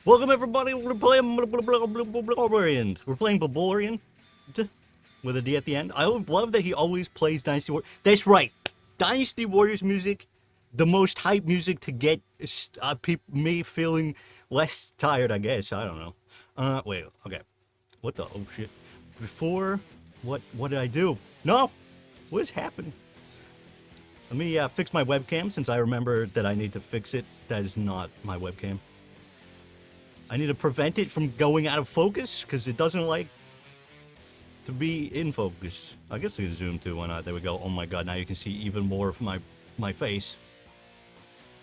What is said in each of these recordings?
Welcome everybody, we're playing Morrowind. We're playing Morrowind with a D at the end. I love that he always plays Dynasty Warriors. That's right, Dynasty Warriors music, the most hype music to get me feeling less tired, I guess. I don't know. Wait, okay. What the, oh shit. Before, what did I do? No, what has happened? Let me fix my webcam since I remember that I need to fix it. That is not my webcam. I need to prevent it from going out of focus because it doesn't like to be in focus. I guess I can zoom too. Why not? There we go. Oh my god, now you can see even more of my face.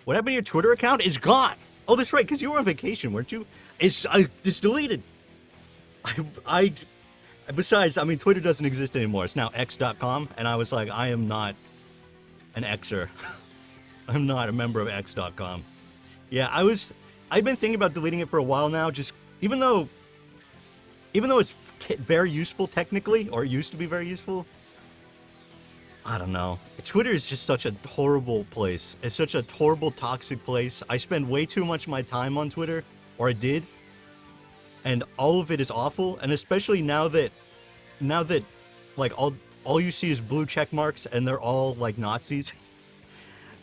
What happened to your Twitter account? It's gone. Oh, that's right, because you were on vacation, weren't you? It's deleted. Besides, I mean, Twitter doesn't exist anymore. It's now x.com, and I was like, I am not an Xer. I'm not a member of x.com. Yeah, I've been thinking about deleting it for a while now, just even though it's very useful technically, or it used to be very useful. I don't know. Twitter is just such a horrible place. It's such a horrible, toxic place. I spend way too much of my time on Twitter, or I did, and all of it is awful. And especially now that like all you see is blue check marks, and they're all like Nazis.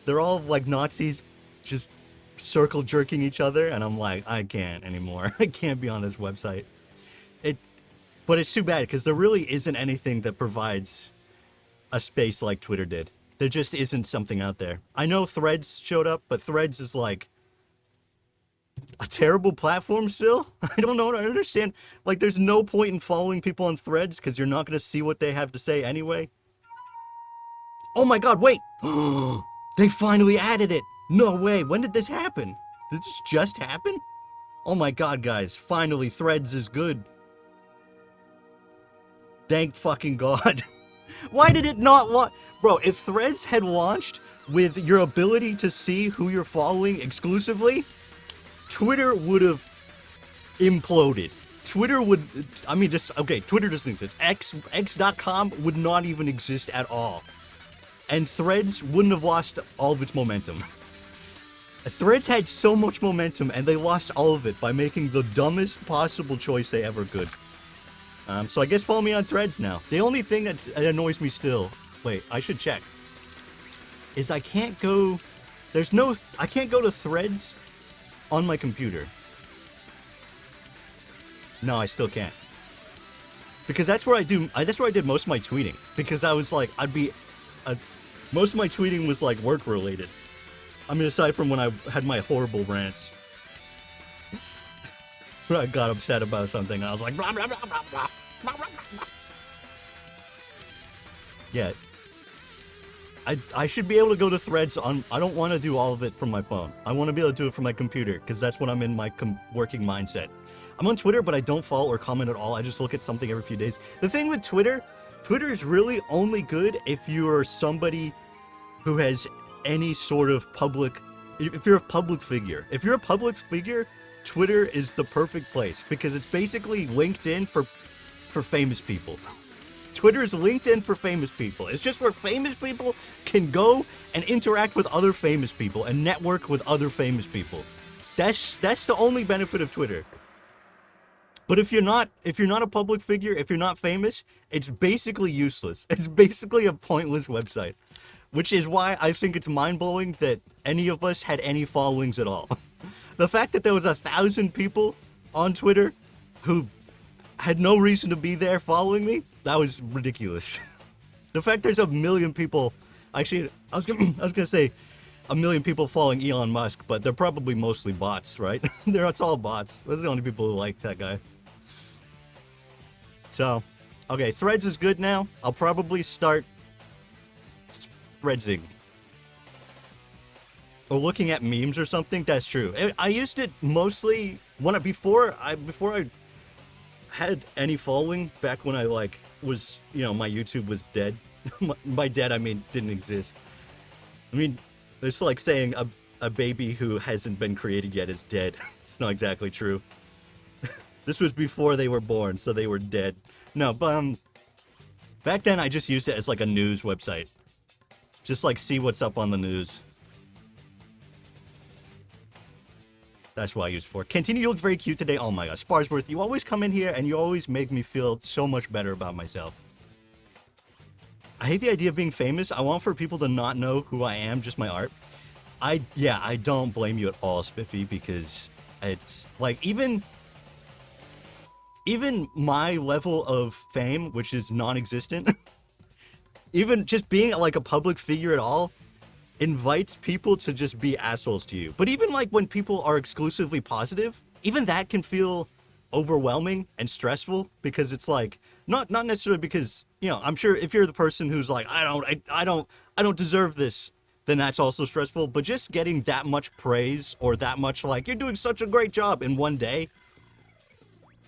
They're all like Nazis, just circle jerking each other, and I'm like, I can't anymore. I can't be on this website. But it's too bad because there really isn't anything that provides a space like Twitter did. There just isn't something out there. I know Threads showed up, but Threads is like a terrible platform still. I don't know. I understand. Like, there's no point in following people on Threads because you're not going to see what they have to say anyway. Oh my god, wait! They finally added it! No way, when did this happen? Did this just happen? Oh my god, guys, finally Threads is good. Thank fucking god. Why did it not launch? Bro, if Threads had launched with your ability to see who you're following exclusively, Twitter would have imploded. Twitter would, I mean, just, okay, Twitter doesn't exist. X.com would not even exist at all. And Threads wouldn't have lost all of its momentum. Threads had so much momentum, and they lost all of it by making the dumbest possible choice they ever could. So I guess follow me on Threads now. The only thing that annoys me still, wait, I should check, is I can't go to Threads on my computer. No, I still can't. Because that's where I did most of my tweeting. Because I was like, most of my tweeting was like work related. I mean, aside from when I had my horrible rants. When I got upset about something, I was like, blah, blah, blah, blah, blah, blah, blah, blah. Yeah. I should be able to go to Threads on, I don't want to do all of it from my phone. I want to be able to do it from my computer, because that's when I'm in my working mindset. I'm on Twitter, but I don't follow or comment at all. I just look at something every few days. The thing with Twitter is really only good if you're somebody who has any sort of if you're a public figure. If you're a public figure, Twitter is the perfect place because it's basically LinkedIn for famous people. Twitter is LinkedIn for famous people. It's just where famous people can go and interact with other famous people and network with other famous people. That's the only benefit of Twitter. But if you're not a public figure, if you're not famous, it's basically useless. It's basically a pointless website. Which is why I think it's mind-blowing that any of us had any followings at all. The fact that there was 1,000 people on Twitter who had no reason to be there following me, that was ridiculous. The fact there's 1 million people, actually, I was gonna say 1 million people following Elon Musk, but they're probably mostly bots, right? It's all bots. Those are the only people who like that guy. So, okay, Threads is good now. I'll probably start Threadsing. Or looking at memes or something. That's true. I used it mostly before I had any following, back when I like was, my YouTube was dead. By dead I mean didn't exist. I mean, it's like saying a baby who hasn't been created yet is dead. It's not exactly true. This was before they were born, so they were dead. No, but back then I just used it as like a news website. Just like see what's up on the news. That's what I use it for. Cantina, you look very cute today. Oh my god, Sparsworth, you always come in here and you always make me feel so much better about myself. I hate the idea of being famous. I want for people to not know who I am, just my art. I don't blame you at all, Spiffy, because it's like even my level of fame, which is non-existent, even just being like a public figure at all, invites people to just be assholes to you. But even like when people are exclusively positive, even that can feel overwhelming and stressful because it's like not necessarily because, you know, I'm sure if you're the person who's like I don't deserve this, then that's also stressful, but just getting that much praise or that much like you're doing such a great job in one day,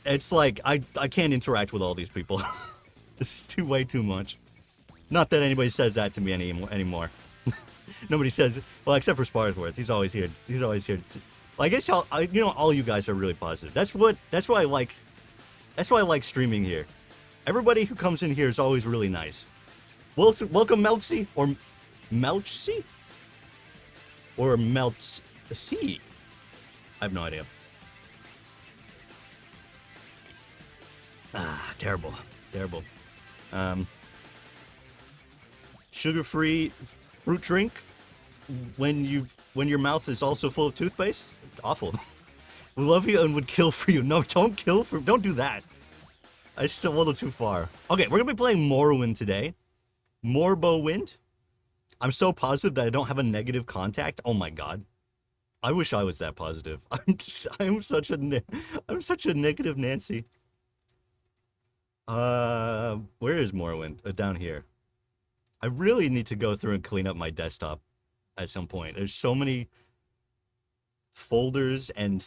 it's like I can't interact with all these people. This is way too much. Not that anybody says that to me anymore. Nobody says, well, except for Sparsworth. He's always here. He's always here. Well, I guess you know, all you guys are really positive. That's why I like. That's why I like streaming here. Everybody who comes in here is always really nice. Welcome, Meltsy or Meltsy or Meltsy. I have no idea. Ah, terrible. Sugar-free fruit drink when your mouth is also full of toothpaste? Awful. We love you and would kill for you. No, don't kill for... Don't do that. It's still a little too far. Okay, we're going to be playing Morrowind today. Morrowind. I'm so positive that I don't have a negative contact. Oh my god. I wish I was that positive. I'm such a negative Nancy. Where is Morrowind? Down here. I really need to go through and clean up my desktop at some point. There's so many folders and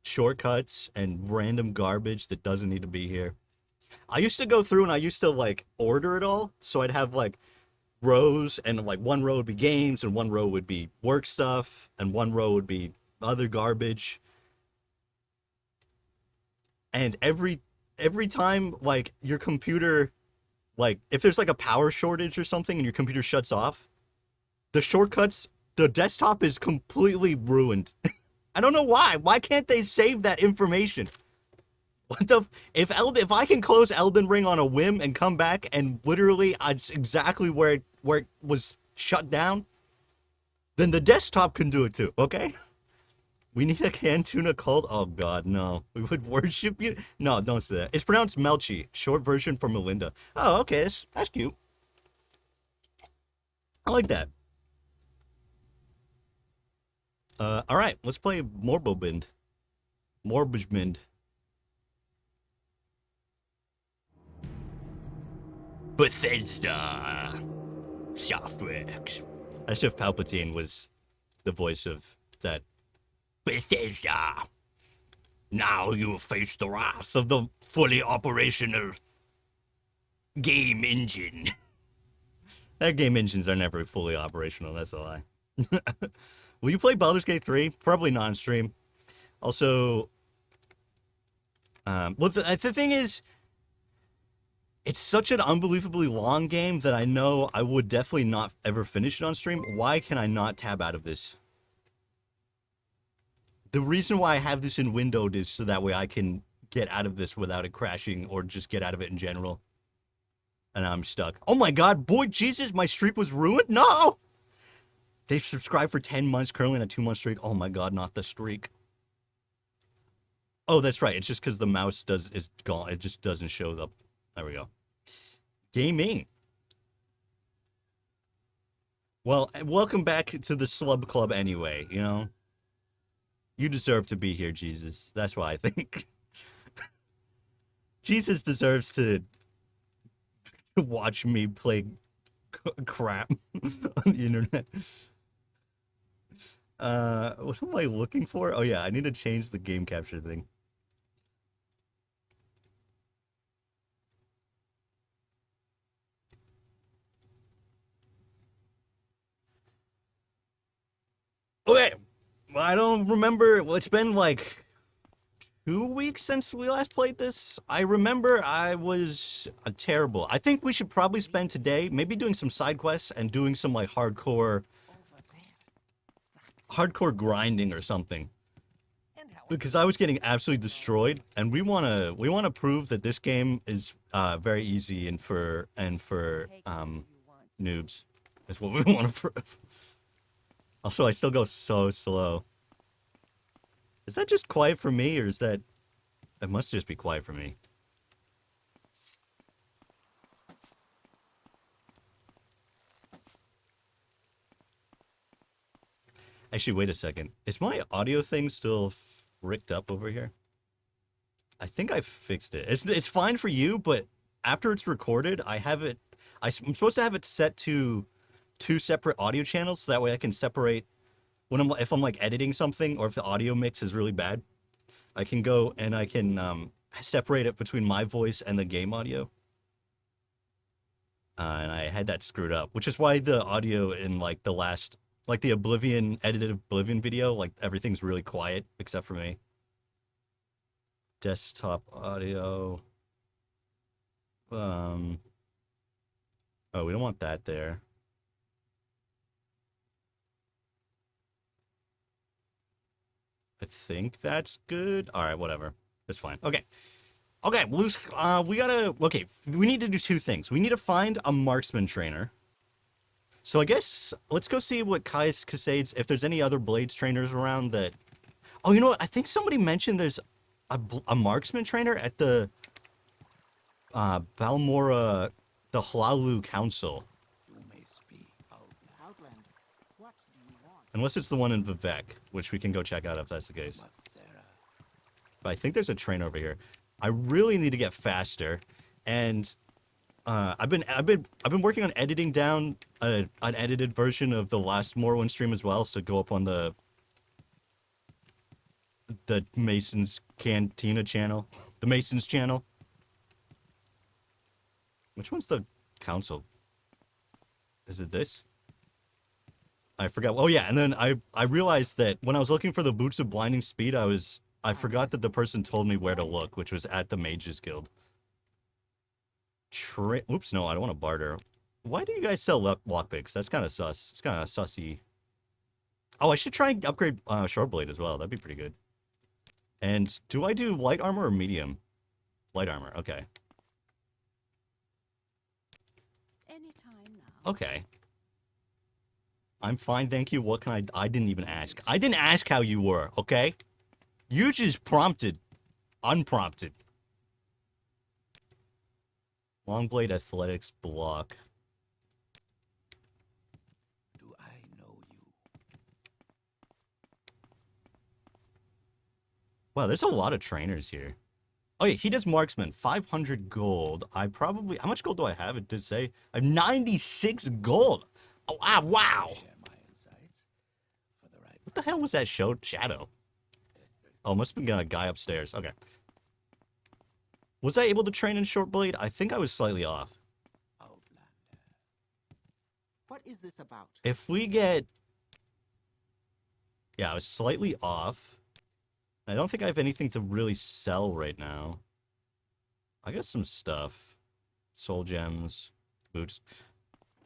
shortcuts and random garbage that doesn't need to be here. I used to go through and I used to like order it all, so I'd have like rows, and like one row would be games and one row would be work stuff and one row would be other garbage. And every time like your computer, like if there's like a power shortage or something and your computer shuts off, the shortcuts, the desktop is completely ruined. I don't know why. Why can't they save that information? What the if I can close Elden Ring on a whim and come back and literally exactly where it was shut down, then the desktop can do it too, okay? We need a canned tuna called... Oh god, no. We would worship you? No, don't say that. It's pronounced Melchi, short version for Melinda. Oh, okay, that's cute. I like that. Alright, let's play Morrowind. Bethesda Softworks. As if Palpatine was the voice of that. Bethesda. Now you face the wrath of the fully operational game engine. That game engines are never fully operational, that's a lie. Will you play Baldur's Gate 3? Probably not on stream. Also, well, the thing is, it's such an unbelievably long game that I know I would definitely not ever finish it on stream. Why can I not tab out of this? The reason why I have this in windowed is so that way I can get out of this without it crashing or just get out of it in general. And I'm stuck. Oh my god, boy, Jesus, my streak was ruined? No! They've subscribed for 10 months, currently on a 2-month streak. Oh my god, not the streak. Oh, that's right. It's just because the mouse is gone. It just doesn't show up. There we go. Gaming. Well, welcome back to the Slub Club anyway, you know? You deserve to be here, Jesus. That's what I think. Jesus deserves to watch me play crap on the internet. What am I looking for? Oh yeah, I need to change the game capture thing. Okay, I don't remember. Well, it's been like 2 weeks since we last played this. I remember I was terrible. I think we should probably spend today maybe doing some side quests and doing some like hardcore grinding or something. because I was getting absolutely destroyed, and we wanna prove that this game is very easy and for noobs. Is what we want to prove. Also, I still go so slow. Is that just quiet for me, or is that? It must just be quiet for me. Actually, wait a second. Is my audio thing still rigged up over here? I think I fixed it. It's fine for you, but after it's recorded, I have it. I'm supposed to have it set to two separate audio channels, so that way I can separate when if I'm like editing something or if the audio mix is really bad. I can go and I can separate it between my voice and the game audio. And I had that screwed up, which is why the audio in like the last, like the edited Oblivion video, like everything's really quiet except for me. Desktop audio. Oh, we don't want that there. I think that's good. All right, whatever. That's fine. Okay. Okay, we need to do two things. We need to find a marksman trainer. So I guess let's go see what Kai's Casades, if there's any other blades trainers around that. Oh, you know what? I think somebody mentioned there's a marksman trainer at the Balmora, the Hlalu Council. You may speak, Outlander. What do you want? Unless it's the one in Vivek, which we can go check out if that's the case. But I think there's a train over here. I really need to get faster, and I've been working on editing down an unedited version of the last Morrowind stream as well, so go up on the Mason's Cantina channel, the Mason's channel. Which one's the council? Is it this? I forgot. Oh yeah, and then I realized that when I was looking for the Boots of Blinding Speed, I forgot that the person told me where to look, which was at the Mages Guild. Oops, no, I don't want to barter. Why do you guys sell lockpicks? That's kind of sus. It's kind of sussy. Oh, I should try and upgrade Shortblade as well. That'd be pretty good. And do I do light armor or medium? Light armor, okay. Anytime now. Okay. I'm fine, thank you. What can I didn't even ask. I didn't ask how you were, okay? You just prompted. Unprompted. Longblade Athletics block. Do I know you? Wow, there's a lot of trainers here. Oh yeah, he does marksman. 500 gold. How much gold do I have? It did say I have 96 gold. Oh wow. Share my insights for the right. What the hell was that shadow? Oh, must have been a guy upstairs. Okay. Was I able to train in Shortblade? I think I was slightly off. Outlander. What is this about? If we get... Yeah, I was slightly off. I don't think I have anything to really sell right now. I got some stuff. Soul gems, boots.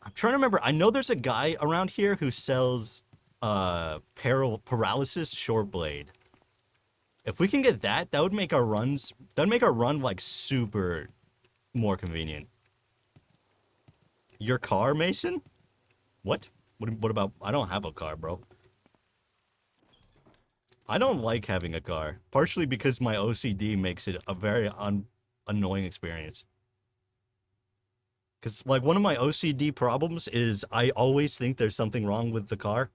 I'm trying to remember. I know there's a guy around here who sells paralysis Shortblade. If we can get that, that would make our run like super more convenient. Your car, Mason? What? What about? I don't have a car, bro. I don't like having a car, partially because my OCD makes it a very annoying experience. Because like one of my OCD problems is I always think there's something wrong with the car.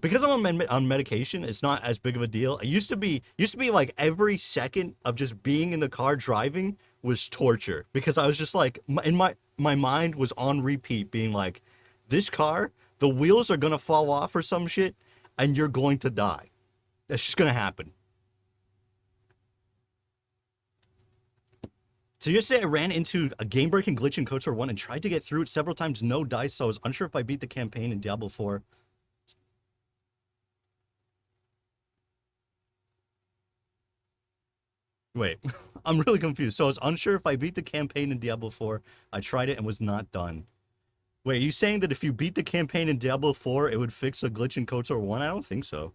Because I'm on medication, it's not as big of a deal. It used to be like every second of just being in the car driving was torture, because I was just like, my mind was on repeat being like, this car, the wheels are gonna fall off or some shit, and you're going to die. That's just gonna happen. So yesterday I ran into a game-breaking glitch in KOTOR 1 and tried to get through it several times, no dice, so I was unsure if I beat the campaign in Diablo 4. Wait, I'm really confused. So I was unsure if I beat the campaign in Diablo 4. I tried it and was not done. Wait, are you saying that if you beat the campaign in Diablo 4, it would fix a glitch in KOTOR 1? I don't think so.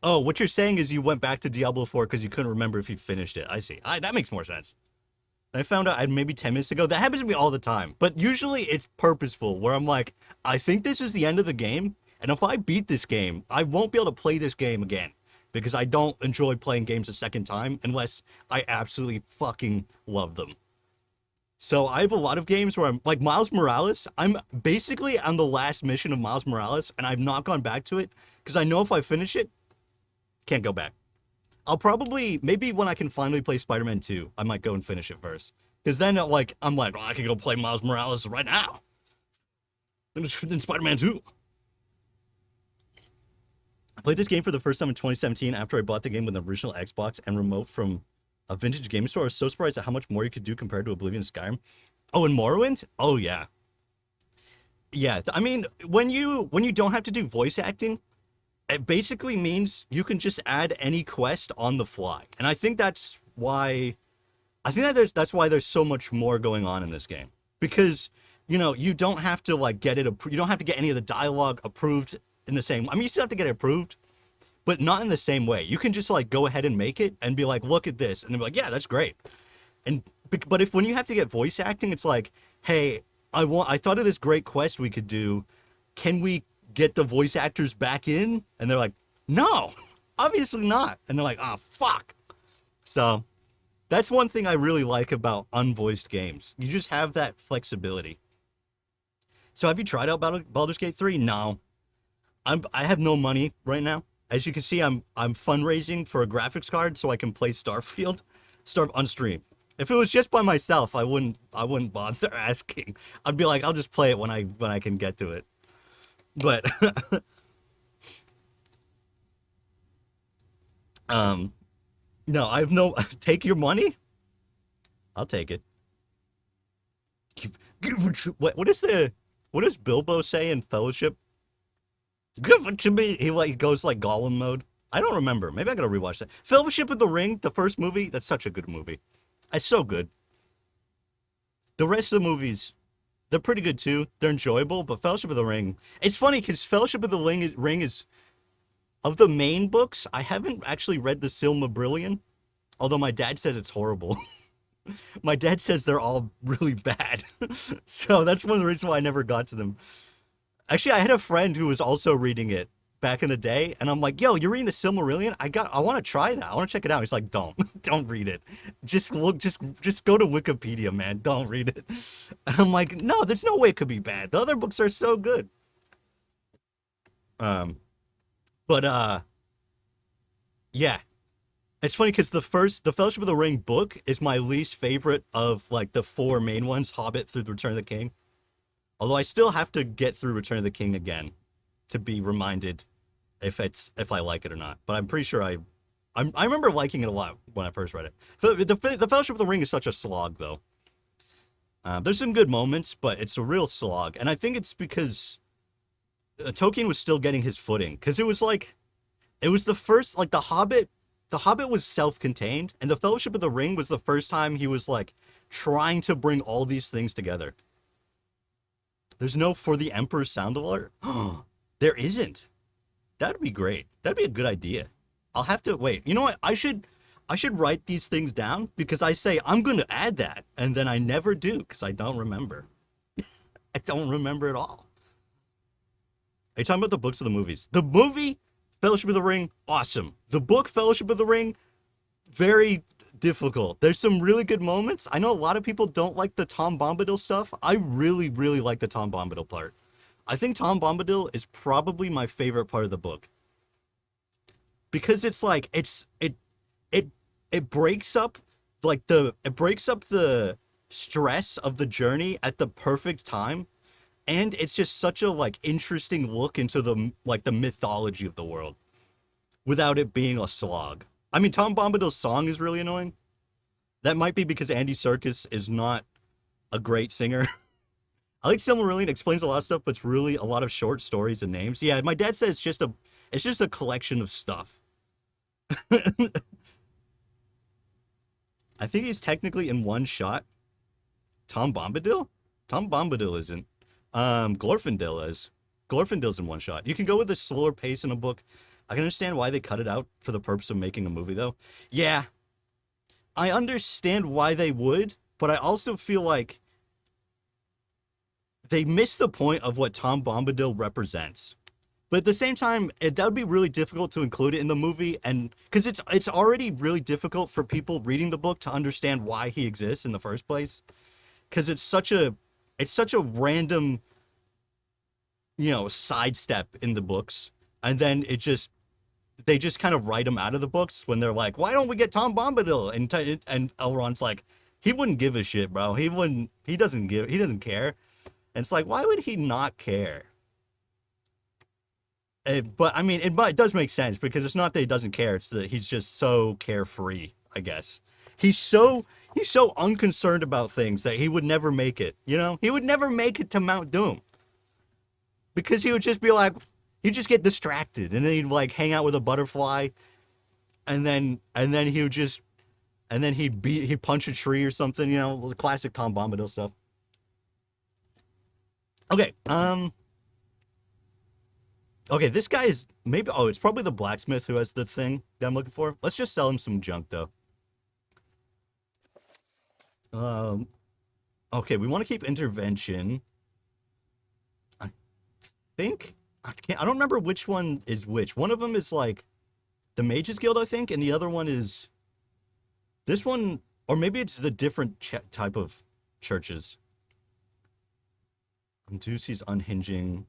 Oh, what you're saying is you went back to Diablo 4 because you couldn't remember if you finished it. I see. That makes more sense. I found out maybe 10 minutes ago. That happens to me all the time. But usually it's purposeful, where I'm like, I think this is the end of the game. And if I beat this game, I won't be able to play this game again. Because I don't enjoy playing games a second time unless I absolutely fucking love them. So I have a lot of games where I'm like Miles Morales. I'm basically on the last mission of Miles Morales, and I've not gone back to it because I know if I finish it, can't go back. I'll probably, maybe when I can finally play Spider-Man 2, I might go and finish it first. Because then, like, I'm like, oh, I can go play Miles Morales right now. Then Spider-Man 2. I played this game for the first time in 2017 after I bought the game with an original Xbox and remote from a vintage game store. I was so surprised at how much more you could do compared to Oblivion and Skyrim. Oh, and Morrowind? Oh, yeah. Yeah, I mean, when you don't have to do voice acting, it basically means you can just add any quest on the fly. And I think that's why that's why there's so much more going on in this game. Because, you don't have to like you don't have to get any of the dialogue approved in the same. I mean, you still have to get it approved, but not in the same way. You can just like go ahead and make it and be like, look at this, and they'll be like, yeah, that's great. But if when you have to get voice acting, it's like, hey, I thought of this great quest we could do. Can we get the voice actors back in? And they're like, no, obviously not. And they're like, oh, fuck. So that's one thing I really like about unvoiced games. You just have that flexibility. So have you tried out Baldur's Gate 3? No. I have no money right now. As you can see, I'm fundraising for a graphics card so I can play Starfield on stream. If it was just by myself, I wouldn't bother asking. I'd be like, I'll just play it when I can get to it. But no, I have no. Take your money. I'll take it. What does Bilbo say in Fellowship? Give it to me. He goes like Gollum mode. I don't remember. Maybe I gotta rewatch that. Fellowship of the Ring, the first movie. That's such a good movie. It's so good. The rest of the movies, they're pretty good too. They're enjoyable, but Fellowship of the Ring. It's funny because Fellowship of the Ring is of the main books. I haven't actually read the Silmarillion, although my dad says it's horrible. My dad says they're all really bad, so that's one of the reasons why I never got to them. Actually, I had a friend who was also reading it back in the day, and I'm like, yo, you're reading the Silmarillion? I want to try that. I want to check it out. He's like, don't read it. Just go to Wikipedia, man. Don't read it. And I'm like, no, there's no way it could be bad. The other books are so good. Yeah. It's funny because the Fellowship of the Ring book is my least favorite of like the four main ones, Hobbit through the Return of the King. Although I still have to get through Return of the King again to be reminded if I like it or not. But I'm pretty sure I remember liking it a lot when I first read it. The Fellowship of the Ring is such a slog, though. There's some good moments, but it's a real slog. And I think it's because Tolkien was still getting his footing. Because it was the first, like, The Hobbit was self-contained, and the Fellowship of the Ring was the first time he was, like, trying to bring all these things together. There's no For the Emperor's Sound of Art? There isn't. That'd be great. That'd be a good idea. I'll have to wait. You know what? I should write these things down because I say I'm going to add that, and then I never do because I don't remember. I don't remember at all. Are you talking about the books or the movies? The movie, Fellowship of the Ring, awesome. The book, Fellowship of the Ring, very difficult. There's some really good moments. I know a lot of people don't like the Tom Bombadil stuff. I really, really like the Tom Bombadil part. I think Tom Bombadil is probably my favorite part of the book. Because it's like it breaks up the stress of the journey at the perfect time. And it's just such a like interesting look into the mythology of the world without it being a slog. I mean, Tom Bombadil's song is really annoying. That might be because Andy Serkis is not a great singer. I like Silmarillion, explains a lot of stuff, but it's really a lot of short stories and names. Yeah, my dad says it's just a collection of stuff. I think he's technically in one shot. Tom Bombadil? Tom Bombadil isn't. Glorfindel is. Glorfindel's in one shot. You can go with a slower pace in a book. I can understand why they cut it out for the purpose of making a movie, though. Yeah, I understand why they would, but I also feel like they miss the point of what Tom Bombadil represents. But at the same time, that would be really difficult to include it in the movie, and because it's already really difficult for people reading the book to understand why he exists in the first place, because it's such a random, sidestep in the books, and then they just kind of write him out of the books when they're like, why don't we get Tom Bombadil? And Elrond's like, he wouldn't give a shit, bro. He doesn't care. And it's like, why would he not care? But I mean, it does make sense because it's not that he doesn't care. It's that he's just so carefree, I guess. He's so unconcerned about things that he would never make it. He would never make it to Mount Doom because he would just be like, he'd just get distracted and then he'd like hang out with a butterfly, and then he'd punch a tree or something. The classic Tom Bombadil stuff. Okay, Okay, this guy is maybe. Oh, it's probably the blacksmith who has the thing that I'm looking for. Let's just sell him some junk, though. Okay, we want to keep intervention. I think I don't remember which one is which. One of them is like the Mages Guild, I think, and the other one is this one, or maybe it's the different type of churches. Ducey's unhinging.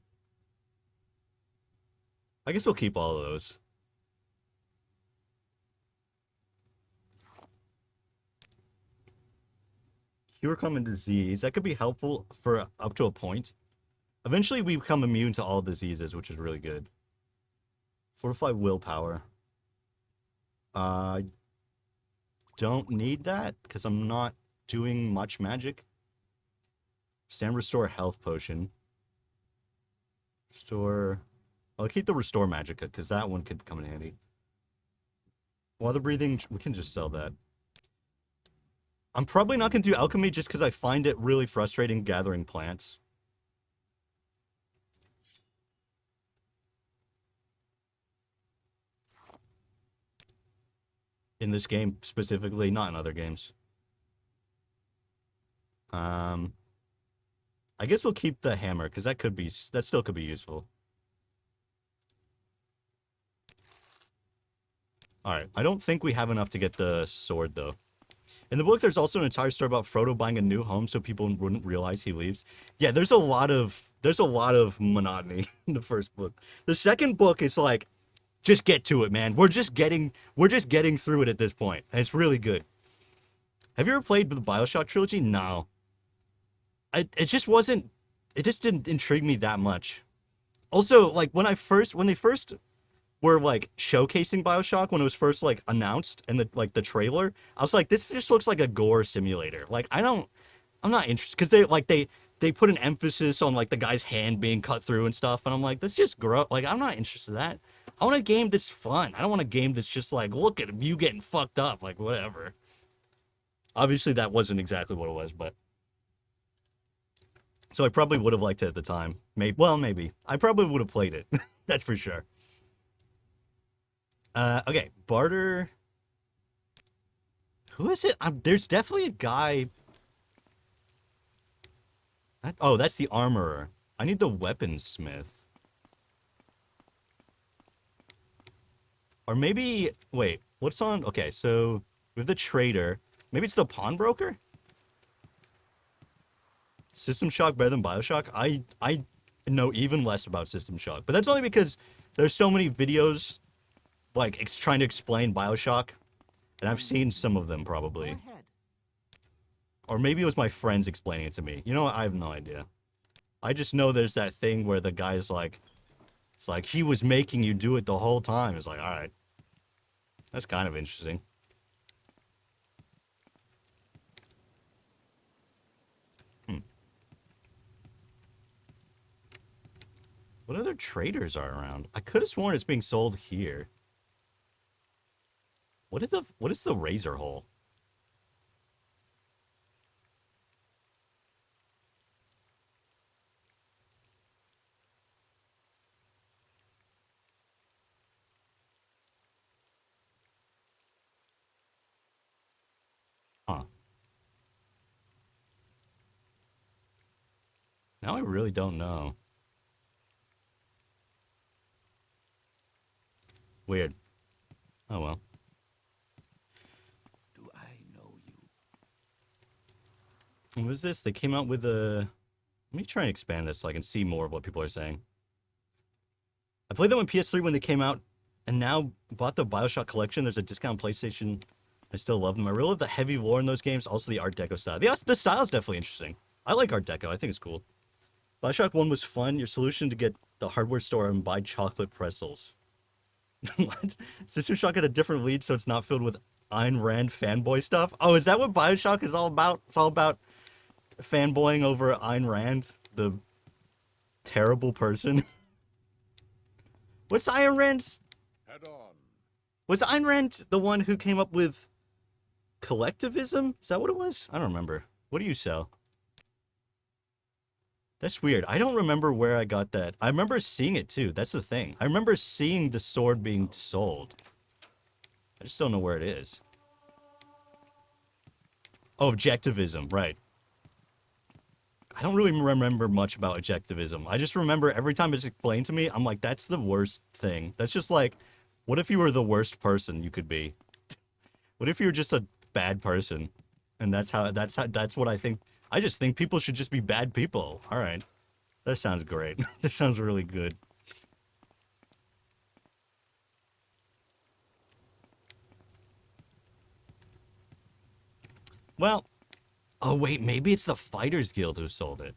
I guess we'll keep all of those. Cure common disease. That could be helpful for up to a point. Eventually, we become immune to all diseases, which is really good. Fortify willpower. I don't need that because I'm not doing much magic. Stand restore health potion. Restore. I'll keep the restore magica because that one could come in handy. Water breathing, we can just sell that. I'm probably not going to do alchemy just because I find it really frustrating gathering plants. In this game specifically, not in other games. I guess we'll keep the hammer because that still could be useful. All right, I don't think we have enough to get the sword though. In the book, there's also an entire story about Frodo buying a new home so people wouldn't realize he leaves. Yeah, there's a lot of monotony in the first book. The second book is like, just get to it, man. We're just getting through it at this point. And it's really good. Have you ever played the BioShock trilogy? No. It just didn't intrigue me that much. Also, like when they first were like showcasing BioShock when it was first like announced in the trailer, I was like, this just looks like a gore simulator. Like I'm not interested because they put an emphasis on like the guy's hand being cut through and stuff, and I'm like, that's just gross. Like I'm not interested in that. I want a game that's fun. I don't want a game that's just like, look at you getting fucked up, like whatever. Obviously that wasn't exactly what it was, but so I probably would have liked it at the time. Maybe I probably would have played it. That's for sure. Okay, barter. Who is it? There's definitely a guy. Oh, that's the armorer. I need the weaponsmith. Or maybe, wait, what's on? Okay, so we have the trader. Maybe it's the pawnbroker? System Shock better than BioShock? I know even less about System Shock, but that's only because there's so many videos like trying to explain BioShock, and I've seen some of them probably. Or maybe it was my friends explaining it to me. You know what? I have no idea. I just know there's that thing where the guy's like, it's like he was making you do it the whole time. It's like, all right. That's kind of interesting. What other traders are around? I could have sworn it's being sold here. What is the razor hole? Now I really don't know. Weird. Oh well. Do I know you? What was this? They came out with a... Let me try and expand this so I can see more of what people are saying. I played them on PS3 when they came out, and now bought the Bioshock collection. There's a discount on PlayStation. I still love them. I really love the heavy lore in those games, also the Art Deco style. The style is definitely interesting. I like Art Deco. I think it's cool. Bioshock 1 was fun. Your solution to get the hardware store and buy chocolate pretzels. What? System Shock had a different lead, so it's not filled with Ayn Rand fanboy stuff? Oh, is that what Bioshock is all about? It's all about fanboying over Ayn Rand, the terrible person. What's Ayn Rand's? Head on. Was Ayn Rand the one who came up with collectivism? Is that what it was? I don't remember. What do you sell? That's weird. I don't remember where I got that. I remember seeing it too. That's the thing. I remember seeing the sword being sold. I just don't know where it is. Oh, objectivism, right. I don't really remember much about objectivism. I just remember every time it's explained to me, I'm like, that's the worst thing. That's just like, what if you were the worst person you could be? What if you were just a bad person? And that's what I think. I just think people should just be bad people. All right. That sounds great. That sounds really good. Well, oh wait, maybe it's the Fighters Guild who sold it.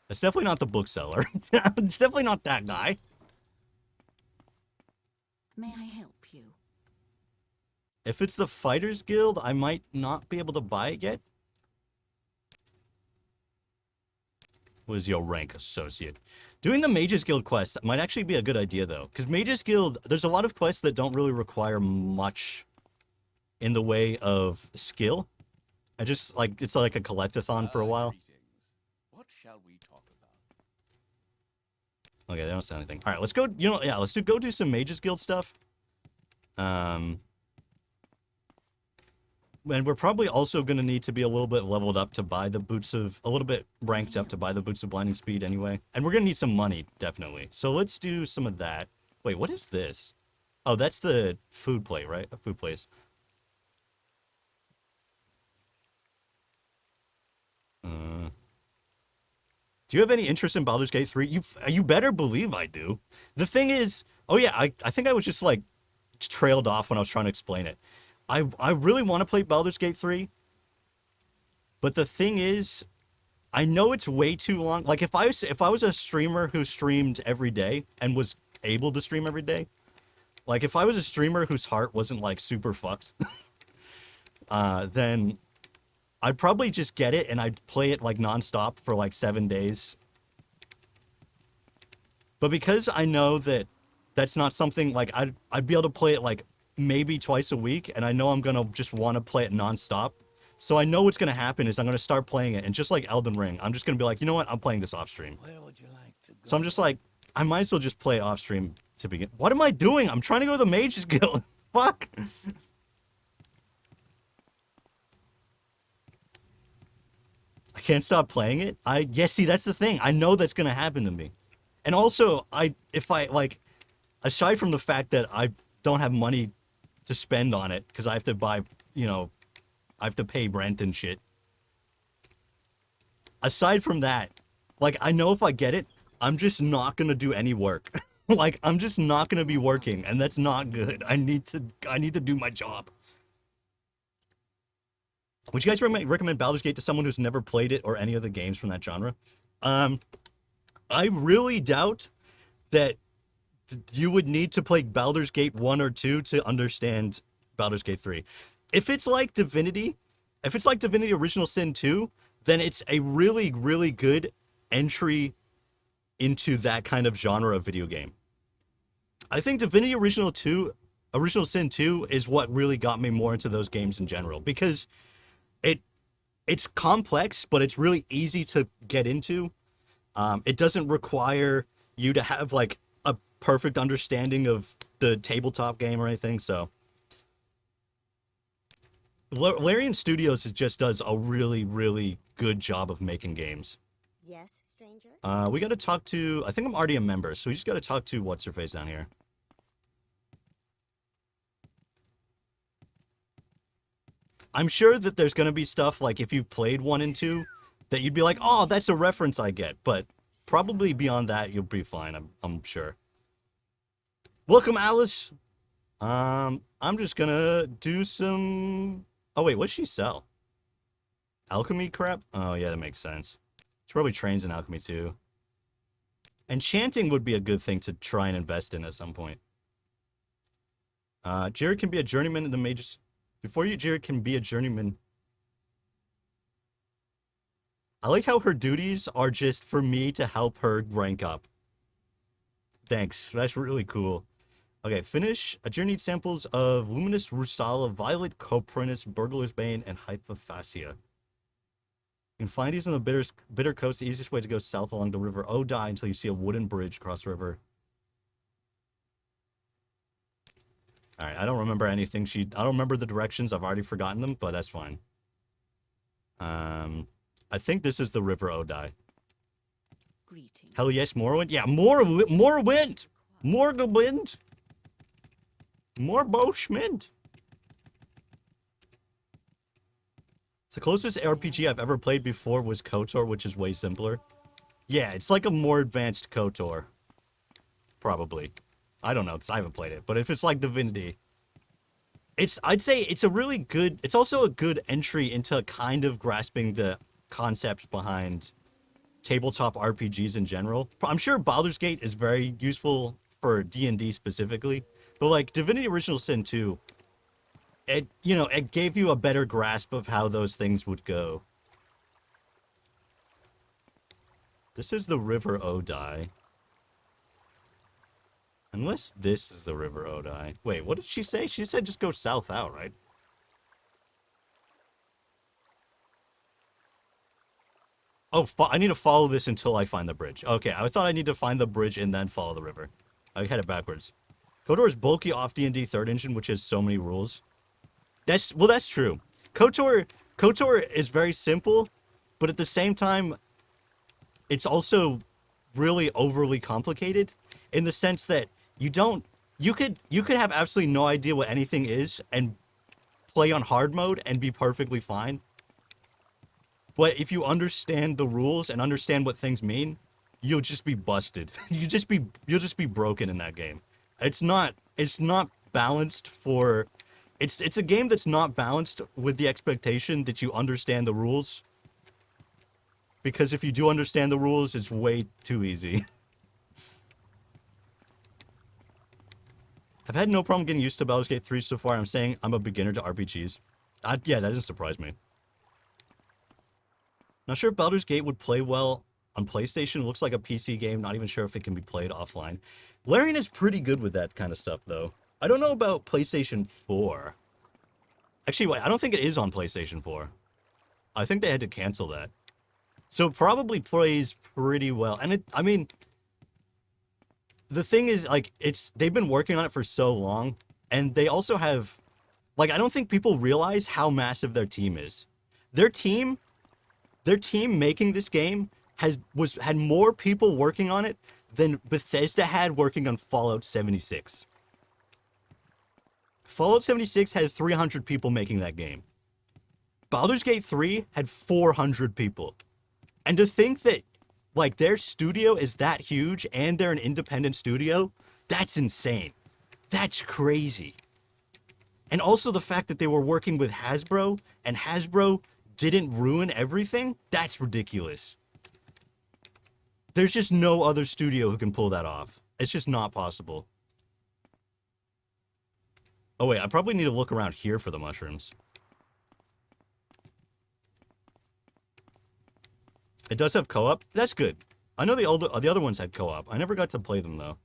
It's definitely not the bookseller. It's definitely not that guy. May I help you? If it's the Fighters Guild, I might not be able to buy it yet. What is your rank, associate? Doing the Mages Guild quest might actually be a good idea, though. Because Mages Guild, there's a lot of quests that don't really require much in the way of skill. I just, like, it's like a collectathon for a while. What shall we talk about? Okay, they don't say anything. All right, let's go, you know, yeah, let's go do some Mages Guild stuff. And we're probably also going to need to be a little bit leveled up to buy the boots of... A little bit ranked up to buy the boots of blinding speed anyway. And we're going to need some money, definitely. So let's do some of that. Wait, what is this? Oh, that's the food plate, right? A food place. Do you have any interest in Baldur's Gate 3? You better believe I do. The thing is... Oh yeah, I think I was just like... trailed off when I was trying to explain it. I really want to play Baldur's Gate 3, but the thing is, I know it's way too long. Like, if I was a streamer who streamed every day and was able to stream every day, like, if I was a streamer whose heart wasn't, like, super fucked, then I'd probably just get it and I'd play it, like, nonstop for, like, 7 days. But because I know that that's not something, like, I'd be able to play it, like, maybe twice a week, and I know I'm gonna just want to play it nonstop. So I know what's gonna happen is I'm gonna start playing it, and just like Elden Ring, I'm just gonna be like, you know what, I'm playing this off stream. Where would you like to go? So I'm just like, I might as well just play it off stream to begin. What am I doing? I'm trying to go to the Mages Guild. Fuck. I can't stop playing it. Yeah, see, that's the thing. I know that's gonna happen to me. And also, if I like, aside from the fact that I don't have money to spend on it because I have to buy, you know, I have to pay rent and shit. Aside from that, like, I know if I get it, I'm just not gonna do any work. Like, I'm just not gonna be working, and that's not good. I need to do my job. Would you guys recommend Baldur's Gate to someone who's never played it or any of the games from that genre? I really doubt that you would need to play Baldur's Gate 1 or 2 to understand Baldur's Gate 3. If it's like Divinity Original Sin 2, then it's a really, really good entry into that kind of genre of video game. I think Divinity Original Sin 2 is what really got me more into those games in general, because it's complex, but it's really easy to get into. It doesn't require you to have, like, a perfect understanding of the tabletop game or anything, so Larian Studios just does a really, really good job of making games. Yes, stranger? We gotta talk to... I think I'm already a member, so we just gotta talk to what's-her-face down here. I'm sure that there's gonna be stuff, like, if you played 1 and 2, that you'd be like, oh, that's a reference I get, but probably beyond that, you'll be fine, I'm sure. Welcome, Alice! I'm just gonna do some... Oh, wait, what's she sell? Alchemy crap? Oh, yeah, that makes sense. She probably trains in alchemy, too. Enchanting would be a good thing to try and invest in at some point. Jared can be a journeyman in the mages... Before you, Jared can be a journeyman. I like how her duties are just for me to help her rank up. Thanks, that's really cool. Okay, finish. A journey needs samples of Luminous Rusala, Violet Coprinus, Burglar's Bane, and Hypophasia. You can find these on the Bitter Coast. The easiest way to go south along the river Odai until you see a wooden bridge across the river. Alright, I don't remember anything. I don't remember the directions. I've already forgotten them, but that's fine. I think this is the river Odai. Greetings. Hell yes, Morrowind. Yeah, Morrowind. Morrowind. Morboshmint. The closest RPG I've ever played before was KOTOR, which is way simpler. Yeah, it's like a more advanced KOTOR. Probably. I don't know, because I haven't played it. But if it's like Divinity, I'd say it's a really good... It's also a good entry into kind of grasping the concepts behind tabletop RPGs in general. I'm sure Baldur's Gate is very useful for D&D specifically. But like Divinity Original Sin 2, it gave you a better grasp of how those things would go. This is the River Odai. Unless this is the River Odai. Wait, what did she say? She said just go south out, right? Oh, I need to follow this until I find the bridge. Okay, I thought I need to find the bridge and then follow the river. I had it backwards. KOTOR is bulky off D&D 3rd Edition, which has so many rules. That's true. KOTOR is very simple, but at the same time, it's also really overly complicated in the sense that you could have absolutely no idea what anything is and play on hard mode and be perfectly fine. But if you understand the rules and understand what things mean, you'll just be busted. You'll just be broken in that game. It's not balanced for... It's a game that's not balanced with the expectation that you understand the rules. Because if you do understand the rules, it's way too easy. I've had no problem getting used to Baldur's Gate 3 so far. I'm saying I'm a beginner to RPGs. Yeah, that doesn't surprise me. Not sure if Baldur's Gate would play well on PlayStation. It looks like a PC game. Not even sure if it can be played offline. Larian is pretty good with that kind of stuff, though. I don't know about PlayStation 4. Actually, wait, I don't think it is on PlayStation 4. I think they had to cancel that. So it probably plays pretty well. And I mean, the thing is, like, they've been working on it for so long, and they also have, like, I don't think people realize how massive their team is. Their team making this game had more people working on it than Bethesda had working on Fallout 76. Fallout 76 had 300 people making that game. Baldur's Gate 3 had 400 people. And to think that, like, their studio is that huge and they're an independent studio, that's insane. That's crazy. And also the fact that they were working with Hasbro and Hasbro didn't ruin everything, that's ridiculous. There's just no other studio who can pull that off. It's just not possible. Oh wait, I probably need to look around here for the mushrooms. It does have co-op? That's good. I know the other ones had co-op. I never got to play them though.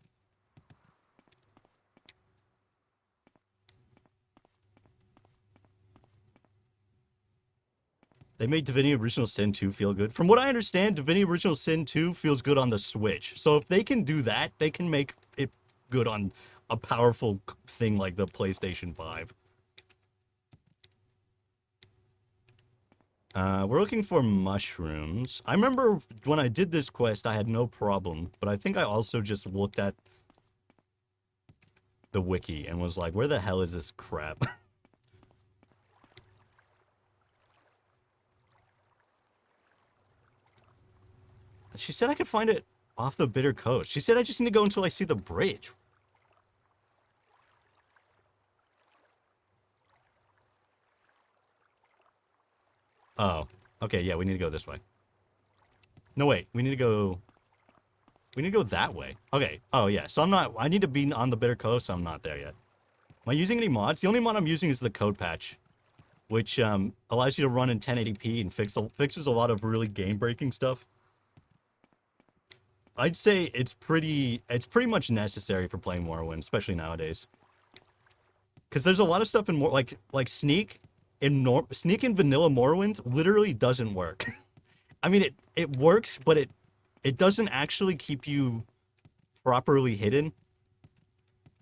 They made Divinity Original Sin 2 feel good. From what I understand, Divinity Original Sin 2 feels good on the Switch. So if they can do that, they can make it good on a powerful thing like the PlayStation 5. We're looking for mushrooms. I remember when I did this quest, I had no problem, but I think I also just looked at the wiki and was like, where the hell is this crap? She said I could find it off the Bitter Coast. She said I just need to go until I see the bridge. Oh, okay, yeah, we need to go this way. No, wait, we need to go that way. Okay, oh yeah, so I need to be on the Bitter Coast, so I'm not there yet. Am I using any mods? The only mod I'm using is the code patch, which allows you to run in 1080p and fixes a lot of really game-breaking stuff. I'd say it's pretty much necessary for playing Morrowind, especially nowadays. Because there's a lot of stuff in like Sneak in vanilla Morrowind literally doesn't work. I mean it works, but it doesn't actually keep you properly hidden.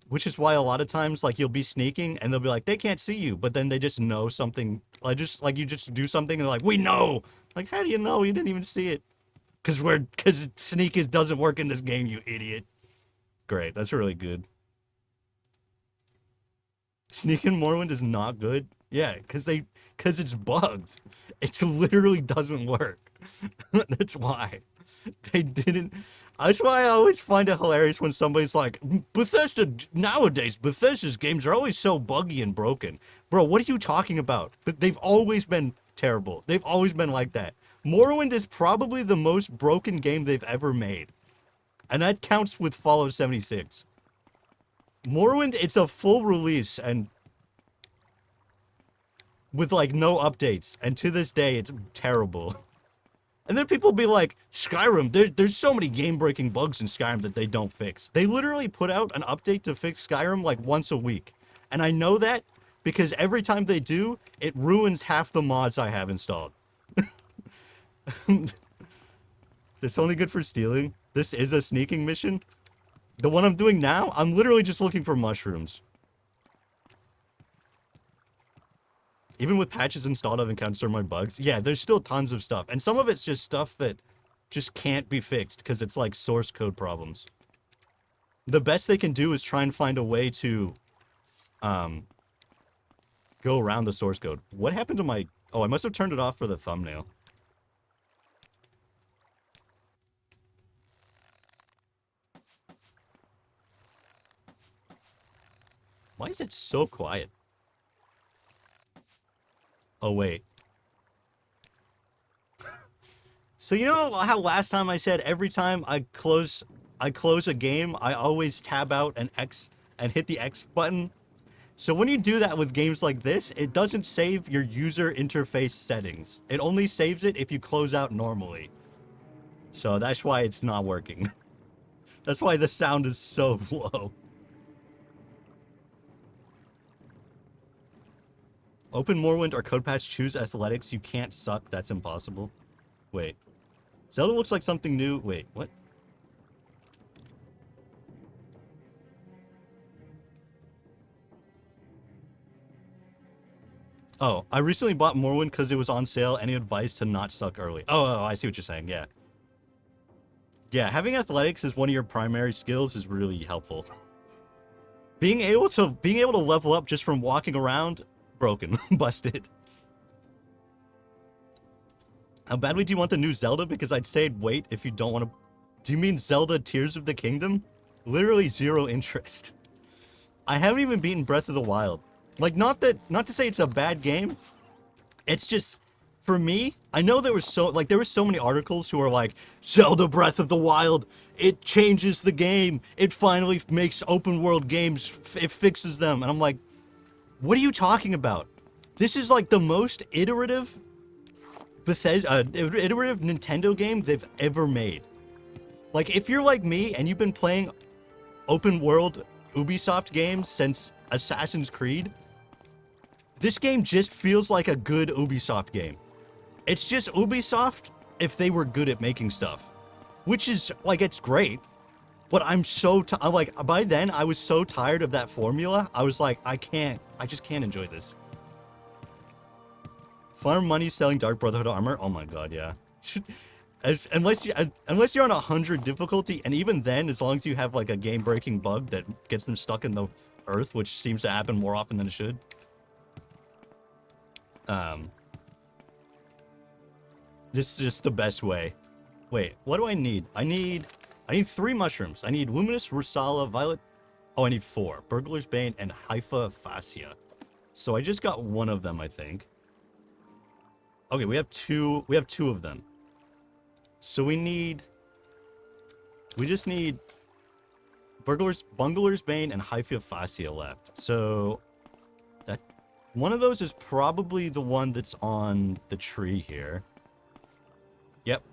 Which is why a lot of times like you'll be sneaking and they'll be like, they can't see you, but then they just know something. Like you just do something and they're like, we know. Like, how do you know? You didn't even see it. Because sneak doesn't work in this game, you idiot. Great, that's really good. Sneak in Morrowind is not good. Yeah, because it's bugged. It literally doesn't work. That's why. They didn't. That's why I always find it hilarious when somebody's like, Bethesda's games are always so buggy and broken. Bro, what are you talking about? But they've always been terrible. They've always been like that. Morrowind is probably the most broken game they've ever made. And that counts with Fallout 76. Morrowind, it's a full release and with like no updates. And to this day, it's terrible. And then people be like, Skyrim, there's so many game-breaking bugs in Skyrim that they don't fix. They literally put out an update to fix Skyrim like once a week. And I know that because every time they do, it ruins half the mods I have installed. It's only good for stealing. This is a sneaking mission. The one I'm doing now, I'm literally just looking for mushrooms. Even with patches installed, I've encountered some of my bugs. Yeah, there's still tons of stuff. And some of it's just stuff that just can't be fixed because it's like source code problems. The best they can do is try and find a way to go around the source code. What happened to my... Oh, I must have turned it off for the thumbnail. Why is it so quiet? Oh, wait. So you know how last time I said every time I close a game, I always tab out an X and hit the X button? So when you do that with games like this, it doesn't save your user interface settings. It only saves it if you close out normally. So that's why it's not working. That's why the sound is so low. Open Morrowind or code patch, choose athletics. You can't suck. That's impossible. Wait. Zelda looks like something new. Wait, what? Oh, I recently bought Morrowind because it was on sale. Any advice to not suck early? Oh, I see what you're saying. Yeah. Yeah, having athletics as one of your primary skills is really helpful. Being able to level up just from walking around, broken. Busted. How badly do you want the new Zelda? Because I'd say wait if you don't want to... Do you mean Zelda Tears of the Kingdom? Literally zero interest. I haven't even beaten Breath of the Wild. Like, not to say it's a bad game. It's just, for me, I know there were so many articles who are like, Zelda Breath of the Wild, it changes the game. It finally makes open world games, it fixes them. And I'm like, what are you talking about? This is like the most iterative iterative Nintendo game they've ever made. Like, if you're like me and you've been playing open world Ubisoft games since Assassin's Creed, this game just feels like a good Ubisoft game. It's just Ubisoft if they were good at making stuff. Which is, like, it's great. But I'm so, like, by then, I was so tired of that formula. I was like, I just can't enjoy this. Farm money selling Dark Brotherhood armor. Oh my god, yeah. Unless you're on 100 difficulty, and even then, as long as you have like a game-breaking bug that gets them stuck in the earth, which seems to happen more often than it should. This is just the best way. Wait, what do I need? I need 3 mushrooms. I need Luminous, Rusala, Violet. Oh, I need 4. Burglar's Bane and Haifa Fascia. So I just got one of them, I think. Okay, we have two of them. So we just need Bungler's Bane and Haifa Fascia left. So that one of those is probably the one that's on the tree here. Yep.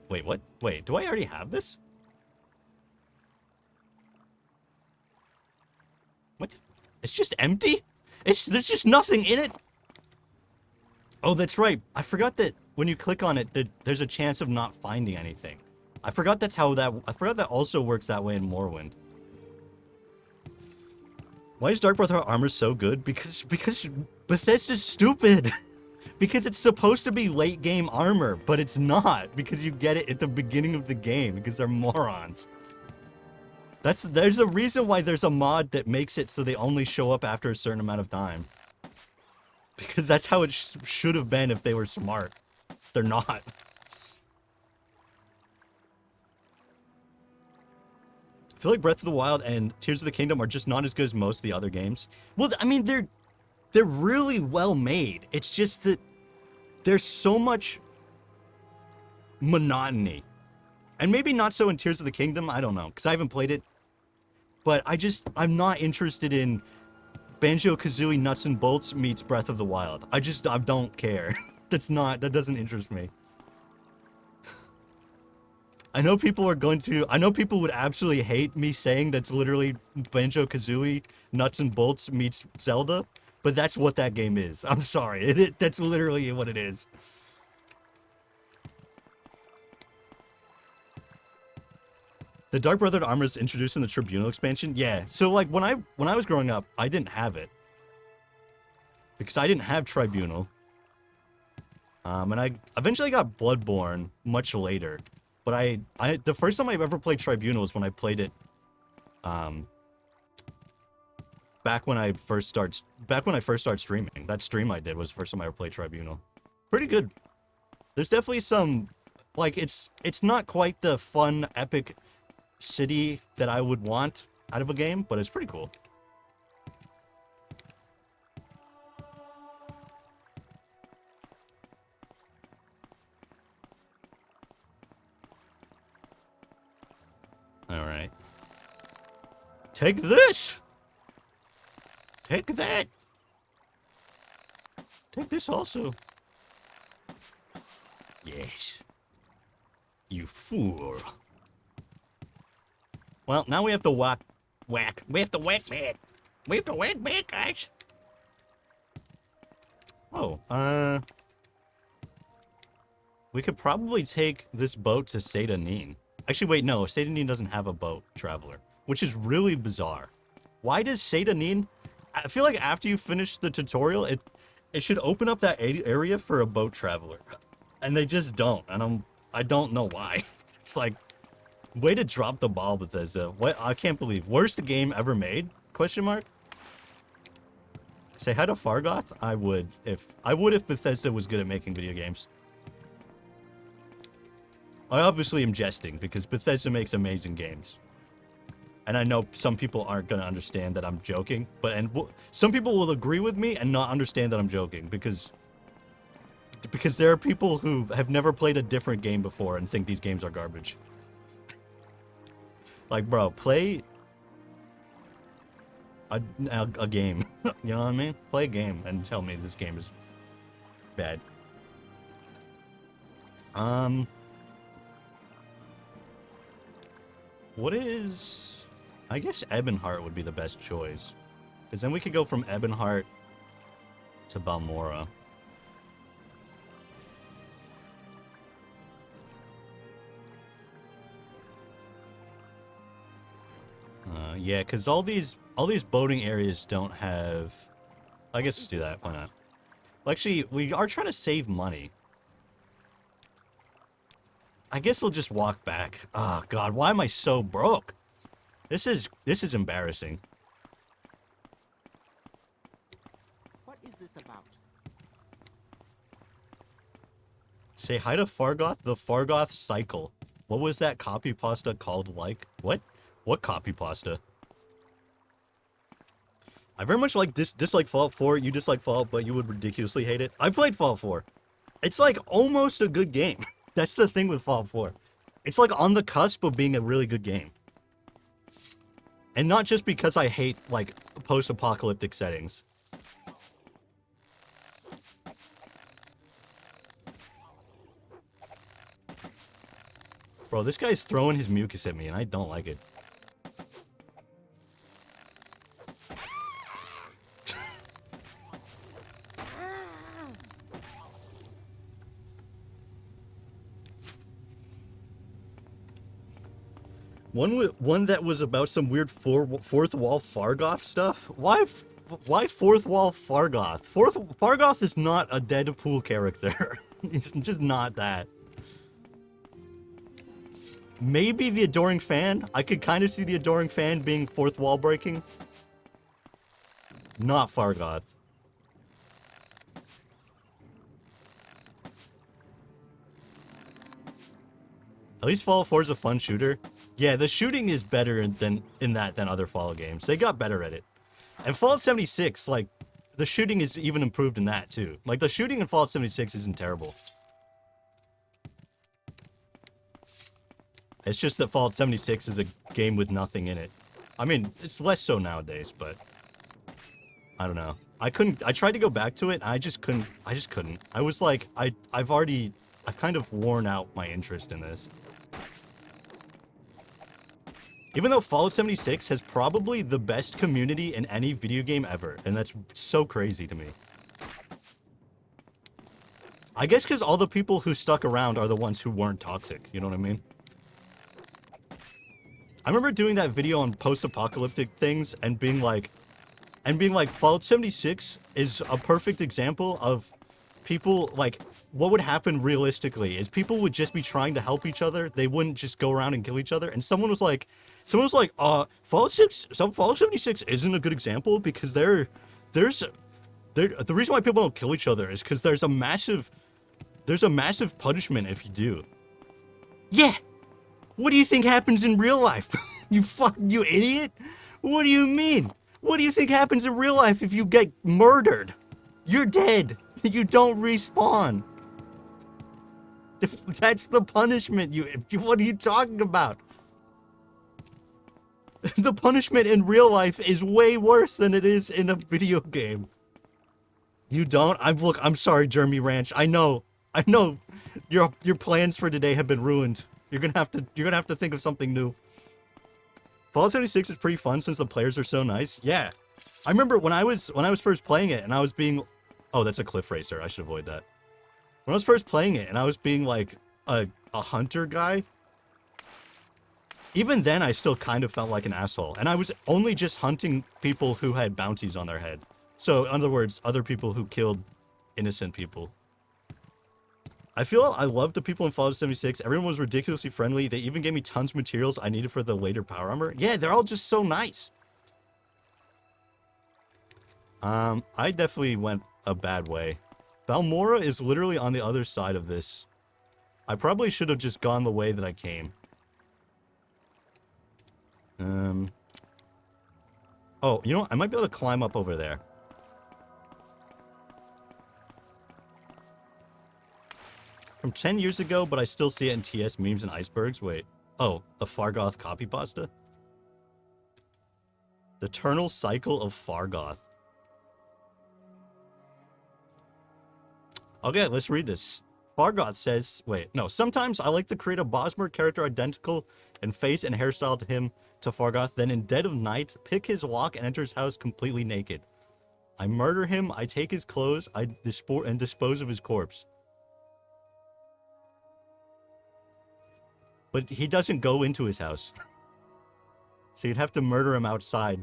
Wait, what? Wait, do I already have this? What? It's just empty? There's just nothing in it? Oh, that's right. I forgot that when you click on it, there's a chance of not finding anything. I forgot that also works that way in Morrowind. Why is Dark Brotherhood armor so good? Because Bethesda's stupid. Because it's supposed to be late game armor, but it's not, because you get it at the beginning of the game, because they're morons. There's a reason why there's a mod that makes it so they only show up after a certain amount of time. Because that's how it should have been if they were smart. They're not. I feel like Breath of the Wild and Tears of the Kingdom are just not as good as most of the other games. Well, I mean, they're really well made. It's just that there's so much monotony. And maybe not so in Tears of the Kingdom, I don't know, because I haven't played it. But I'm not interested in Banjo-Kazooie Nuts and Bolts meets Breath of the Wild. I don't care. That doesn't interest me. I know people would absolutely hate me saying that's literally Banjo-Kazooie Nuts and Bolts meets Zelda, but that's what that game is. I'm sorry. That's literally what it is. The Dark Brotherhood armor is introduced in the Tribunal expansion? Yeah. So, like, when I was growing up, I didn't have it. Because I didn't have Tribunal. And I eventually got Bloodborne much later. But the first time I ever played Tribunal was when I played it, back when I first started streaming. That stream I did was the first time I ever played Tribunal. Pretty good. There's definitely some, like, it's not quite the fun, epic city that I would want out of a game, but it's pretty cool. All right. Take this. Take that. Take this also. Yes. You fool. Well, now we have to whack. We have to whack back. We have to whack back, guys. Oh, we could probably take this boat to Seyda-Neen. Actually, wait, no. Seyda-Neen doesn't have a boat traveler, which is really bizarre. Why does Seyda-Neen... I feel like after you finish the tutorial, it should open up that area for a boat traveler. And they just don't. And I don't know why. It's like... Way to drop the ball, Bethesda. What? I can't believe. Worst game ever made? Question mark? Say hi to Fargoth? I would if Bethesda was good at making video games. I obviously am jesting because Bethesda makes amazing games. And I know some people aren't going to understand that I'm joking, but some people will agree with me and not understand that I'm joking because there are people who have never played a different game before and think these games are garbage. Like, bro, play a game. You know what I mean? Play a game and tell me this game is bad. What is... I guess Ebonheart would be the best choice. Because then we could go from Ebonheart to Balmora. Yeah, because all these boating areas don't have... I guess let's do that. Why not? Actually, we are trying to save money. I guess we'll just walk back. Oh, God, why am I so broke? This is embarrassing. What is this about? Say hi to Fargoth, the Fargoth cycle. What was that copy pasta called like? What? What copy pasta? I very much dislike Fallout 4. You dislike Fallout, but you would ridiculously hate it. I played Fallout 4. It's like almost a good game. That's the thing with Fallout 4. It's like on the cusp of being a really good game. And not just because I hate like post-apocalyptic settings. Bro, this guy's throwing his mucus at me and I don't like it. One that was about some weird fourth wall Fargoth stuff. Why fourth wall Fargoth? Fargoth is not a Deadpool character. He's just not that. Maybe the Adoring Fan. I could kind of see the Adoring Fan being fourth wall breaking. Not Fargoth. At least Fallout 4 is a fun shooter. Yeah, the shooting is better than other Fallout games. They got better at it. And Fallout 76, like, the shooting is even improved in that, too. Like, the shooting in Fallout 76 isn't terrible. It's just that Fallout 76 is a game with nothing in it. I mean, it's less so nowadays, but... I don't know. I tried to go back to it, and I just couldn't. I was like, I've kind of worn out my interest in this. Even though Fallout 76 has probably the best community in any video game ever, and that's so crazy to me. I guess because all the people who stuck around are the ones who weren't toxic, you know what I mean? I remember doing that video on post-apocalyptic things and being like, Fallout 76 is a perfect example of people, like, what would happen realistically is people would just be trying to help each other. They wouldn't just go around and kill each other. And someone was like, Fallout 76 isn't a good example because the reason why people don't kill each other is because there's a massive punishment if you do. Yeah. What do you think happens in real life? You idiot. What do you mean? What do you think happens in real life if you get murdered? You're dead. You don't respawn. That's the punishment. What are you talking about? The punishment in real life is way worse than it is in a video game. You don't? I'm sorry, Jeremy Ranch. I know. Your plans for today have been ruined. You're gonna have to think of something new. Fallout 76 is pretty fun since the players are so nice. Yeah. I remember when I was first playing it and I was being... Oh, that's a cliff racer. I should avoid that. When I was first playing it and I was being like a hunter guy, even then I still kind of felt like an asshole. And I was only just hunting people who had bounties on their head. So, in other words, other people who killed innocent people. I feel I loved the people in Fallout 76. Everyone was ridiculously friendly. They even gave me tons of materials I needed for the later power armor. Yeah, they're all just so nice. I definitely went a bad way. Balmora is literally on the other side of this. I probably should have just gone the way that I came. Oh, you know what? I might be able to climb up over there. From 10 years ago, but I still see it in TS memes and icebergs. Wait. Oh, the Fargoth copy pasta? The Eternal Cycle of Fargoth. Okay, let's read this. Fargoth says, wait, no. Sometimes I like to create a Bosmer character identical in face and hairstyle to Fargoth, then in dead of night, pick his lock and enter his house completely naked. I murder him, I take his clothes, and dispose of his corpse. But he doesn't go into his house. So you'd have to murder him outside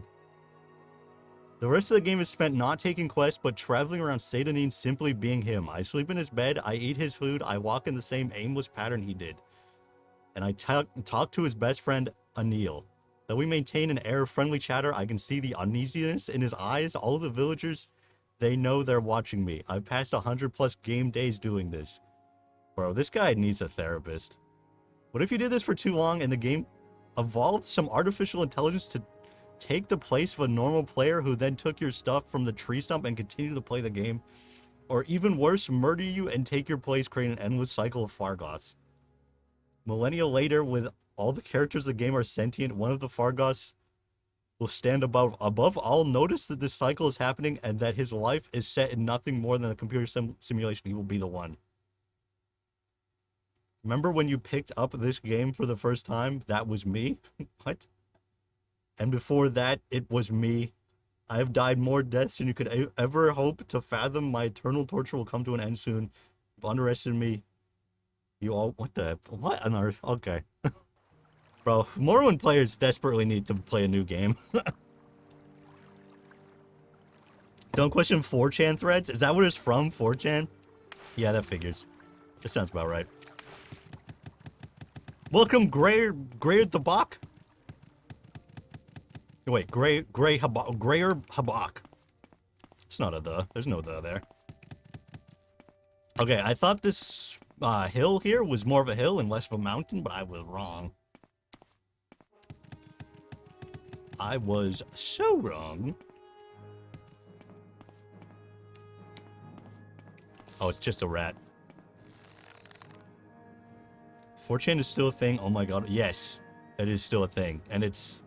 The rest of the game is spent not taking quests, but traveling around Satanin simply being him. I sleep in his bed, I eat his food, I walk in the same aimless pattern he did. And I talk to his best friend, Anil. Though we maintain an air of friendly chatter, I can see the uneasiness in his eyes. All of the villagers, they know they're watching me. I've passed 100+ game days doing this. Bro, this guy needs a therapist. What if you did this for too long and the game evolved some artificial intelligence to take the place of a normal player who then took your stuff from the tree stump and continued to play the game? Or even worse, murder you and take your place, creating an endless cycle of Fargoths. Millennia later, with all the characters of the game are sentient, one of the Fargoths will stand above all, notice that this cycle is happening and that his life is set in nothing more than a computer simulation. He will be the one. Remember when you picked up this game for the first time? That was me? What? And before that, it was me. I have died more deaths than you could ever hope to fathom. My eternal torture will come to an end soon. You've underestimated me. You all... What on earth? Okay. Bro, Morrowind players desperately need to play a new game. Don't question 4chan threads? Is that what it's from? 4chan? Yeah, that figures. That sounds about right. Welcome, Grayer the Bach. Wait, Grayer Habak. It's not a the. There's no the there. Okay, I thought this hill here was more of a hill and less of a mountain, but I was wrong. I was so wrong. Oh, it's just a rat. 4chan is still a thing. Oh my god. Yes, it is still a thing. And it's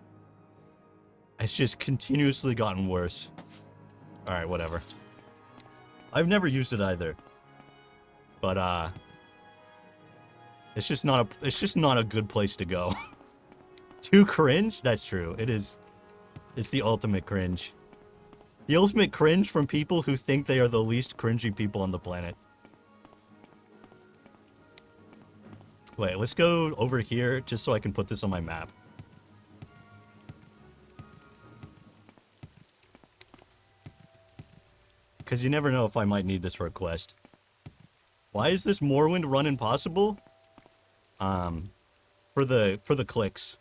just continuously gotten worse. Alright, whatever. I've never used it either. But it's just not a good place to go. Too cringe? That's true. It is. It's the ultimate cringe. The ultimate cringe from people who think they are the least cringy people on the planet. Wait, let's go over here just so I can put this on my map. Because you never know if I might need this for a quest. Why is this Morrowind run impossible? For the clicks.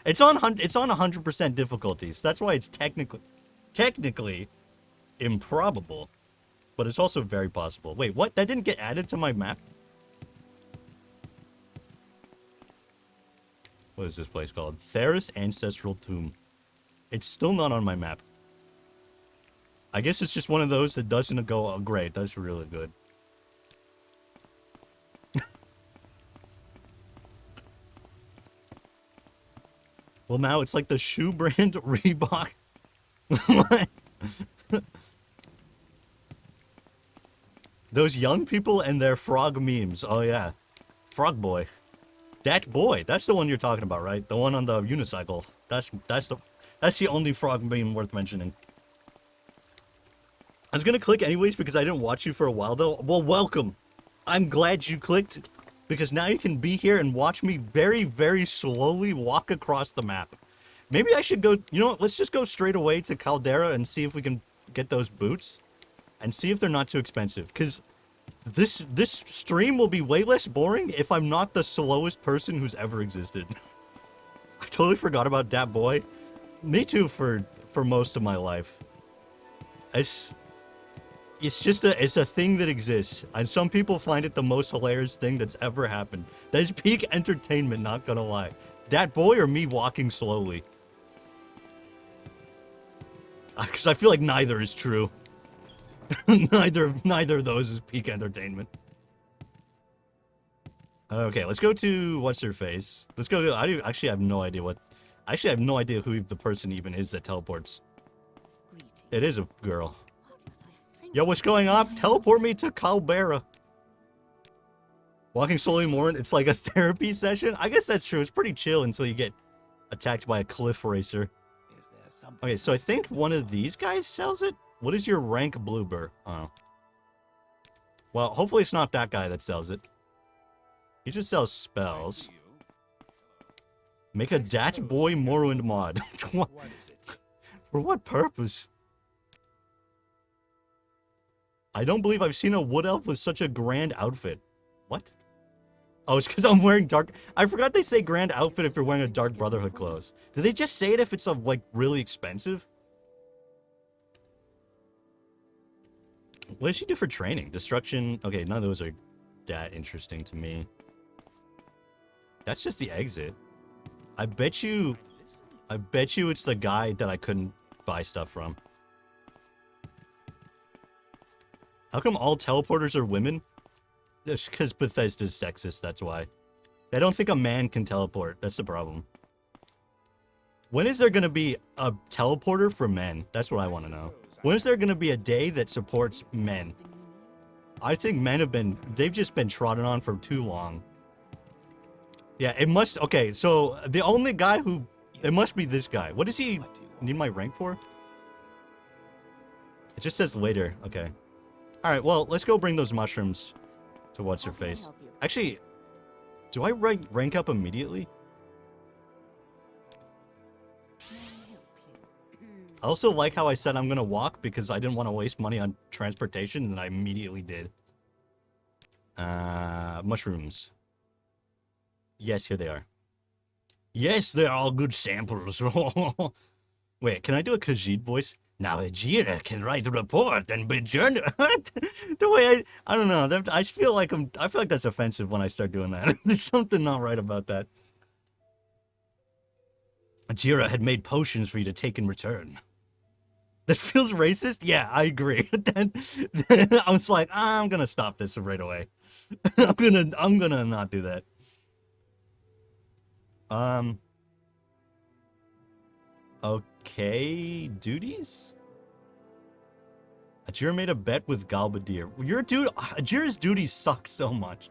It's on 100% difficulties. That's why it's technically improbable. But it's also very possible. Wait, what? That didn't get added to my map? What is this place called? Theris Ancestral Tomb. It's still not on my map. I guess it's just one of those that doesn't go, oh, great, that's really good. Well, now it's like the shoe brand Reebok. What? Those young people and their frog memes. Oh, yeah. Frog boy. That boy. That's the one you're talking about, right? The one on the unicycle. That's the only frog meme worth mentioning. I was gonna click anyways because I didn't watch you for a while, though. Well, welcome. I'm glad you clicked because now you can be here and watch me very, very slowly walk across the map. Maybe I should go... You know what? Let's just go straight away to Caldera and see if we can get those boots. And see if they're not too expensive. Because this stream will be way less boring if I'm not the slowest person who's ever existed. I totally forgot about that boy. Me too for most of my life. It's a thing that exists, and some people find it the most hilarious thing that's ever happened. That is peak entertainment, not gonna lie. That boy or me walking slowly? Because I feel like neither is true. neither of those is peak entertainment. Okay, let's go to what's her face. Let's go to. I actually have no idea what. I actually have no idea who the person even is that teleports. It is a girl. Yo, what's going on? Teleport me to Calbera. Walking slowly more, it's like a therapy session? I guess that's true. It's pretty chill until you get attacked by a cliff racer. Okay, so I think one of these guys sells it? What is your rank, Bluebird? Oh. Well, hopefully it's not that guy that sells it. He just sells spells. Make a Dat Boy Morrowind mod. For what purpose? I don't believe I've seen a wood elf with such a grand outfit. What? Oh, it's because I'm wearing dark... I forgot they say grand outfit if you're wearing a Dark Brotherhood clothes. Did they just say it if it's, like, really expensive? What does she do for training? Destruction... Okay, none of those are that interesting to me. That's just the exit. I bet you it's the guy that I couldn't buy stuff from. How come all teleporters are women? It's because Bethesda's sexist, that's why. They don't think a man can teleport. That's the problem. When is there going to be a teleporter for men? That's what I want to know. When is there going to be a day that supports men? I think men have been... They've just been trodden on for too long. Yeah, it must... Okay, so the only guy who... It must be this guy. What does he need my rank for? It just says later. Okay. Alright, well, let's go bring those mushrooms to what's-her-face. Actually, do I rank up immediately? I also like how I said I'm gonna walk because I didn't want to waste money on transportation, and I immediately did. Mushrooms. Yes, here they are. Yes, they're all good samples. Wait, can I do a Khajiit voice? Now Ajira can write a report and be journal. The way I don't know. I feel like that's offensive when I start doing that. There's something not right about that. Ajira had made potions for you to take in return. That feels racist? Yeah, I agree. then I was like, I'm gonna stop this right away. I'm gonna not do that. Okay, duties? Ajira made a bet with Galbadir. Ajira's duties suck so much.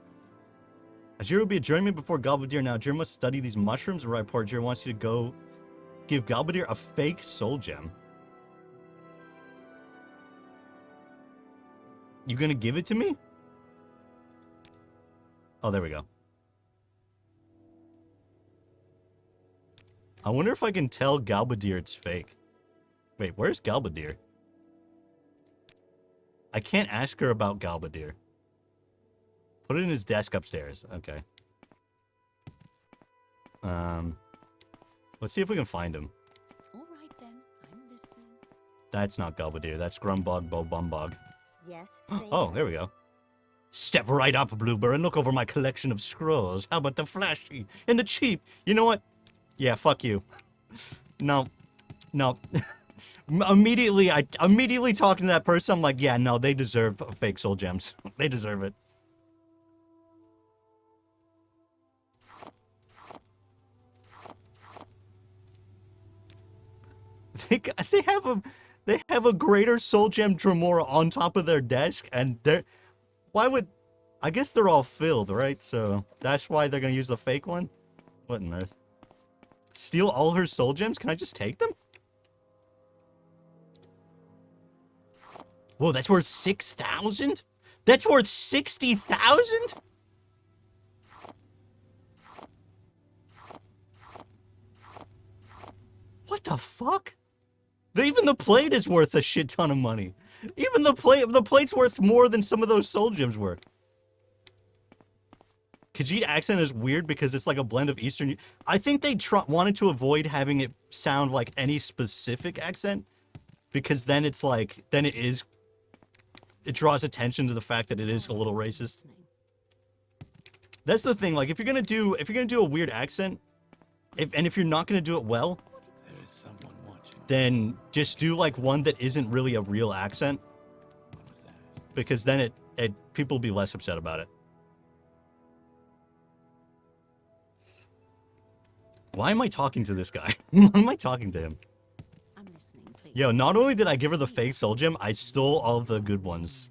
Ajira will be adjourning me before Galbadir. Now Ajira must study these mushrooms and report. Ajira wants you to go give Galbadir a fake soul gem. You gonna give it to me? Oh, there we go. I wonder if I can tell Galbadir it's fake. Wait, where's Galbadir? I can't ask her about Galbadir. Put it in his desk upstairs. Okay. Let's see if we can find him. All right then, I'm listening. That's not Galbadir. That's Grumbog Bobumbog. Yes, Oh, there we go. Step right up, Bluebird, and look over my collection of scrolls. How about the flashy and the cheap? You know what? Yeah, fuck you. No. Immediately talking to that person, I'm like, yeah, no, they deserve fake soul gems. They deserve it. They have a greater soul gem Dremora on top of their desk, and I guess they're all filled, right? So that's why they're gonna use the fake one? What on earth? Steal all her soul gems? Can I just take them? Whoa, that's worth 6,000? That's worth 60,000? What the fuck? Even the plate is worth a shit ton of money. Even the plate's worth more than some of those soul gems were. Khajiit accent is weird because it's like a blend of Eastern... I think they wanted to avoid having it sound like any specific accent. Because then it's like... Then it draws attention to the fact that it is a little racist. That's the thing. Like, if you're gonna do a weird accent, if you're not gonna do it well, There is someone watching. then just do like one that isn't really a real accent. What was that? Because then people will be less upset about it. Why am I talking to this guy? Why am I talking to him? I'm listening, please. Yo, not only did I give her the fake soul gem, I stole all of the good ones.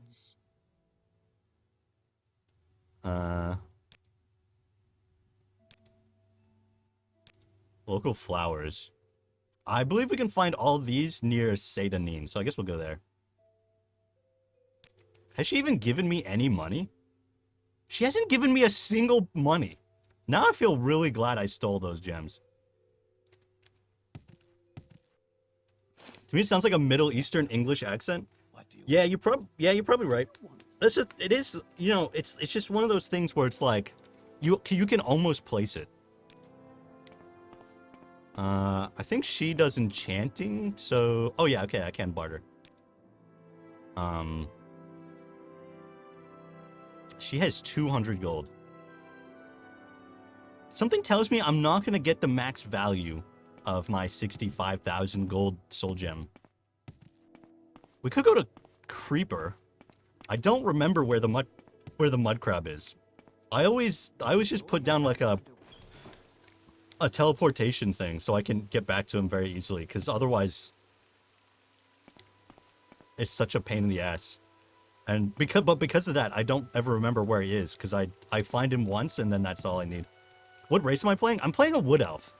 Local flowers. I believe we can find all of these near Seydanin, so I guess we'll go there. Has she even given me any money? She hasn't given me a single money. Now I feel really glad I stole those gems. To me, it sounds like a Middle Eastern English accent. What Yeah, you're probably right. It is, you know, it's just one of those things where it's like, you can almost place it. I think she does enchanting, so... Oh, yeah, okay, I can barter. She has 200 gold. Something tells me I'm not going to get the max value of my 65,000 gold soul gem. We could go to Creeper. I don't remember where the mud crab is. I always just put down like a teleportation thing so I can get back to him very easily, because otherwise it's such a pain in the ass. And because of that, I don't ever remember where he is, because I find him once and then that's all I need. What race am I playing? I'm playing a wood elf.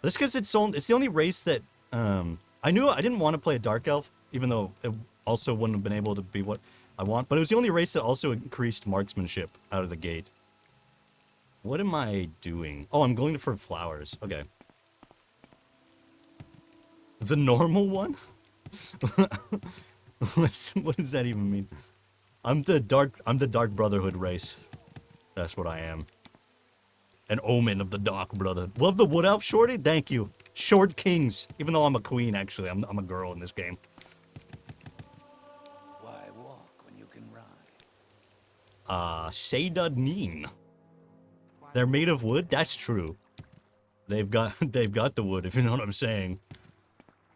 This because it's the only race that I knew I didn't want to play a dark elf, even though it also wouldn't have been able to be what I want, but it was the only race that also increased marksmanship out of the gate. What am I doing? Oh, I'm going for flowers. Okay. The normal one? What does that even mean? I'm the Dark Brotherhood race. That's what I am. An omen of the Dark Brotherhood. Love the Wood Elf, Shorty? Thank you. Short Kings. Even though I'm a queen, actually. I'm a girl in this game. Why walk when you can ride? Shadadneen. They're made of wood? That's true. They've got the wood, if you know what I'm saying,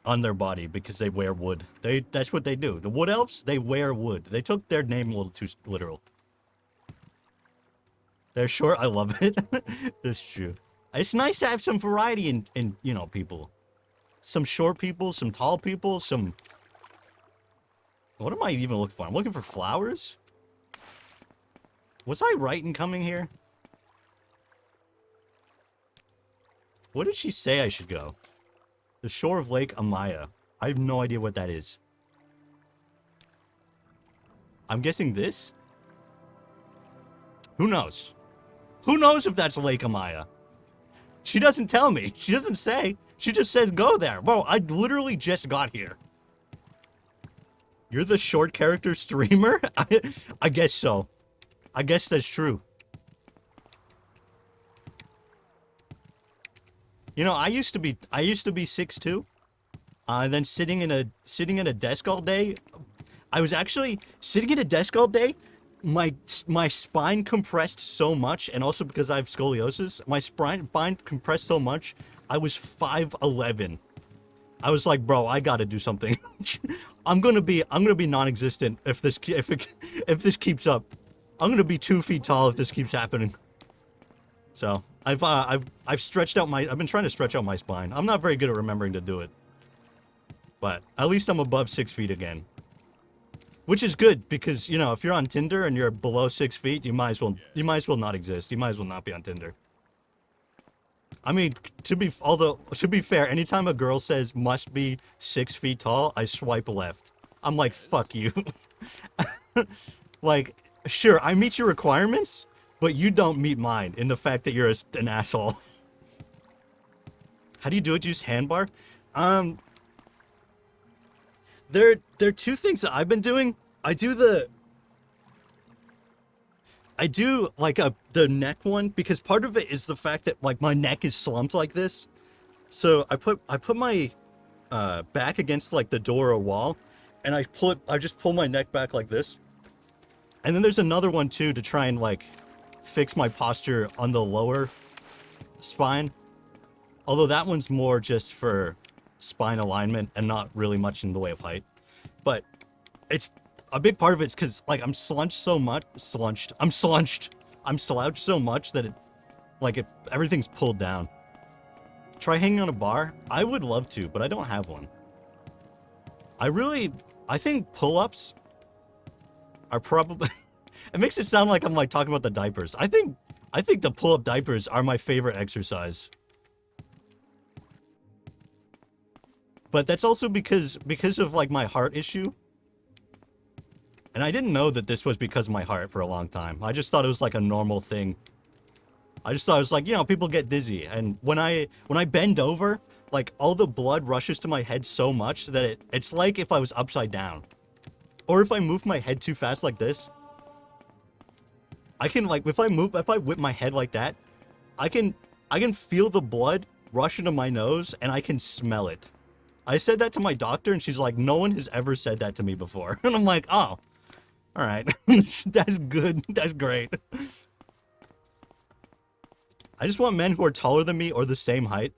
on their body because they wear wood. That's what they do. The wood elves, they wear wood. They took their name a little too literal. They're short. I love it. That's true. It's nice to have some variety in you know, people. Some short people, some tall people, some... What am I even looking for? I'm looking for flowers? Was I right in coming here? What did she say I should go? The shore of Lake Amaya. I have no idea what that is. I'm guessing this? Who knows? Who knows if that's Lake Amaya? She doesn't tell me. She doesn't say. She just says go there. Bro, I literally just got here. You're the short character streamer? I guess so. I guess that's true. You know, I used to be 6'2". Then sitting in a desk all day. I was actually sitting at a desk all day. My spine compressed so much, and also because I have scoliosis, my spine compressed so much. I was 5'11". I was like, bro, I gotta do something. I'm gonna be non-existent if this keeps up. I'm gonna be 2 feet tall if this keeps happening. So I've stretched out I've been trying to stretch out my spine. I'm not very good at remembering to do it, but at least I'm above 6 feet again, which is good because, you know, if you're on Tinder and you're below 6 feet, you might as well not exist. You might as well not be on Tinder. I mean, to be fair, anytime a girl says must be 6 feet tall, I swipe left. I'm like, fuck you. Like, sure, I meet your requirements, but you don't meet mine in the fact that you're an asshole. How do you do it? Use handbar? There are two things that I've been doing. I do like the neck one because part of it is the fact that like my neck is slumped like this. So I put my back against like the door or wall, and I just pull my neck back like this. And then there's another one too to try and like fix my posture on the lower spine. Although that one's more just for spine alignment and not really much in the way of height. But it's a big part of it's because like I'm slouched so much that everything's pulled down. Try hanging on a bar? I would love to, but I don't have one. I think pull-ups are probably it makes it sound like I'm like talking about the diapers. I think the pull-up diapers are my favorite exercise. But that's also because of like my heart issue. And I didn't know that this was because of my heart for a long time. I just thought it was like a normal thing. I just thought it was like, you know, people get dizzy. And when I bend over, like all the blood rushes to my head so much that it's like if I was upside down. Or if I move my head too fast like this, I can, like, if I whip my head like that, I can feel the blood rush into my nose and I can smell it. I said that to my doctor and she's like, no one has ever said that to me before. And I'm like, oh, all right. That's good. That's great. I just want men who are taller than me or the same height.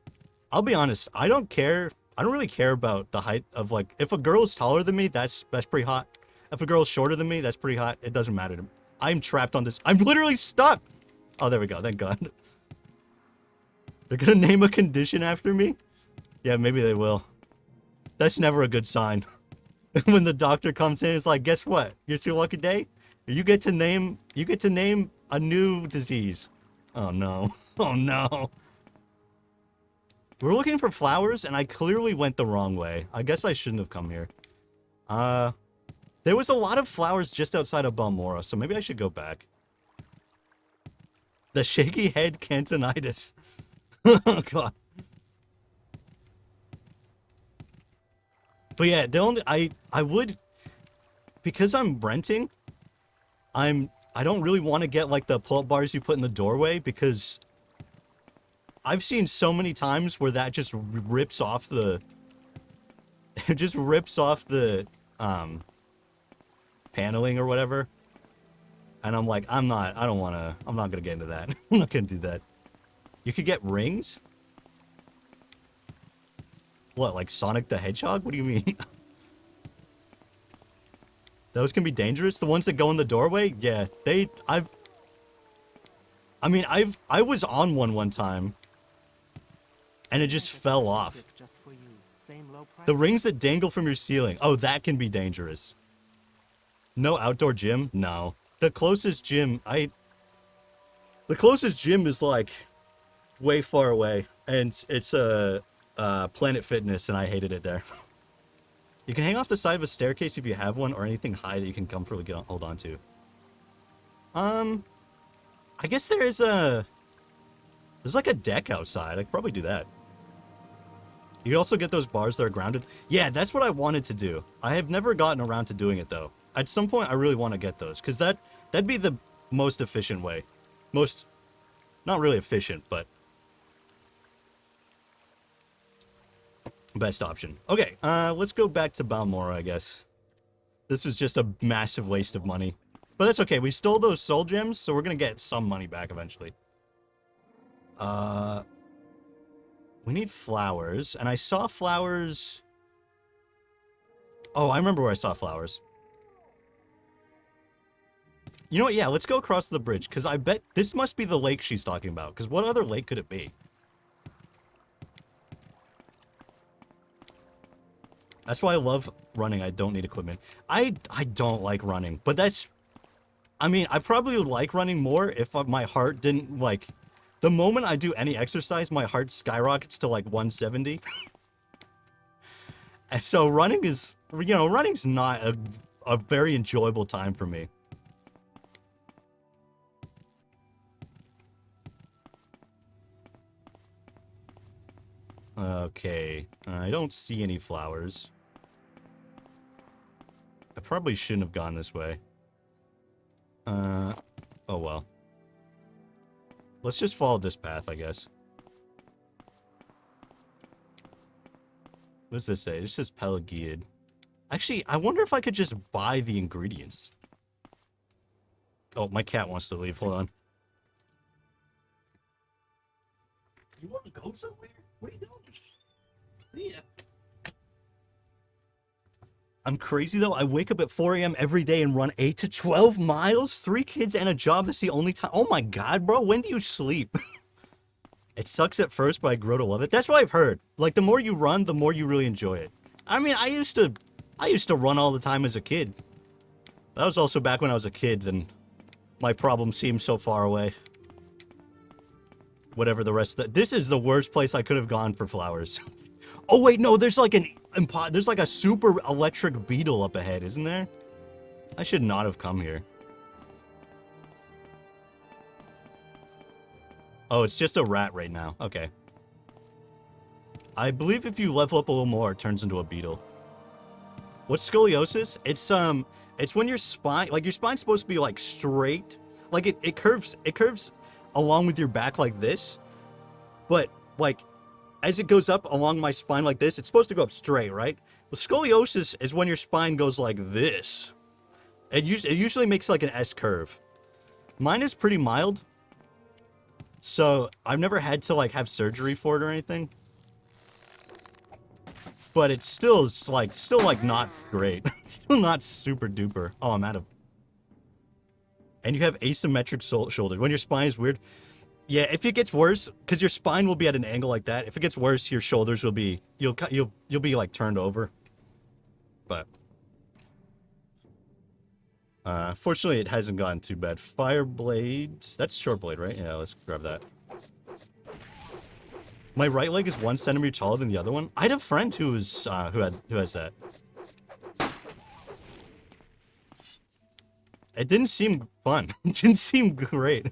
I'll be honest, I don't care. I don't really care about the height of, like, if a girl is taller than me, that's pretty hot. If a girl is shorter than me, that's pretty hot. It doesn't matter to me. I'm trapped on this. I'm literally stuck. Oh, there we go. Thank God. They're gonna name a condition after me? Yeah, maybe they will. That's never a good sign. When the doctor comes in, it's like, guess what? It's your lucky day. You get to name a new disease. Oh no. Oh no. We're looking for flowers, and I clearly went the wrong way. I guess I shouldn't have come here. There was a lot of flowers just outside of Balmora, so maybe I should go back. The shaky head cantonitis. Oh god. But yeah, the only I would, because I'm renting, I don't really want to get like the pull-up bars you put in the doorway, because I've seen so many times where that just rips off the it just rips off the paneling or whatever. And I'm like, I'm not gonna get into that. I'm not gonna do that. You could get rings? What, like Sonic the Hedgehog? What do you mean? Those can be dangerous? The ones that go in the doorway? Yeah, I was on one time, and it just fell off. Just for you. Same low price. The rings that dangle from your ceiling. Oh, that can be dangerous. No outdoor gym? No. The closest gym is like way far away, and it's Planet Fitness, and I hated it there. You can hang off the side of a staircase if you have one, or anything high that you can comfortably hold on to. I guess there's like a deck outside. I could probably do that. You can also get those bars that are grounded. Yeah, that's what I wanted to do. I have never gotten around to doing it, though. At some point, I really want to get those, because that'd be the most efficient way. Not really efficient, but best option. Okay, let's go back to Balmora, I guess. This is just a massive waste of money. But that's okay. We stole those soul gems, so we're going to get some money back eventually. We need flowers. And I saw flowers. Oh, I remember where I saw flowers. You know what? Yeah, let's go across the bridge, because I bet this must be the lake she's talking about. Because what other lake could it be? That's why I love running. I don't need equipment. I don't like running, but that's... I mean, I probably would like running more if my heart didn't, like... The moment I do any exercise, my heart skyrockets to, like, 170. And so running is... You know, running's not a very enjoyable time for me. Okay. I don't see any flowers. I probably shouldn't have gone this way. Oh well. Let's just follow this path, I guess. What does this say? This says Pelagiad. Actually, I wonder if I could just buy the ingredients. Oh, my cat wants to leave. Hold on. You want to go somewhere? Where are you going? Yeah. I'm crazy, though. I wake up at 4 a.m. every day and run 8 to 12 miles. 3 kids and a job. That's the only time. Oh, my God, bro. When do you sleep? It sucks at first, but I grow to love it. That's what I've heard. Like, the more you run, the more you really enjoy it. I mean, I used to run all the time as a kid. That was also back when I was a kid, and my problem seemed so far away. Whatever the rest of this is the worst place I could have gone for flowers. Oh, wait, no, there's like a super electric beetle up ahead, isn't there? I should not have come here. Oh, it's just a rat right now. Okay. I believe if you level up a little more, it turns into a beetle. What's scoliosis? It's when your spine, like your spine's supposed to be like straight, like it curves along with your back like this, but like as it goes up along my spine like this, it's supposed to go up straight, right? Well, scoliosis is when your spine goes like this. It usually makes like an S curve. Mine is pretty mild, so I've never had to like have surgery for it or anything. But it's still like not great. Still not super duper. Oh, I'm out of. And you have asymmetric shoulder when your spine is weird. Yeah, if it gets worse, because your spine will be at an angle like that. If it gets worse, your shoulders will be you'll be like turned over. But fortunately, it hasn't gotten too bad. Fire blades. That's short blade, right? Yeah, let's grab that. My right leg is 1 centimeter taller than the other one. I had a friend who has that. It didn't seem fun. It didn't seem great.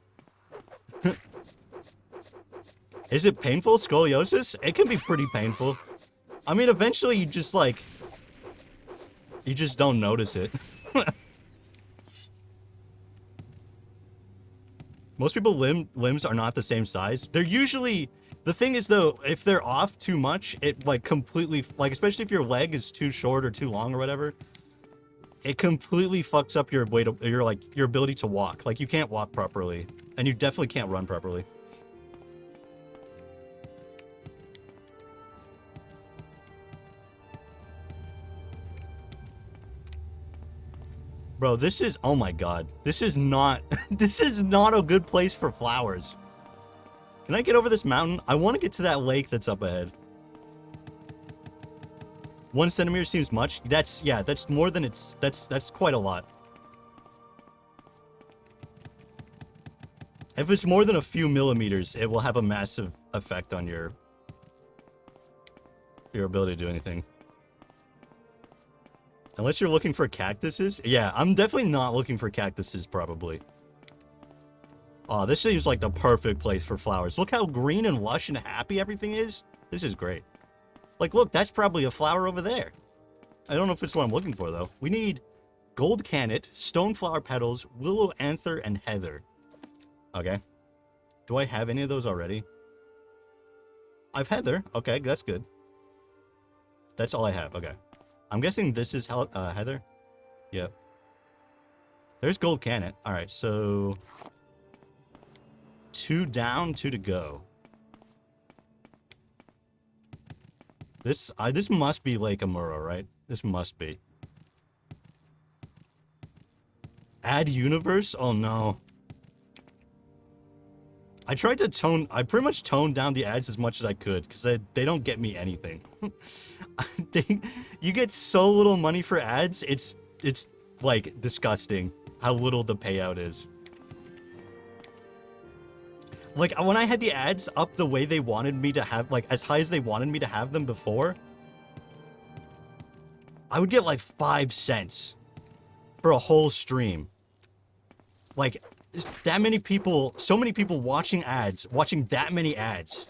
Is it painful, scoliosis? It can be pretty painful. I mean, eventually you just like... You just don't notice it. Most people limbs are not the same size. They're usually... The thing is, though, if they're off too much, it, like, completely... Like, especially if your leg is too short or too long or whatever, it completely fucks up your weight, your ability to walk. Like, you can't walk properly. And you definitely can't run properly. Bro, this is... Oh my god. This is not... This is not a good place for flowers. Can I get over this mountain? I want to get to that lake that's up ahead. 1 centimeter seems much. That's... Yeah, that's more than it's... That's quite a lot. If it's more than a few millimeters, it will have a massive effect on your ability to do anything. Unless you're looking for cactuses. Yeah, I'm definitely not looking for cactuses, probably. Oh, this seems like the perfect place for flowers. Look how green and lush and happy everything is. This is great. Like, look, that's probably a flower over there. I don't know if it's what I'm looking for, though. We need gold cannet, stoneflower petals, willow anther, and heather. Okay. Do I have any of those already? I've heather. Okay, that's good. That's all I have. Okay. I'm guessing this is heather. Yep. There's gold cannet. All right, so 2 down, 2 to go. This must be Lake Amuro, right? This must be. Add universe? Oh no. I pretty much toned down the ads as much as I could, because they don't get me anything. You get so little money for ads, it's like disgusting how little the payout is. Like, when I had the ads up the way they wanted me to have, like, as high as they wanted me to have them before, I would get like 5 cents for a whole stream. Like, that many people, so many people watching that many ads,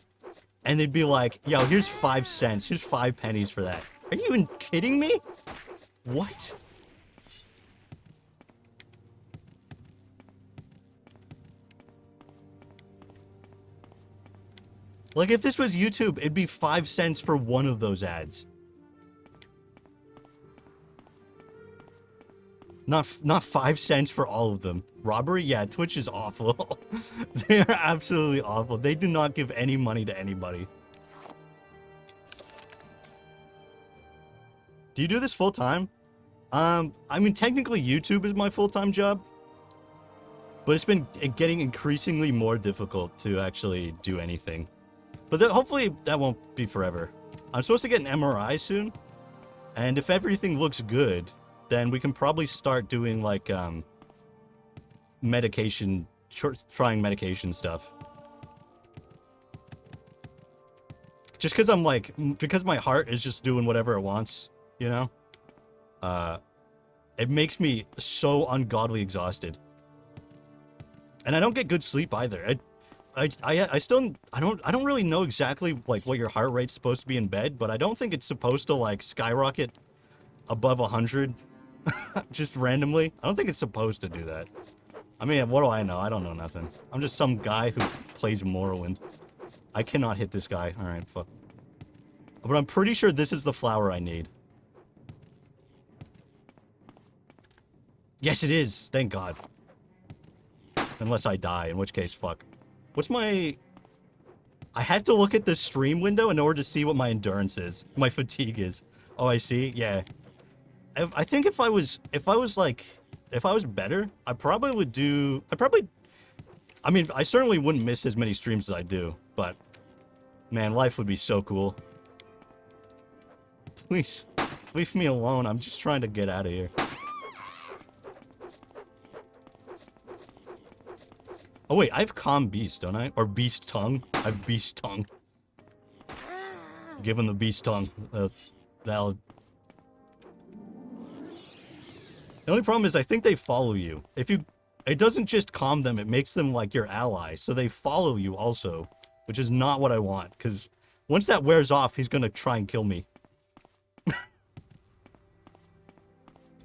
and they'd be like, yo, here's 5 cents, here's 5 pennies for that. Are you even kidding me? What? Like, if this was YouTube, it'd be 5 cents for one of those ads. Not 5 cents for all of them. Robbery? Yeah, Twitch is awful. They are absolutely awful. They do not give any money to anybody. Do you do this full time? I mean, technically YouTube is my full-time job. But it's been getting increasingly more difficult to actually do anything. But hopefully that won't be forever. I'm supposed to get an MRI soon. And if everything looks good, then we can probably start doing, like, medication, trying medication stuff. Just because I'm, like, because my heart is just doing whatever it wants, you know? It makes me so ungodly exhausted. And I don't get good sleep either. I don't really know exactly, like, what your heart rate's supposed to be in bed, but I don't think it's supposed to, like, skyrocket above 100 just randomly. I don't think it's supposed to do that. I mean, what do I know? I don't know nothing. I'm just some guy who plays Morrowind. I cannot hit this guy. Alright, fuck. But I'm pretty sure this is the flower I need. Yes, it is. Thank God. Unless I die, in which case, fuck. What's my... I have to look at the stream window in order to see what my endurance is. My fatigue is. Oh, I see? Yeah. I think if I was better, I probably would do... I mean, I certainly wouldn't miss as many streams as I do, but... Man, life would be so cool. Please, leave me alone. I'm just trying to get out of here. Oh wait, I have Calm Beast, don't I? Or Beast Tongue. I have Beast Tongue. Give him the Beast Tongue. Valid. The only problem is I think they follow you. It doesn't just calm them, it makes them like your ally. So they follow you also, which is not what I want. Because once that wears off, he's going to try and kill me.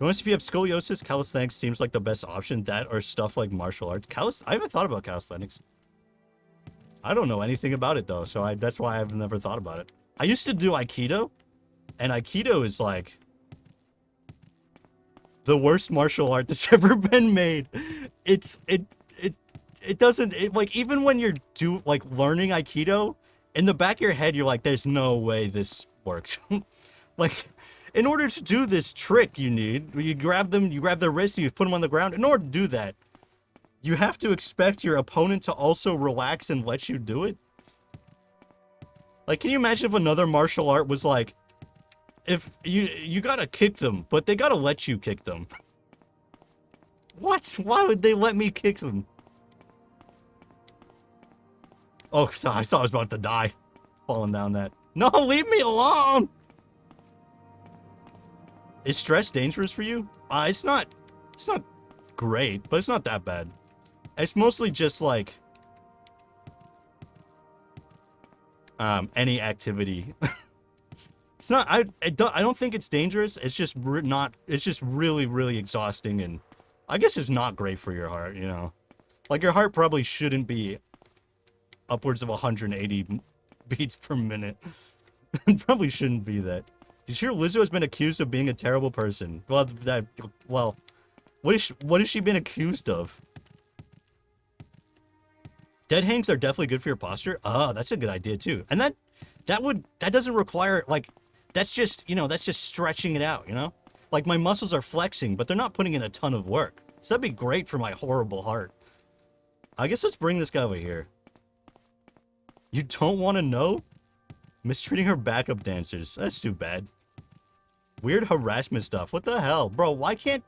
Unless if you have scoliosis, calisthenics seems like the best option. That or stuff like martial arts. I haven't thought about calisthenics. I don't know anything about it though, so that's why I've never thought about it. I used to do Aikido, and Aikido is like the worst martial art that's ever been made. It doesn't like even when you're learning Aikido, in the back of your head you're like, there's no way this works. Like, in order to do this trick you grab their wrists, you put them on the ground. In order to do that, you have to expect your opponent to also relax and let you do it. Like, can you imagine if another martial art was like, if you gotta kick them, but they gotta let you kick them. What? Why would they let me kick them? Oh, I thought I was about to die. Falling down that. No, leave me alone! Is stress dangerous for you? It's not great, but it's not that bad. It's mostly just like any activity. It's not. I don't think it's dangerous. It's just not. It's just really, really exhausting, and I guess it's not great for your heart. You know, like your heart probably shouldn't be upwards of 180 beats per minute. It probably shouldn't be that. Did you hear Lizzo has been accused of being a terrible person? Well, what has she been accused of? Dead hangs are definitely good for your posture. Oh, that's a good idea too. And that doesn't require like, that's just stretching it out, you know? Like my muscles are flexing, but they're not putting in a ton of work. So that'd be great for my horrible heart. I guess let's bring this guy over here. You don't want to know? Mistreating her backup dancers. That's too bad. Weird harassment stuff. What the hell? Bro, why can't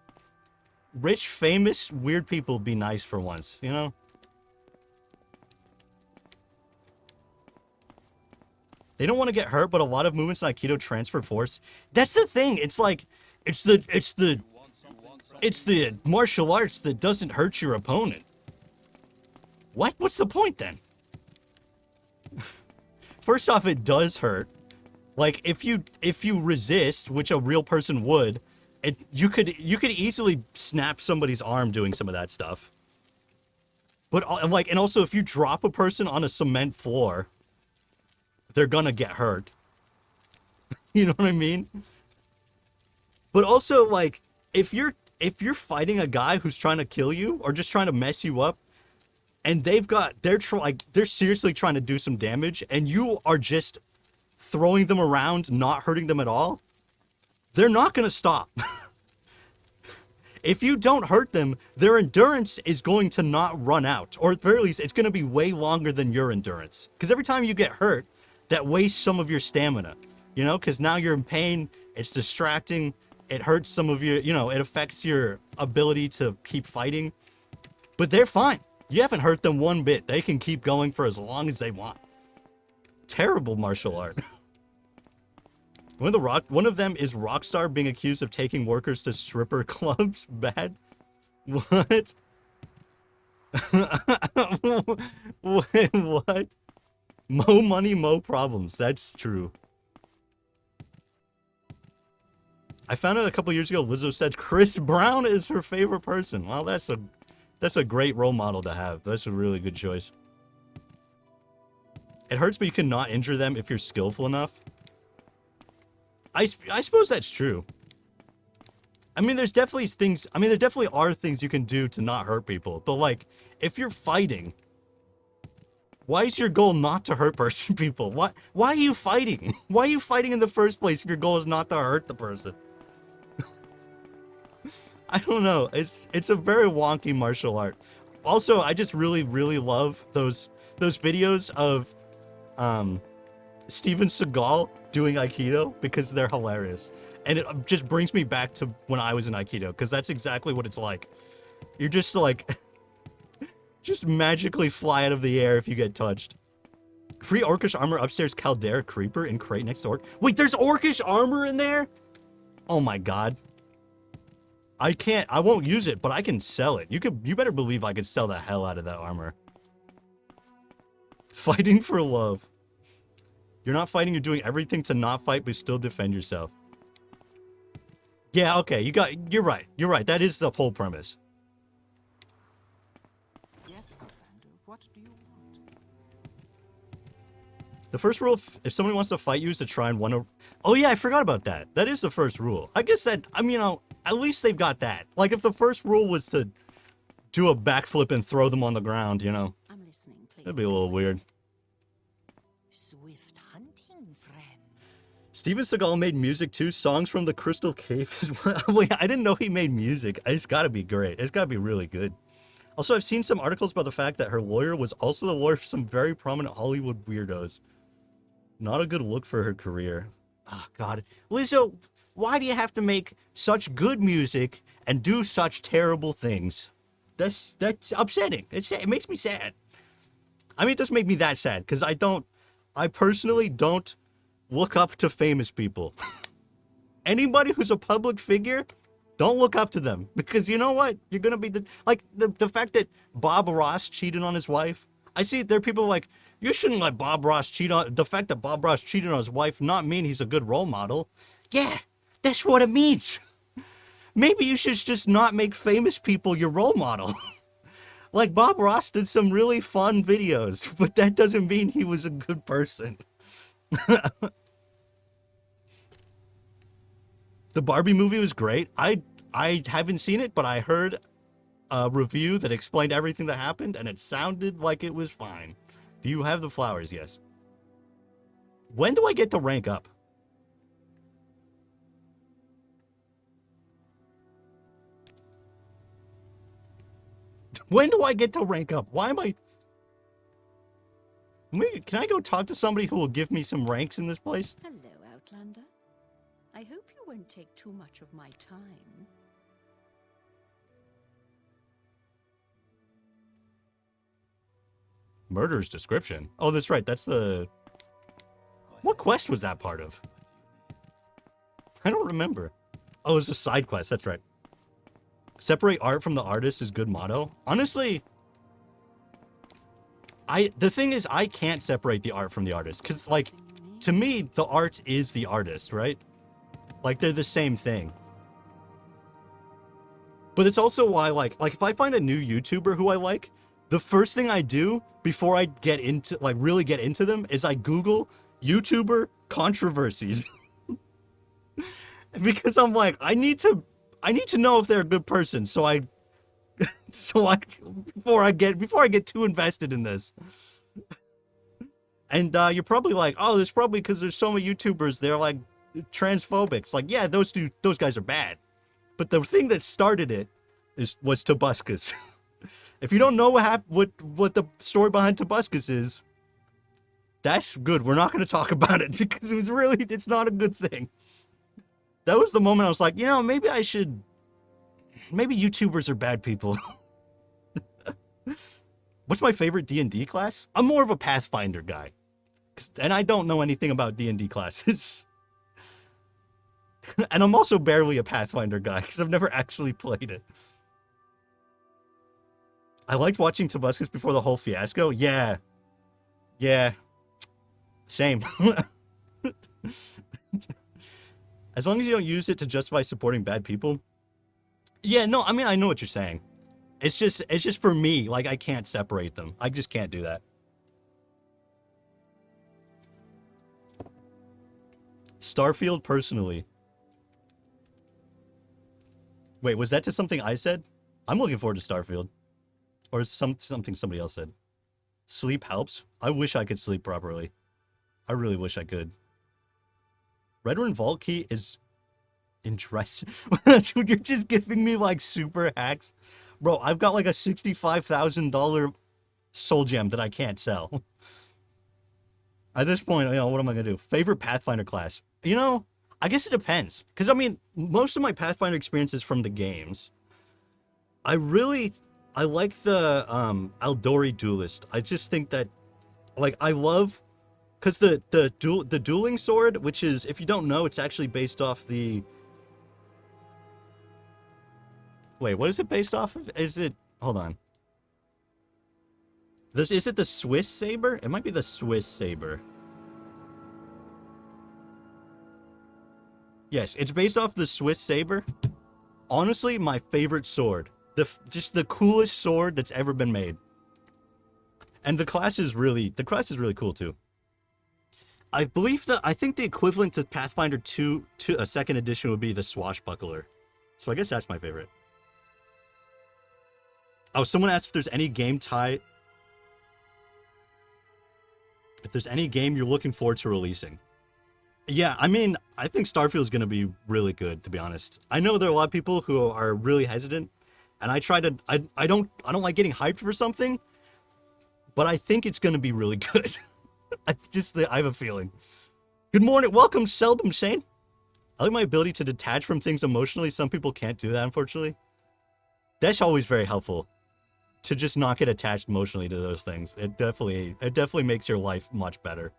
rich, famous, weird people be nice for once, you know? They don't want to get hurt, but a lot of movements in Aikido transfer force. That's the thing. It's like, it's the martial arts that doesn't hurt your opponent. What? What's the point then? First off, it does hurt. Like if you resist, which a real person would, you could easily snap somebody's arm doing some of that stuff. But like, and also if you drop a person on a cement floor, they're gonna get hurt. You know what I mean? But also like if you're fighting a guy who's trying to kill you or just trying to mess you up, and they're seriously trying to do some damage, and you are just throwing them around, not hurting them at all, they're not going to stop. If you don't hurt them, their endurance is going to not run out. Or at the very least, it's going to be way longer than your endurance. Because every time you get hurt, that wastes some of your stamina. You know, because now you're in pain, it's distracting, it hurts some of your, you know, it affects your ability to keep fighting. But they're fine. You haven't hurt them one bit. They can keep going for as long as they want. Terrible martial art. One of them is Rockstar being accused of taking workers to stripper clubs. Bad. What? Wait, what? Mo money, mo problems. That's true. I found out a couple years ago, Lizzo said Chris Brown is her favorite person. Well, that's a great role model to have. That's a really good choice. It hurts, but you cannot injure them if you're skillful enough. I suppose that's true. I mean, there's definitely things... I mean, there definitely are things you can do to not hurt people. But, like, if you're fighting... Why is your goal not to hurt people? Why are you fighting? Why are you fighting in the first place if your goal is not to hurt the person? I don't know. It's a very wonky martial art. Also, I just really, really love those videos of Steven Seagal doing Aikido because they're hilarious. And it just brings me back to when I was in Aikido, because that's exactly what it's like. You're just like... just magically fly out of the air if you get touched. Free Orcish armor upstairs, Caldera Creeper in crate next to Orc. Wait, there's Orcish armor in there? Oh my god. I won't use it, but I can sell it. You better believe I could sell the hell out of that armor. Fighting for love. You're not fighting, you're doing everything to not fight, but still defend yourself. Yeah, okay, you're right. You're right, that is the whole premise. Yes, Outlander, what do you want? The first rule, if somebody wants to fight you, is to try and win. Oh yeah, I forgot about that. That is the first rule. I guess that, I mean, you know, at least they've got that. Like, if the first rule was to do a backflip and throw them on the ground, you know, I'm listening, please. that'd be a little weird. Swift hunting, friend. Steven Seagal made music too. Songs from the Crystal Cave is wait, I didn't know he made music. It's gotta be great. It's gotta be really good. Also, I've seen some articles about the fact that her lawyer was also the lawyer for some very prominent Hollywood weirdos. Not a good look for her career. Oh, God. Lizzo, why do you have to make such good music and do such terrible things? That's upsetting. It makes me sad. I mean, it doesn't make me that sad, because I personally don't look up to famous people. Anybody who's a public figure, don't look up to them, because you know what? You're gonna be the fact that Bob Ross cheated on his wife. I see there are people like, you shouldn't let Bob Ross cheat on. The fact that Bob Ross cheated on his wife not mean he's a good role model. Yeah, that's what it means. Maybe you should just not make famous people your role model. Like, Bob Ross did some really fun videos, but that doesn't mean he was a good person. The Barbie movie was great. I haven't seen it, but I heard a review that explained everything that happened, and it sounded like it was fine. Do you have the flowers? Yes. When do I get to rank up? When do I get to rank up? Why am I... Can I go talk to somebody who will give me some ranks in this place? Hello, Outlander. I hope you won't take too much of my time. Murder's description. Oh, that's right. That's the... What quest was that part of? I don't remember. Oh, it was a side quest. That's right. Separate art from the artist is good motto. Honestly, the thing is, I can't separate the art from the artist. Because, like, to me, the art is the artist, right? Like, they're the same thing. But it's also why, like if I find a new YouTuber who I like, the first thing I do before I get into, like, really get into them is I Google YouTuber controversies. Because I'm like, I need to know if they're a good person, before I get too invested in this. And you're probably like, oh, it's probably because there's so many YouTubers, they're like transphobic. It's like, yeah, those guys are bad. But the thing that started it was Tobuscus. If you don't know what the story behind Tobuscus is, that's good. We're not going to talk about it because it's not a good thing. That was the moment I was like, you know, maybe YouTubers are bad people. What's my favorite D&D class? I'm more of a Pathfinder guy. And I don't know anything about D&D classes. And I'm also barely a Pathfinder guy because I've never actually played it. I liked watching Tobuscus before the whole fiasco. Yeah. Yeah. Same. As long as you don't use it to justify supporting bad people. Yeah, no, I mean, I know what you're saying. It's just for me, like, I can't separate them. I just can't do that. Starfield personally. Wait, was that to something I said? I'm looking forward to Starfield. Or is something somebody else said? Sleep helps. I wish I could sleep properly. I really wish I could. Red Rune Vault Key is interesting. Dude, you're just giving me like super hacks. Bro, I've got like a $65,000 soul gem that I can't sell. At this point, you know, what am I going to do? Favorite Pathfinder class? You know, I guess it depends. Because, I mean, most of my Pathfinder experience is from the games. I like the Aldori Duelist. I just think that, like, I love... Because the dueling sword, which is, if you don't know, it's actually based off the... Wait, what is it based off of? Is it... Hold on. Is it the Swiss saber? It might be the Swiss saber. Yes, it's based off the Swiss saber. Honestly, my favorite sword. Just the coolest sword that's ever been made. And the class is really cool too. I think the equivalent to Pathfinder 2 to a second edition would be the Swashbuckler. So I guess that's my favorite. Oh, someone asked if there's any game if there's any game you're looking forward to releasing. Yeah, I mean, I think Starfield's going to be really good, to be honest. I know there are a lot of people who are really hesitant, and I don't like getting hyped for something, but I think it's going to be really good. I have a feeling. Good morning. Welcome, Seldom Shane. I like my ability to detach from things emotionally. Some people can't do that, unfortunately. That's always very helpful. To just not get attached emotionally to those things. It definitely makes your life much better.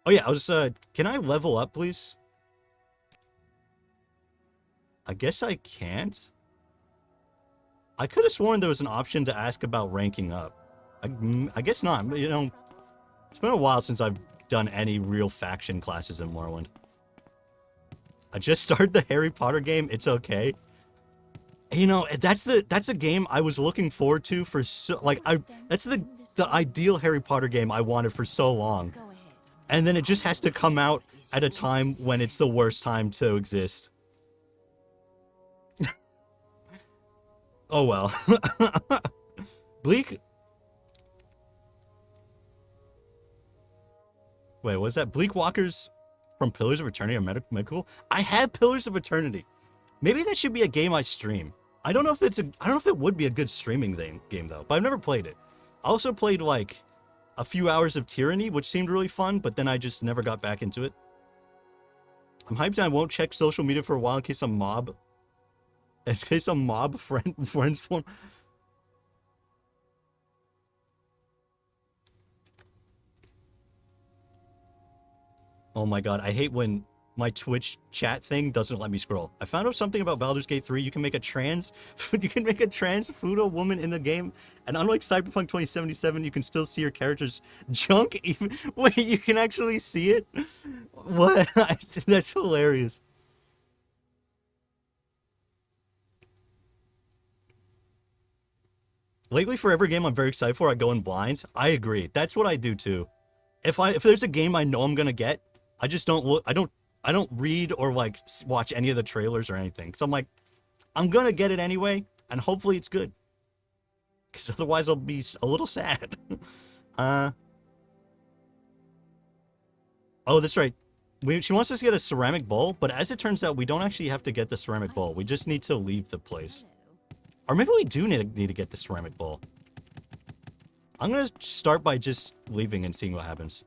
Oh yeah, can I level up, please? I guess I can't. I could have sworn there was an option to ask about ranking up. I guess not. You know, it's been a while since I've done any real faction classes in Morrowind. I just started the Harry Potter game. It's okay. You know, that's a game I was looking forward to for that's the ideal Harry Potter game I wanted for so long. And then it just has to come out at a time when it's the worst time to exist. Oh well. Bleak. Wait, what's that? Bleak Walkers from Pillars of Eternity are medical? I have Pillars of Eternity. Maybe that should be a game I stream. I don't know if it would be a good streaming game though, but I've never played it. I also played like a few hours of Tyranny, which seemed really fun, but then I just never got back into it. I'm hyped and I won't check social media for a while in case a mob friends form. Oh my god, I hate when my Twitch chat thing doesn't let me scroll. I found out something about Baldur's Gate 3. You can make a trans Fudo woman in the game, and unlike Cyberpunk 2077, you can still see your character's junk. Wait, you can actually see it? What? That's hilarious. Lately, for every game I'm very excited for, I go in blind. I agree. That's what I do too. If there's a game I know I'm gonna get, I just don't look. I don't read or like watch any of the trailers or anything. So I'm like, I'm gonna get it anyway, and hopefully it's good. Because otherwise I'll be a little sad. Oh, that's right. She wants us to get a ceramic bowl, but as it turns out, we don't actually have to get the ceramic bowl. We just need to leave the place. Or maybe we do need to get the ceramic bowl. I'm gonna start by just leaving and seeing what happens.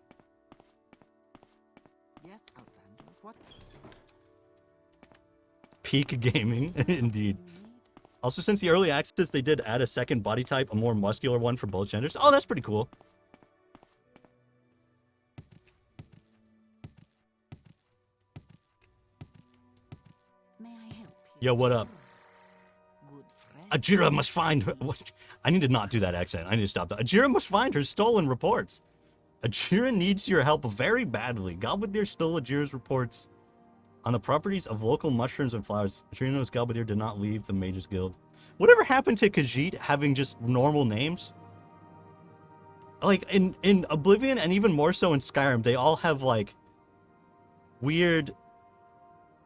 Yes, Outlander. What? Peak gaming, indeed. Also, since the early access, they did add a second body type, a more muscular one for both genders. Oh, that's pretty cool. May I help you? Yo, what up? Good friend. Ajira must find her. I need to not do that accent. I need to stop that. Ajira must find her stolen reports. Ajira needs your help very badly. Galvadir stole Ajira's reports On the properties of local mushrooms and flowers, Trino's Galbadir did not leave the Mages Guild. Whatever happened to Khajiit having just normal names? Like, in Oblivion, and even more so in Skyrim, they all have, like, weird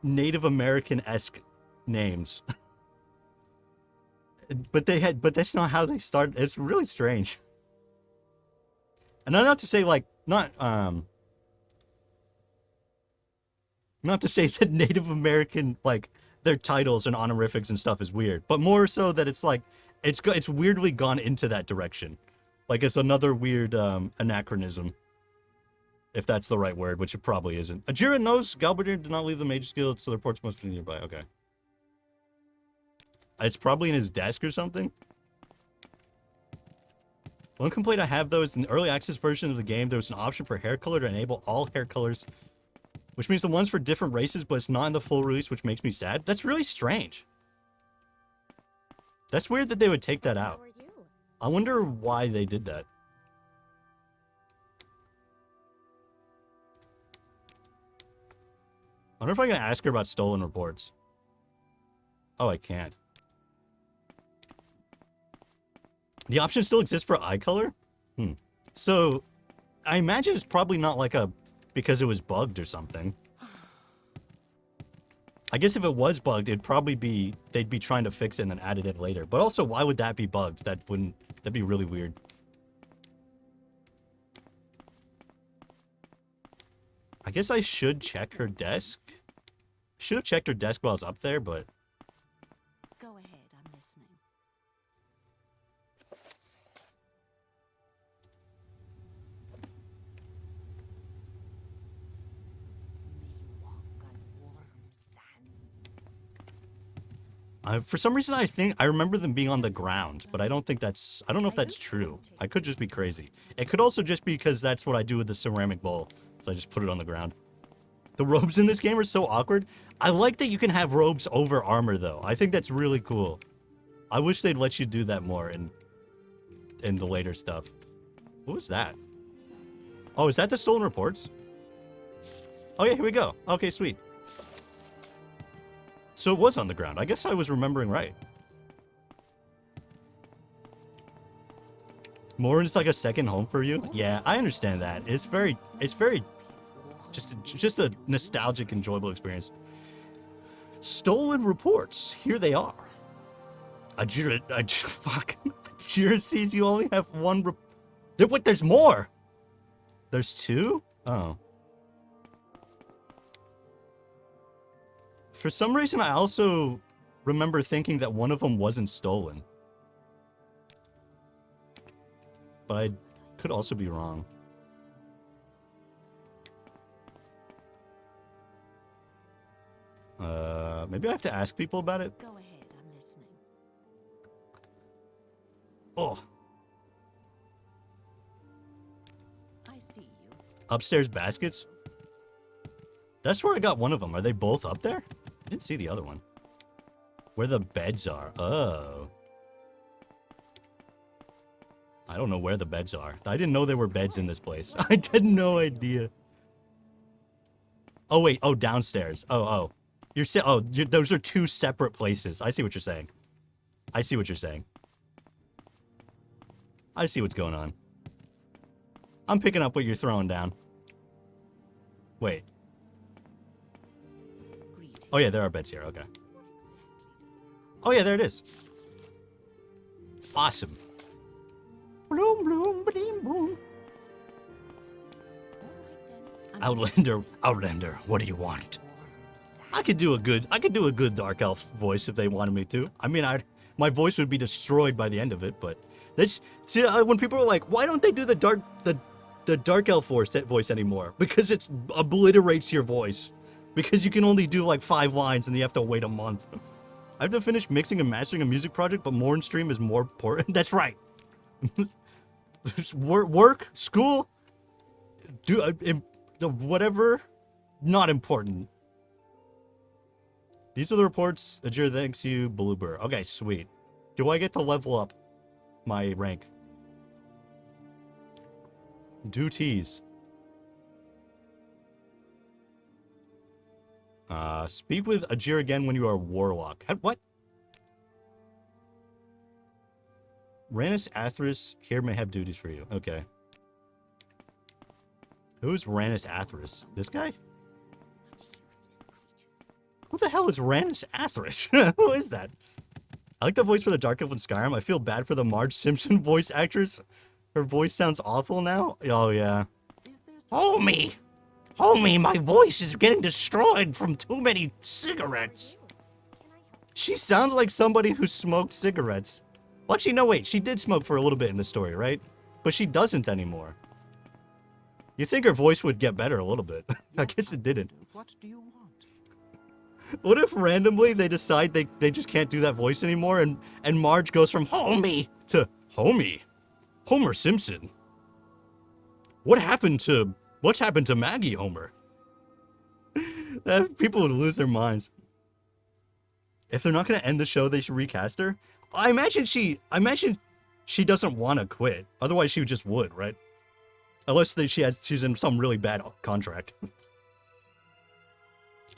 Native American-esque names. but that's not how they started. It's really strange. And not to say, like, not to say that Native American, like, their titles and honorifics and stuff is weird, but more so that it's like, it's weirdly gone into that direction. Like, it's another weird anachronism, if that's the right word, which it probably isn't. Ajira knows Galbadir did not leave the Mages Guild, so the reports must be nearby. Okay. It's probably in his desk or something. One complaint I have, though, is in the early access version of the game, there was an option for hair color to enable all hair colors, which means the ones for different races, but it's not in the full release, which makes me sad. That's really strange. That's weird that they would take that out. I wonder why they did that. I wonder if I can ask her about stolen reports. Oh, I can't. The option still exists for eye color? So, I imagine it's probably not like because it was bugged or something. I guess if it was bugged, it'd probably be, they'd be trying to fix it and then added it later. But also, why would that be bugged? That'd be really weird. I guess I should check her desk. Should have checked her desk while I was up there, but... Go ahead, I'm listening. For some reason, I remember them being on the ground, but I don't know if that's true. I could just be crazy. It could also just be because that's what I do with the ceramic bowl. So I just put it on the ground. The robes in this game are so awkward. I like that you can have robes over armor, though. I think that's really cool. I wish they'd let you do that more in the later stuff. What was that? Oh, is that the stolen reports? Oh yeah, here we go. Okay, sweet. So it was on the ground. I guess I was remembering right. Morrowind's like a second home for you? Yeah, I understand that. It's very just a nostalgic, enjoyable experience. Stolen reports. Here they are. Fuck. Ajira sees you only have one Wait, there's more! There's two? Oh. For some reason, I also remember thinking that one of them wasn't stolen. But I could also be wrong. Maybe I have to ask people about it? Go ahead, I'm listening. Oh. I see you. Upstairs baskets? That's where I got one of them. Are they both up there? I didn't see the other one. Where the beds are. Oh. I don't know where the beds are. I didn't know there were beds in this place. I had no idea. Oh, wait. Oh, downstairs. Oh. Those are two separate places. I see what you're saying. I see what you're saying. I see what's going on. I'm picking up what you're throwing down. Wait. Oh, yeah, there are beds here. Okay. Oh, yeah, there it is. Awesome. Bloom, bloom, bloom, bloom. Outlander, what do you want? I could do a good dark elf voice if they wanted me to. I mean, my voice would be destroyed by the end of it, but when people are like, why don't they do the dark elf voice anymore? Because it obliterates your voice. Because you can only do like 5 lines and you have to wait a month. I have to finish mixing and mastering a music project, but more in stream is more important. That's right. Work, school, whatever, not important. These are the reports. Ajir thanks you, Bloober. Okay, sweet. Do I get to level up my rank? Duties. Speak with Ajir again when you are a warlock. What? Ranus Athris here may have duties for you. Okay. Who's Ranus Athris? This guy? Who the hell is Ranus Athris? Who is that? I like the voice for the Dark Elf in Skyrim. I feel bad for the Marge Simpson voice actress. Her voice sounds awful now. Oh, yeah. Homie! Homie, my voice is getting destroyed from too many cigarettes. She sounds like somebody who smoked cigarettes. Well, actually, no, wait. She did smoke for a little bit in the story, right? But she doesn't anymore. You think her voice would get better a little bit. I guess it didn't. What do you want? What if randomly they decide they just can't do that voice anymore and Marge goes from homie to homie? Homer Simpson. What's happened to Maggie Homer? People would lose their minds. If they're not gonna end the show, they should recast her. I imagine she doesn't want to quit. Otherwise she just would, right? Unless she's in some really bad contract.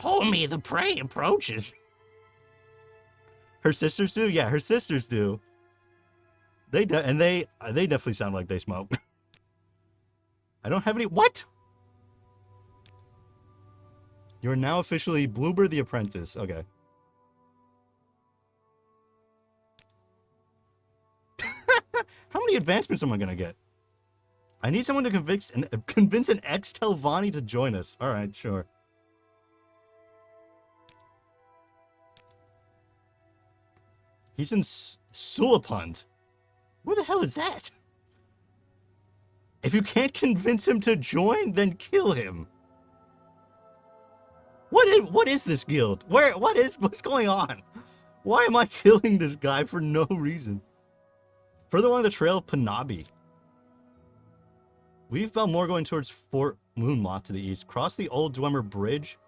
Homie, the prey approaches. Her sisters do? Yeah, her sisters do. They definitely sound like they smoke. I don't have any... What? You're now officially Bloober the Apprentice. Okay. How many advancements am I gonna get? I need someone to convince an ex-Telvanni to join us. Alright, sure. He's in Sulapund. Where the hell is that? If you can't convince him to join, then kill him. What is this guild? What's going on? Why am I killing this guy for no reason? Further along the trail of Panabi. We've found more going towards Fort Moonmoth to the east. Cross the old Dwemer Bridge,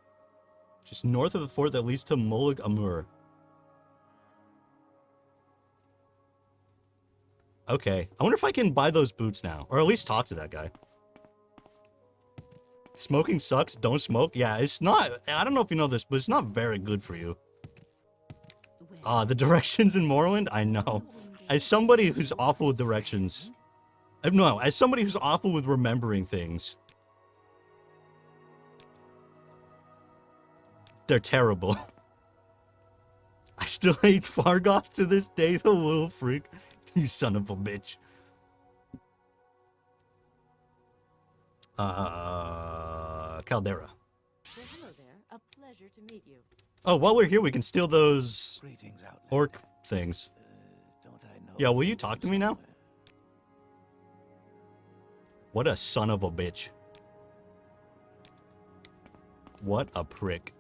just north of the fort that leads to Molig Amur. Okay, I wonder if I can buy those boots now, or at least talk to that guy. Smoking sucks, don't smoke. Yeah, it's not, I don't know if you know this, but it's not very good for you. The directions in Morrowind? I know. As somebody who's awful with directions. No, as somebody who's awful with remembering things. They're terrible. I still hate Fargoth to this day, the little freak. You son of a bitch. Caldera. Well, hello there. A pleasure to meet you. Oh, while we're here, we can steal those orc things. Don't I know? Yeah, will you talk to me now? What a son of a bitch. What a prick.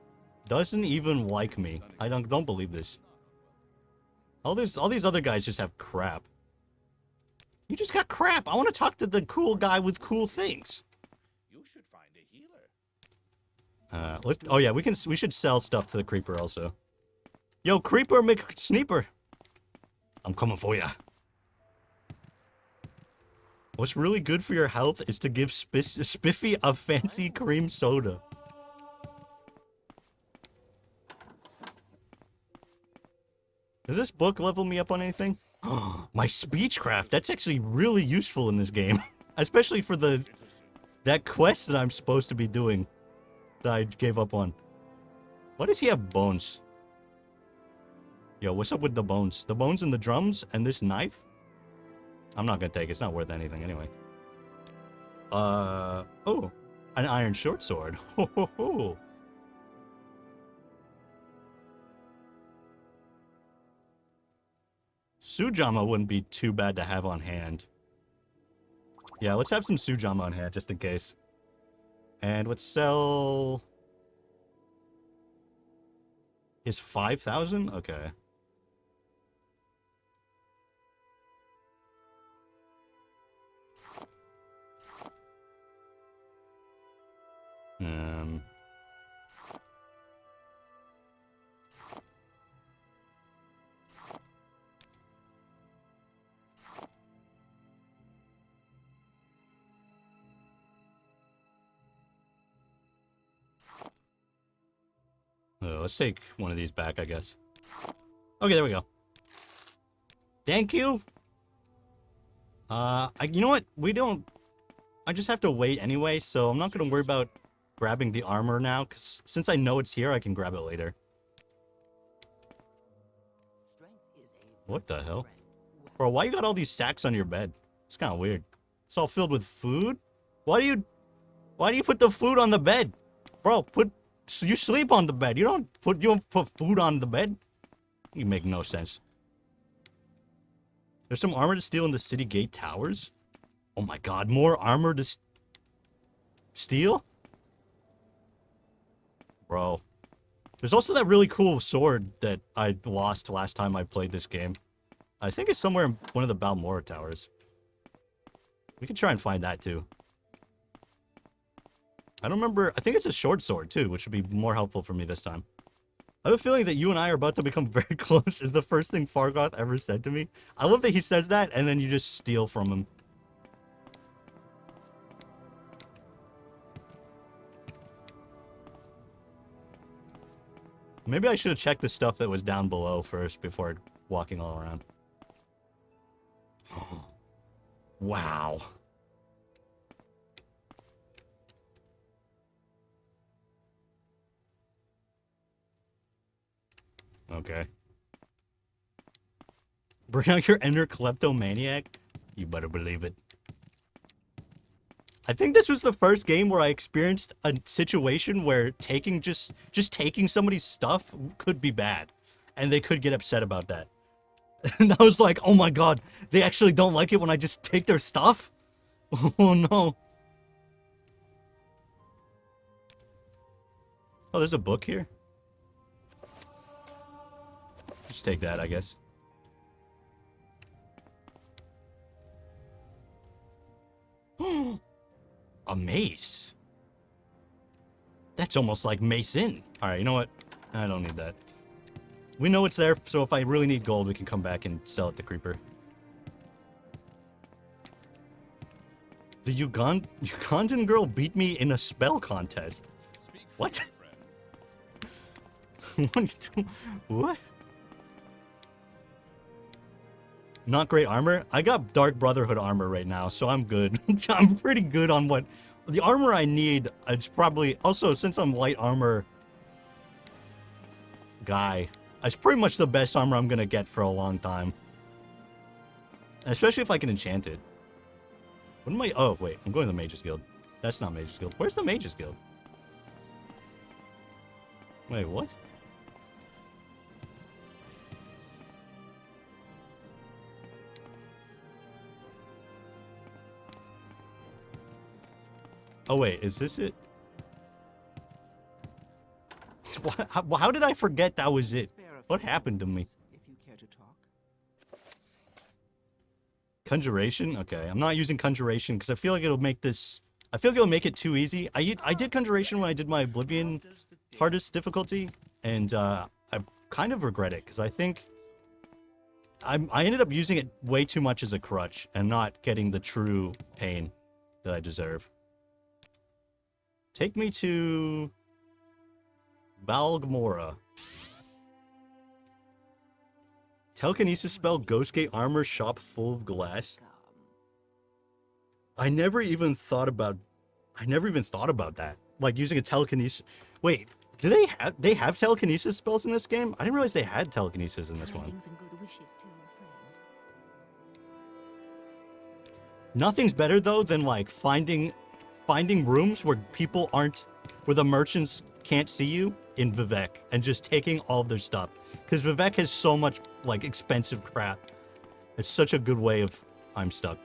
Doesn't even like me. I don't believe this. All these other guys just have crap. You just got crap. I want to talk to the cool guy with cool things. You should find a healer. Oh yeah, we should sell stuff to the creeper also. Yo, creeper McSneeper. I'm coming for ya. What's really good for your health is to give Spiffy a fancy cream soda. Does this book level me up on anything? My speechcraft. That's actually really useful in this game. Especially for that quest that I'm supposed to be doing. That I gave up on. Why does he have bones? Yo, what's up with the bones? The bones and the drums and this knife? I'm not gonna take it. It's not worth anything anyway. Oh. An iron short sword. Ho ho ho. Sujama wouldn't be too bad to have on hand. Yeah, let's have some Sujama on hand, just in case. And let's sell... Is 5,000? Okay. Let's take one of these back, I guess. Okay, there we go. Thank you. You know what? We don't... I just have to wait anyway, so I'm not going to worry about grabbing the armor now, because since I know it's here, I can grab it later. What the hell? Bro, why you got all these sacks on your bed? It's kind of weird. It's all filled with food? Why do you put the food on the bed? Bro, you sleep on the bed. You don't put food on the bed. You make no sense. There's some armor to steal in the city gate towers? Oh my god, more armor to steal? Bro. There's also that really cool sword that I lost last time I played this game. I think it's somewhere in one of the Balmora towers. We can try and find that too. I don't remember. I think it's a short sword too, which would be more helpful for me this time. I have a feeling that you and I are about to become very close is the first thing Fargoth ever said to me. I love that he says that and then you just steal from him. Maybe I should have checked the stuff that was down below first before walking all around. Oh. Wow. Okay. Bring out your inner kleptomaniac? You better believe it. I think this was the first game where I experienced a situation where just taking somebody's stuff could be bad. And they could get upset about that. And I was like, oh my god, they actually don't like it when I just take their stuff? Oh no. Oh, there's a book here? Just take that, I guess. A mace. That's almost like Mason. Alright, you know what? I don't need that. We know it's there, so if I really need gold, we can come back and sell it to Creeper. The Ugandan girl beat me in a spell contest. What? What? Not great armor? I got Dark Brotherhood armor right now, so I'm good. I'm pretty good on what... The armor I need, it's probably... Also, since I'm light armor guy, it's pretty much the best armor I'm gonna get for a long time. Especially if I can enchant it. What am I... Oh, wait. I'm going to the Mage's Guild. That's not Mage's Guild. Where's the Mage's Guild? Wait, what? Oh, wait. Is this it? How did I forget that was it? What happened to me? If you care to talk. Conjuration? Okay, I'm not using Conjuration because I feel like it'll make this... I feel like it'll make it too easy. I did Conjuration when I did my Oblivion hardest difficulty, and I kind of regret it because I think I ended up using it way too much as a crutch and not getting the true pain that I deserve. Take me to Balmora. Telekinesis spell, Ghostgate armor, shop full of glass. I never even thought about that. Like using a telekinesis. Wait, do they have telekinesis spells in this game? I didn't realize they had telekinesis in this one. Tidings and good wishes to your friend. Nothing's better though than like finding rooms where people aren't, where the merchants can't see you in Vivek and just taking all of their stuff. Because Vivek has so much like expensive crap. It's such a good way of I'm stuck.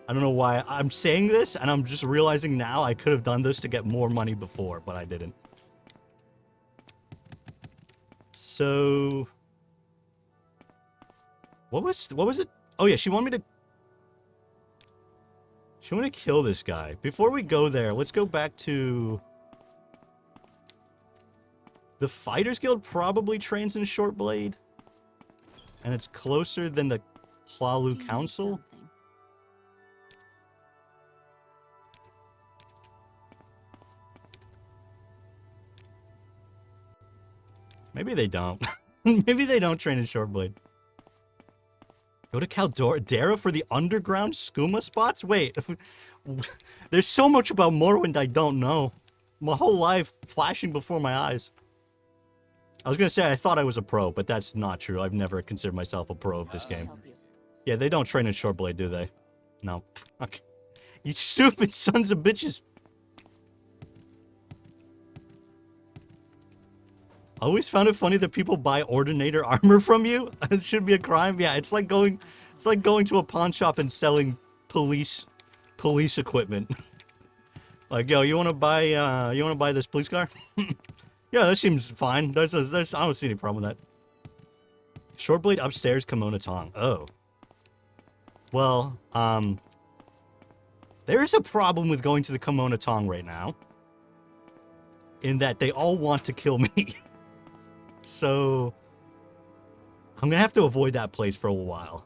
I don't know why I'm saying this, and I'm just realizing now I could have done this to get more money before, but I didn't. So what was it? Oh yeah, she wanted me to kill this guy. Before we go there, let's go back to the Fighters Guild. Probably trains in Short Blade, and it's closer than the Hlalu Council. Maybe they don't. Maybe they don't train in Shoreblade. Go to Caldera for the underground skooma spots? Wait. There's so much about Morrowind I don't know. My whole life flashing before my eyes. I was gonna say I thought I was a pro, but that's not true. I've never considered myself a pro of this game. Help you. Yeah, they don't train in Shoreblade, do they? No. Okay. You stupid sons of bitches. I always found it funny that people buy Ordinator armor from you. It should be a crime. Yeah, it's like going to a pawn shop and selling police equipment. Like, yo, you wanna buy this police car? Yeah, that seems fine. I don't see any problem with that. Shoreblade upstairs, Kimono Tong. Oh. Well, there is a problem with going to the Kimono Tong right now. In that they all want to kill me. So, I'm gonna have to avoid that place for a while.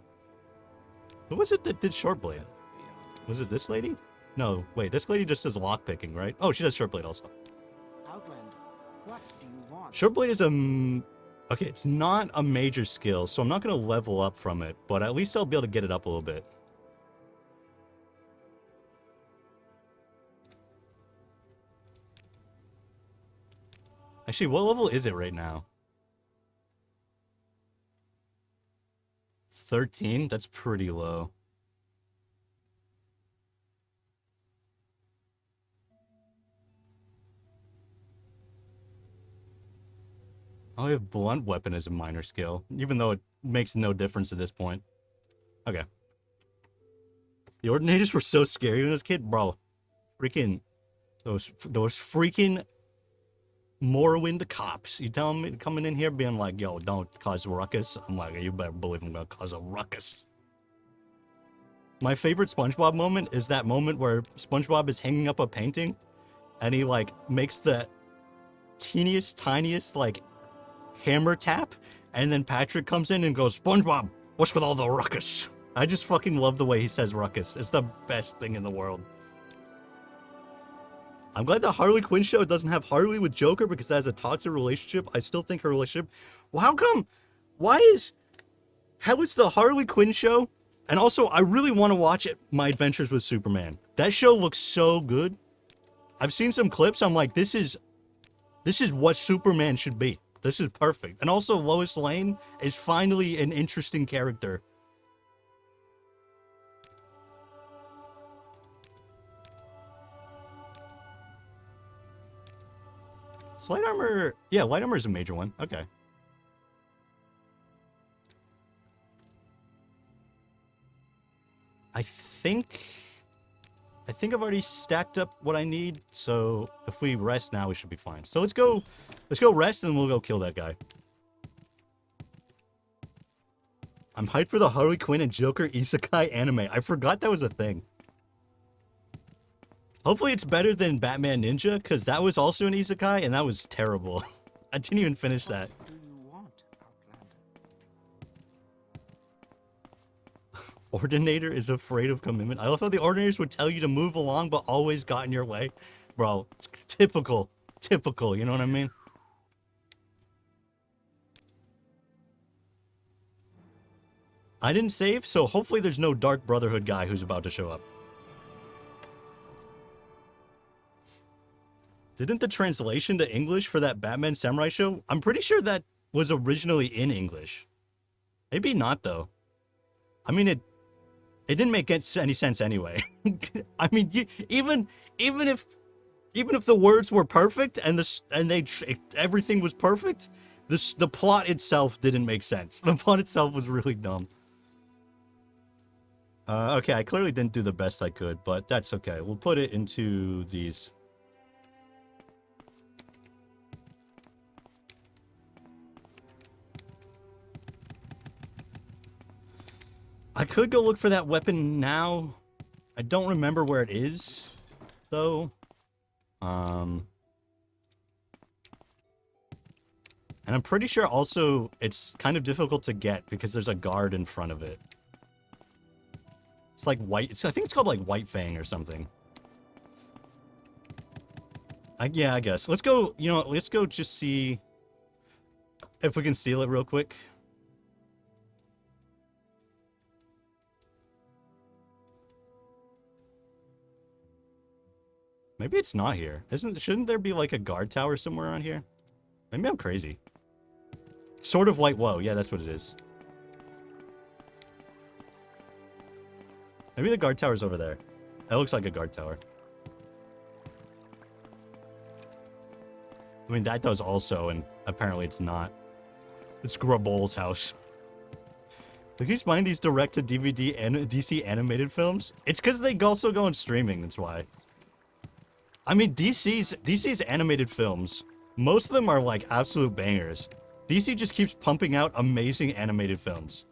Who was it that did Shortblade? Was it this lady? No, wait, this lady just does lockpicking, right? Oh, she does Shortblade also. Outlander, what do you want? Shortblade is okay, it's not a major skill, so I'm not gonna level up from it, but at least I'll be able to get it up a little bit. Actually, what level is it right now? 13? That's pretty low. Oh, I have blunt weapon as a minor skill, even though it makes no difference at this point. Okay. The Ordinators were so scary when I was a kid, bro. Freaking those freaking Morrowind cops. You tell me coming in here being like, yo, don't cause a ruckus. I'm like, you better believe I'm gonna cause a ruckus. My favorite SpongeBob moment is that moment where SpongeBob is hanging up a painting and he like makes the teeniest, tiniest like hammer tap, and then Patrick comes in and goes, SpongeBob, what's with all the ruckus? I just fucking love the way he says ruckus. It's the best thing in the world. I'm glad the Harley Quinn show doesn't have Harley with Joker because that has a toxic relationship. I still think her relationship... Well, how come? How is the Harley Quinn show? And also, I really want to watch it, My Adventures with Superman. That show looks so good. I've seen some clips. I'm like, this is what Superman should be. This is perfect. And also, Lois Lane is finally an interesting character. Light armor, yeah, light armor is a major one. Okay. I think I've already stacked up what I need, so if we rest now, we should be fine. So let's go rest and we'll go kill that guy. I'm hyped for the Harley Quinn and Joker Isekai anime. I forgot that was a thing. Hopefully it's better than Batman Ninja, because that was also an isekai, and that was terrible. I didn't even finish that. What do you want, Outlander? Ordinator is afraid of commitment. I love how the Ordinators would tell you to move along, but always got in your way. Bro, typical, you know what I mean? I didn't save, so hopefully there's no Dark Brotherhood guy who's about to show up. Didn't the translation to English for that Batman Samurai show? I'm pretty sure that was originally in English. Maybe not, though. I mean, it didn't make any sense anyway. I mean, even if the words were perfect and everything was perfect, the plot itself didn't make sense. The plot itself was really dumb. Okay, I clearly didn't do the best I could, but that's okay. We'll put it into these. I could go look for that weapon now. I don't remember where it is, though. And I'm pretty sure also it's kind of difficult to get because there's a guard in front of it. It's like white. I think it's called like White Fang or something. Yeah, I guess. Let's go, let's go just see. If we can steal it real quick. Maybe it's not here. Shouldn't there be like a guard tower somewhere around here? Maybe I'm crazy. Sword of White Woe. Yeah, that's what it is. Maybe the guard tower's over there. That looks like a guard tower. I mean, that does also, and apparently it's not. It's Grubbol's house. Look who's buying these direct-to-DVD and DC animated films. It's because they also go on streaming, that's why. I mean, DC's animated films, most of them are like absolute bangers. DC just keeps pumping out amazing animated films.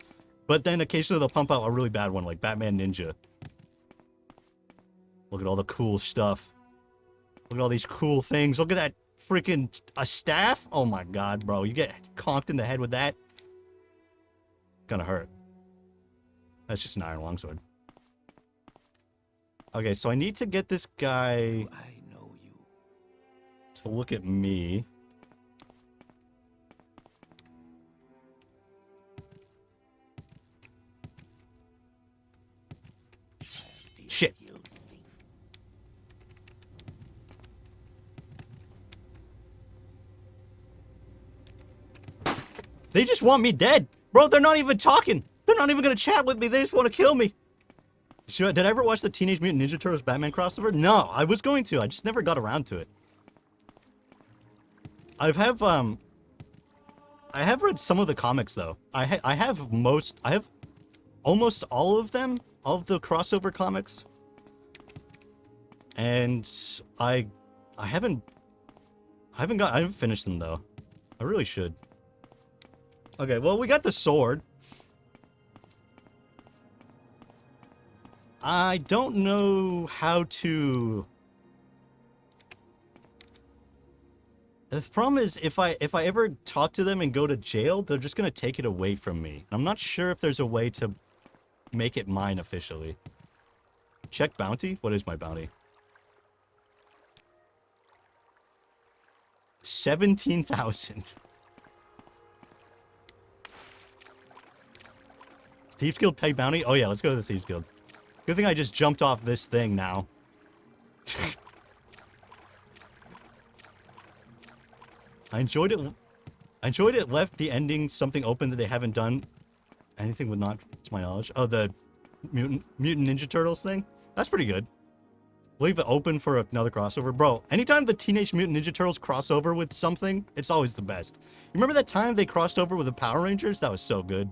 But then occasionally they'll pump out a really bad one, like Batman Ninja. Look at all the cool stuff. Look at all these cool things. Look at that freaking a staff. Oh my god, bro. You get conked in the head with that. Gonna hurt. That's just an iron longsword. Okay, so I need to get this guy to look at me. Shit. They just want me dead. Bro, they're not even talking. They're not even gonna chat with me. They just want to kill me. Did I ever watch the Teenage Mutant Ninja Turtles Batman crossover? No, I was going to. I just never got around to it. I have read some of the comics though. I have almost all of them, all of the crossover comics. And I haven't finished them though. I really should. Okay, well, we got the sword. I don't know how to... The problem is, if I ever talk to them and go to jail, they're just gonna take it away from me. I'm not sure if there's a way to make it mine officially. Check bounty? What is my bounty? 17,000. Thieves Guild pay bounty? Oh yeah, let's go to the Thieves Guild. Good thing I just jumped off this thing now. I enjoyed it left the ending something open that they haven't done anything with, not to my knowledge. Oh, the Mutant Ninja Turtles thing? That's pretty good. Leave it open for another crossover. Bro, anytime the Teenage Mutant Ninja Turtles cross over with something, it's always the best. You remember that time they crossed over with the Power Rangers? That was so good.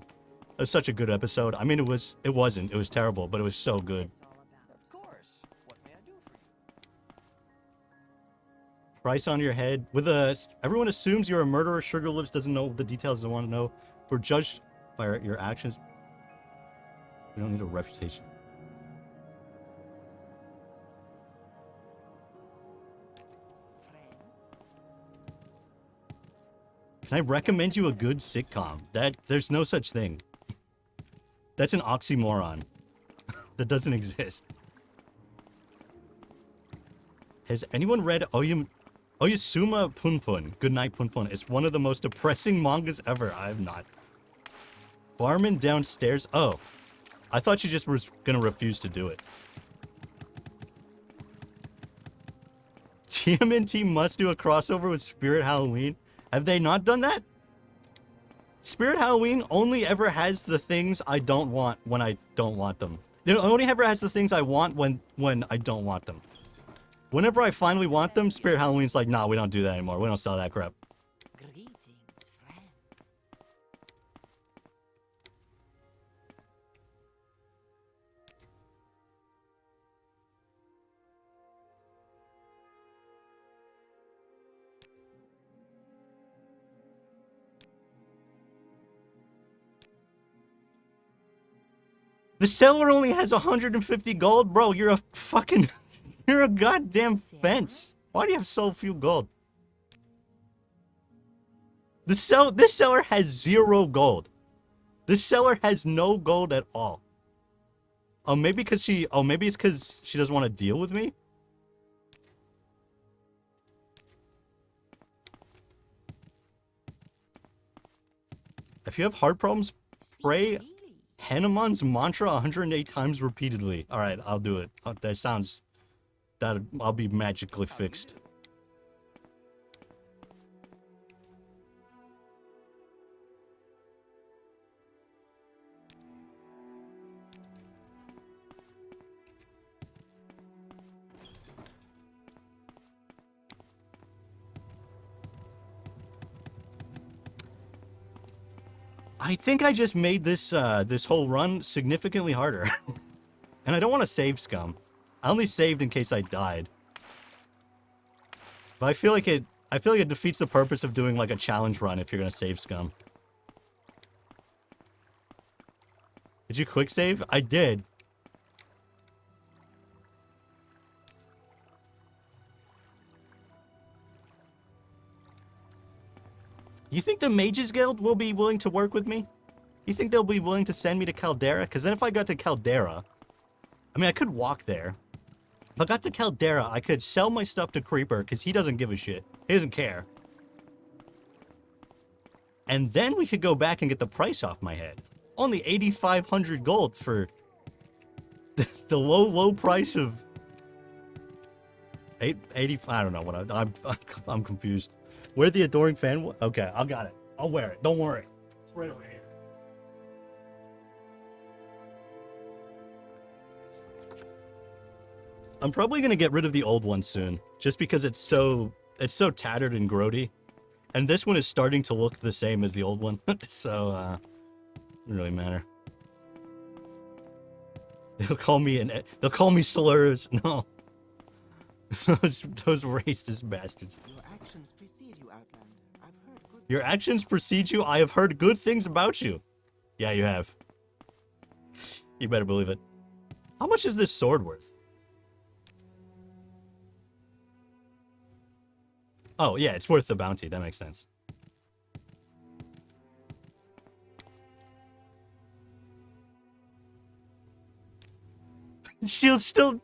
It was such a good episode. I mean, it wasn't. It was terrible, but it was so good. Of course. What may I do for you? Price on your head. Everyone assumes you're a murderer. Sugar Lips doesn't know the details they want to know. We're judged by your actions. We don't need a reputation. Can I recommend you a good sitcom? There's no such thing. That's an oxymoron. That doesn't exist. Has anyone read Oyasuma Punpun? Goodnight Punpun. It's one of the most depressing mangas ever. I have not. Barman downstairs. Oh. I thought she just was gonna refuse to do it. TMNT must do a crossover with Spirit Halloween. Have they not done that? Spirit Halloween only ever has the things I don't want when I don't want them. It only ever has the things I want when I don't want them. Whenever I finally want them, Spirit Halloween's like, nah, we don't do that anymore. We don't sell that crap. Greetings, friend. The seller only has 150 gold? Bro, you're a fucking... You're a goddamn fence. Why do you have so few gold? This seller has 0 gold. This seller has no gold at all. Oh, maybe because she... Oh, maybe it's because she doesn't want to deal with me? If you have heart problems, Speak pray freely. Hanuman's mantra 108 times repeatedly. All right, I'll do it. That sounds... that I'll be magically fixed. I think I just made this this whole run significantly harder. And I don't want to save scum. I only saved in case I died. But I feel like it defeats the purpose of doing like a challenge run if you're gonna save scum. Did you quick save? I did. You think the Mages Guild will be willing to work with me? You think they'll be willing to send me to Caldera? Because then if I got to Caldera, I mean, I could walk there. If I got to Caldera, I could sell my stuff to Creeper because he doesn't give a shit. He doesn't care. And then we could go back and get the price off my head. Only 8,500 gold for the low price of 80. I don't know what I'm confused. Wear the adoring fan. Okay, I got it. I'll wear it. Don't worry. It's right over here. I'm probably gonna get rid of the old one soon, just because it's so tattered and grody, and this one is starting to look the same as the old one. So doesn't really matter. They'll call me slurs. No, those racist bastards. Your actions precede you, Outland. I've heard good. Your actions precede you. I have heard good things about you. Yeah, you have. You better believe it. How much is this sword worth? Oh, yeah, it's worth the bounty. That makes sense. She'll still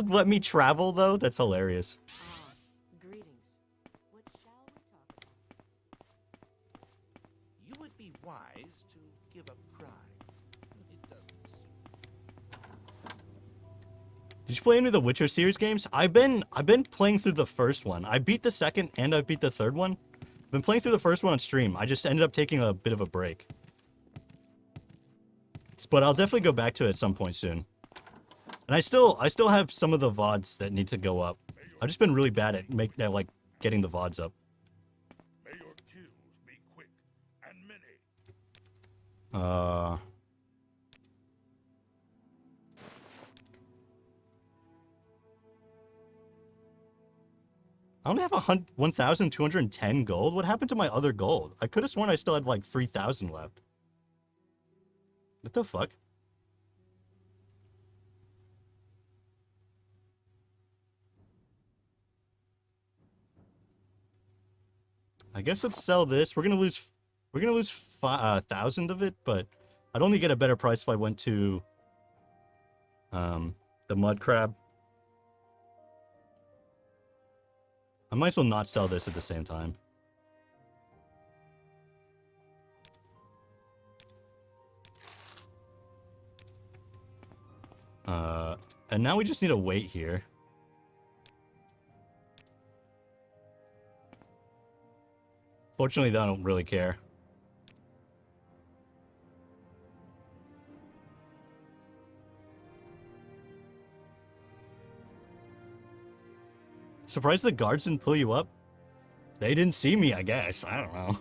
let me travel, though? That's hilarious. Greetings. What shall we talk about? You would be wise to give up crime. It doesn't suit. Did you play any of the Witcher series games? I've been playing through the first one. I beat the second and I beat the third one. I've been playing through the first one on stream. I just ended up taking a bit of a break. But I'll definitely go back to it at some point soon. And I still have some of the VODs that need to go up. I've just been really bad at getting the VODs up. May your kills be quick and many. I only have 1,210 gold. What happened to my other gold? I could have sworn I still had like 3,000 left. What the fuck? I guess let's sell this. We're gonna lose 1,000 of it, but I'd only get a better price if I went to the mud crab. I might as well not sell this at the same time. And now we just need to wait here. Fortunately, I don't really care. Surprised the guards didn't pull you up? They didn't see me, I guess. I don't know.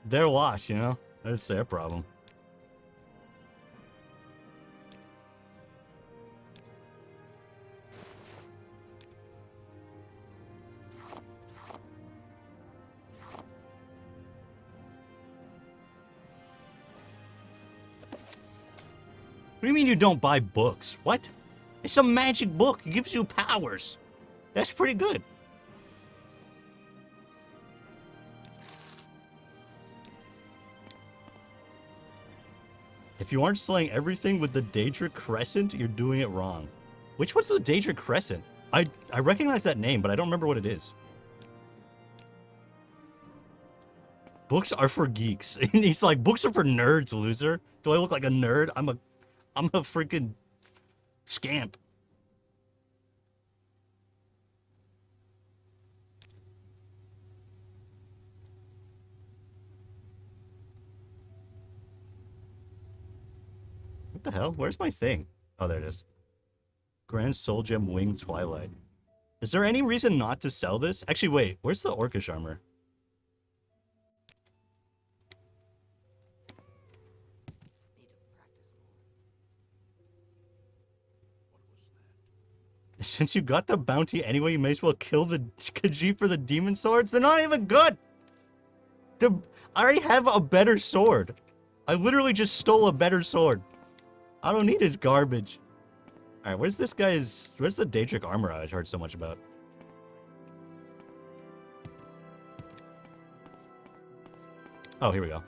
Their loss, you know? That's their problem. What do you mean you don't buy books? What? It's a magic book. It gives you powers. That's pretty good. If you aren't slaying everything with the Daedra Crescent, you're doing it wrong. Which one's the Daedra Crescent? I recognize that name, but I don't remember what it is. Books are for geeks. And he's like, books are for nerds, loser. Do I look like a nerd? I'm a freaking scamp. What the hell? Where's my thing? Oh, there it is. Grand Soul Gem Wing Twilight. Is there any reason not to sell this? Actually, wait. Where's the Orcish armor? Need to practice more. Since you got the bounty anyway, you may as well kill the Khajiit for the demon swords. They're not even good. I already have a better sword. I literally just stole a better sword. I don't need his garbage. Alright, where's this guy's... Where's the Daedric armor I heard so much about? Oh, here we go.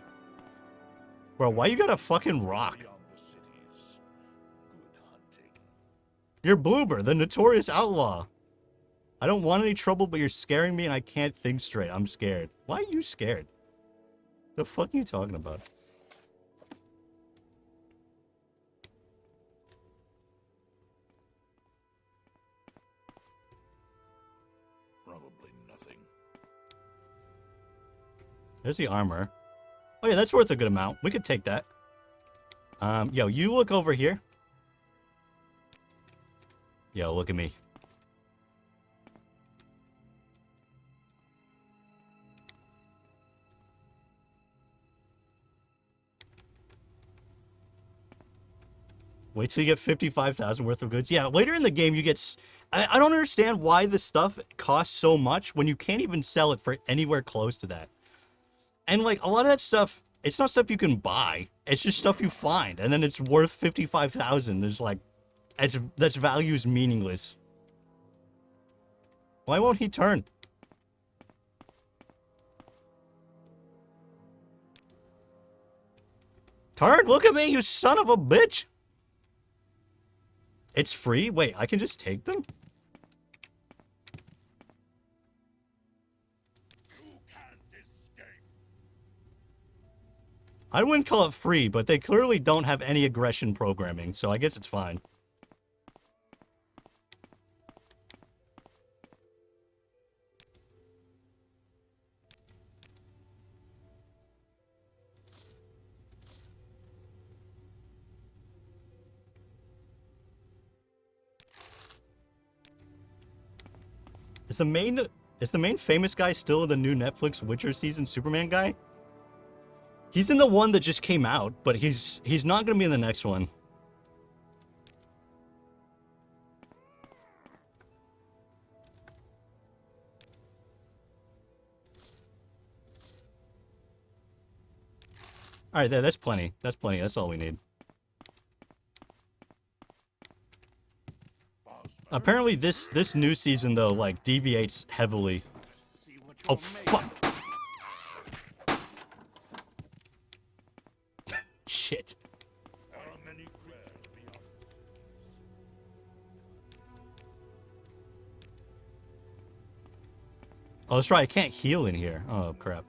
Bro, why you got a fucking rock? Beyond the cities. Good hunting. You're Bloober, the notorious outlaw. I don't want any trouble, but you're scaring me and I can't think straight. I'm scared. Why are you scared? The fuck are you talking about? Probably nothing. There's the armor. Oh yeah, that's worth a good amount. We could take that. Yo, you look over here. Yo, look at me. Wait till you get 55,000 worth of goods. Yeah, later in the game you get... I don't understand why this stuff costs so much when you can't even sell it for anywhere close to that. And, like, a lot of that stuff, it's not stuff you can buy. It's just stuff you find. And then it's worth 55,000. There's, like... That value is meaningless. Why won't he turn? Turn! Look at me, you son of a bitch! It's free? Wait, I can just take them? You can't escape. I wouldn't call it free, but they clearly don't have any aggression programming, so I guess it's fine. Is the main famous guy still the new Netflix Witcher season Superman guy? He's in the one that just came out, but he's not gonna be in the next one. Alright, that's plenty. That's plenty. That's all we need. Apparently this new season though, like, deviates heavily. See what Oh you're fuck! Shit. There are many creatures beyond the cities. Oh, that's right. I can't heal in here. Oh crap.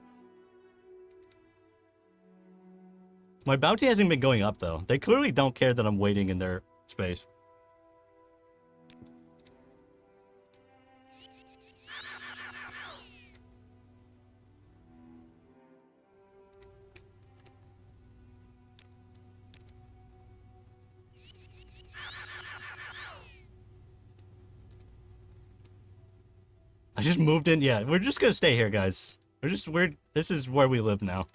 My bounty hasn't been going up though. They clearly don't care that I'm waiting in their space. I just moved in. Yeah, we're just gonna stay here, guys. This is where we live now.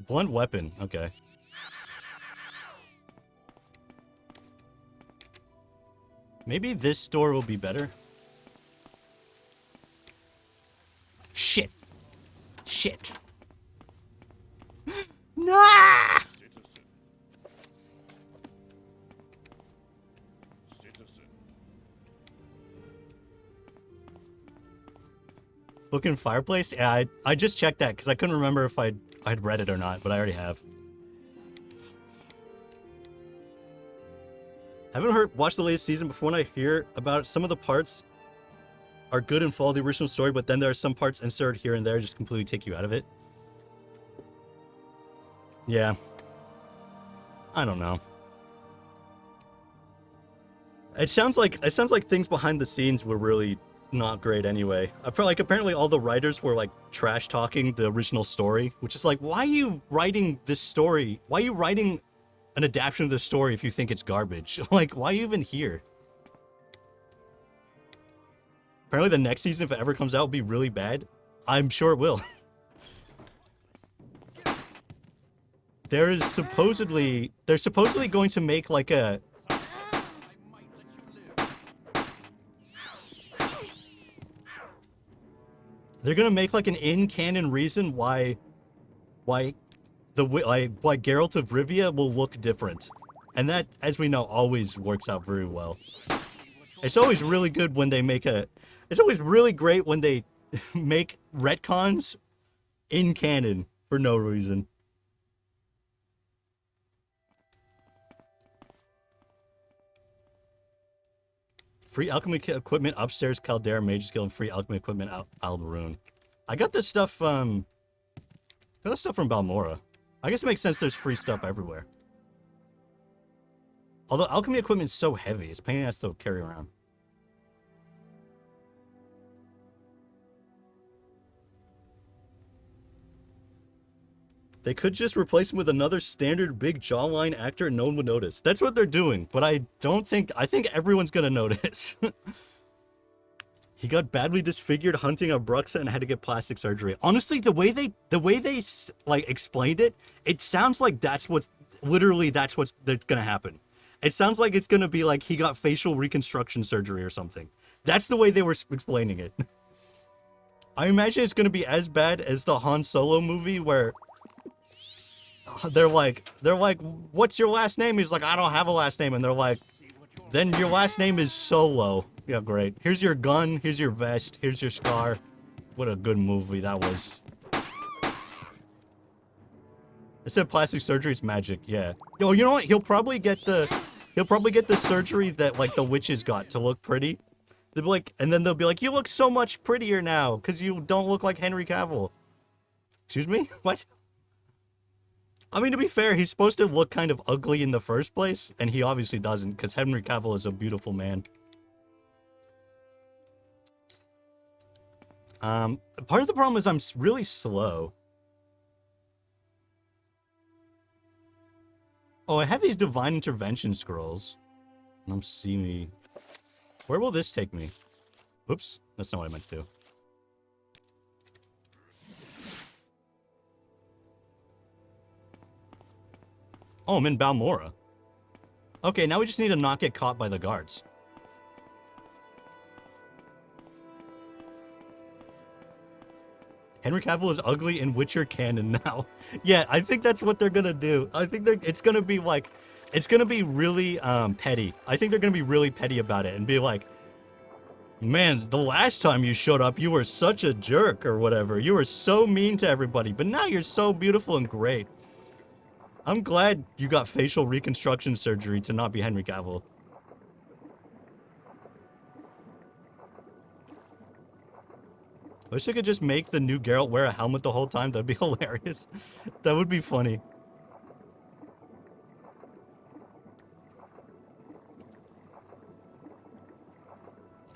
Blunt weapon. Okay. Maybe this store will be better. Shit. Shit. Nah! Citizen. Citizen. Looking fireplace? Yeah, I just checked that because I couldn't remember if I'd read it or not, but I already have. Haven't watched the latest season before when I hear about some of the parts are good and follow the original story, but then there are some parts inserted here and there just completely take you out of it. Yeah. I don't know. It sounds like things behind the scenes were really not great anyway. I feel like apparently all the writers were like trash talking the original story, which is like, why are you writing this story? Why are you writing an adaptation of the story if you think it's garbage? Like, why are you even here? Apparently the next season, if it ever comes out, will be really bad. I'm sure it will. They're supposedly going to make like a... They're gonna make like an in-canon reason why Geralt of Rivia will look different. And that, as we know, always works out very well. It's always really good when they make a... It's always really great when they make retcons in canon for no reason. Free alchemy equipment upstairs, Caldera, Mage's Guild, and free alchemy equipment Albaroon. I got this stuff, from Balmora. I guess it makes sense there's free stuff everywhere. Although alchemy equipment's so heavy, it's a pain in the ass to carry around. They could just replace him with another standard big jawline actor and no one would notice. That's what they're doing, but I think everyone's gonna notice. He got badly disfigured hunting a Bruxa and had to get plastic surgery. Honestly, the way they like explained it, it sounds like that's what's gonna happen. It sounds like it's gonna be like he got facial reconstruction surgery or something. That's the way they were explaining it. I imagine it's gonna be as bad as the Han Solo movie where they're like, what's your last name? He's like, I don't have a last name. And they're like, then your last name is Solo. Yeah, great. Here's your gun. Here's your vest. Here's your scar. What a good movie that was. I said plastic surgery. It's magic. Yeah. Yo, you know what? He'll probably get the surgery that like the witches got to look pretty. They'll be like, and then they'll be like, you look so much prettier now because you don't look like Henry Cavill. Excuse me? What? I mean, to be fair, he's supposed to look kind of ugly in the first place, and he obviously doesn't, because Henry Cavill is a beautiful man. Part of the problem is I'm really slow. Oh, I have these divine intervention scrolls. Let's see me. Where will this take me? Oops, that's not what I meant to do. Oh, I'm in Balmora. Okay, now we just need to not get caught by the guards. Henry Cavill is ugly in Witcher canon now. Yeah, I think that's what they're gonna do. I think it's gonna be like, it's gonna be really petty. I think they're gonna be really petty about it and be like, man, the last time you showed up, you were such a jerk or whatever. You were so mean to everybody, but now you're so beautiful and great. I'm glad you got facial reconstruction surgery to not be Henry Cavill. I wish I could just make the new Geralt wear a helmet the whole time. That'd be hilarious. That would be funny.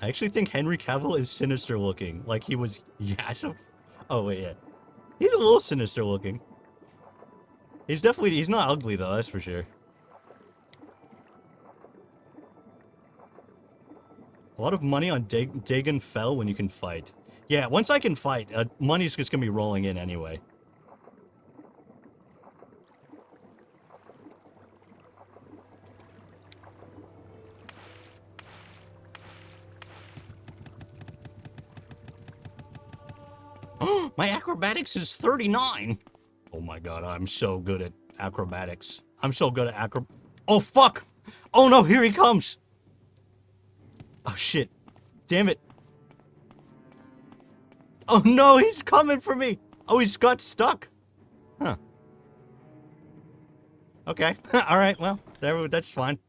I actually think Henry Cavill is sinister looking. Like he was... Yeah, so... Oh, wait, yeah. He's a little sinister looking. He's definitely... He's not ugly, though, that's for sure. A lot of money on Dagon Fell when you can fight. Yeah, once I can fight, money's just gonna be rolling in anyway. My acrobatics is 39! Oh my god, I'm so good at acrobatics. I'm so good at Oh, fuck! Oh no, here he comes! Oh shit. Damn it. Oh no, he's coming for me! Oh, he's got stuck. Huh. Okay. Alright, well, that's fine.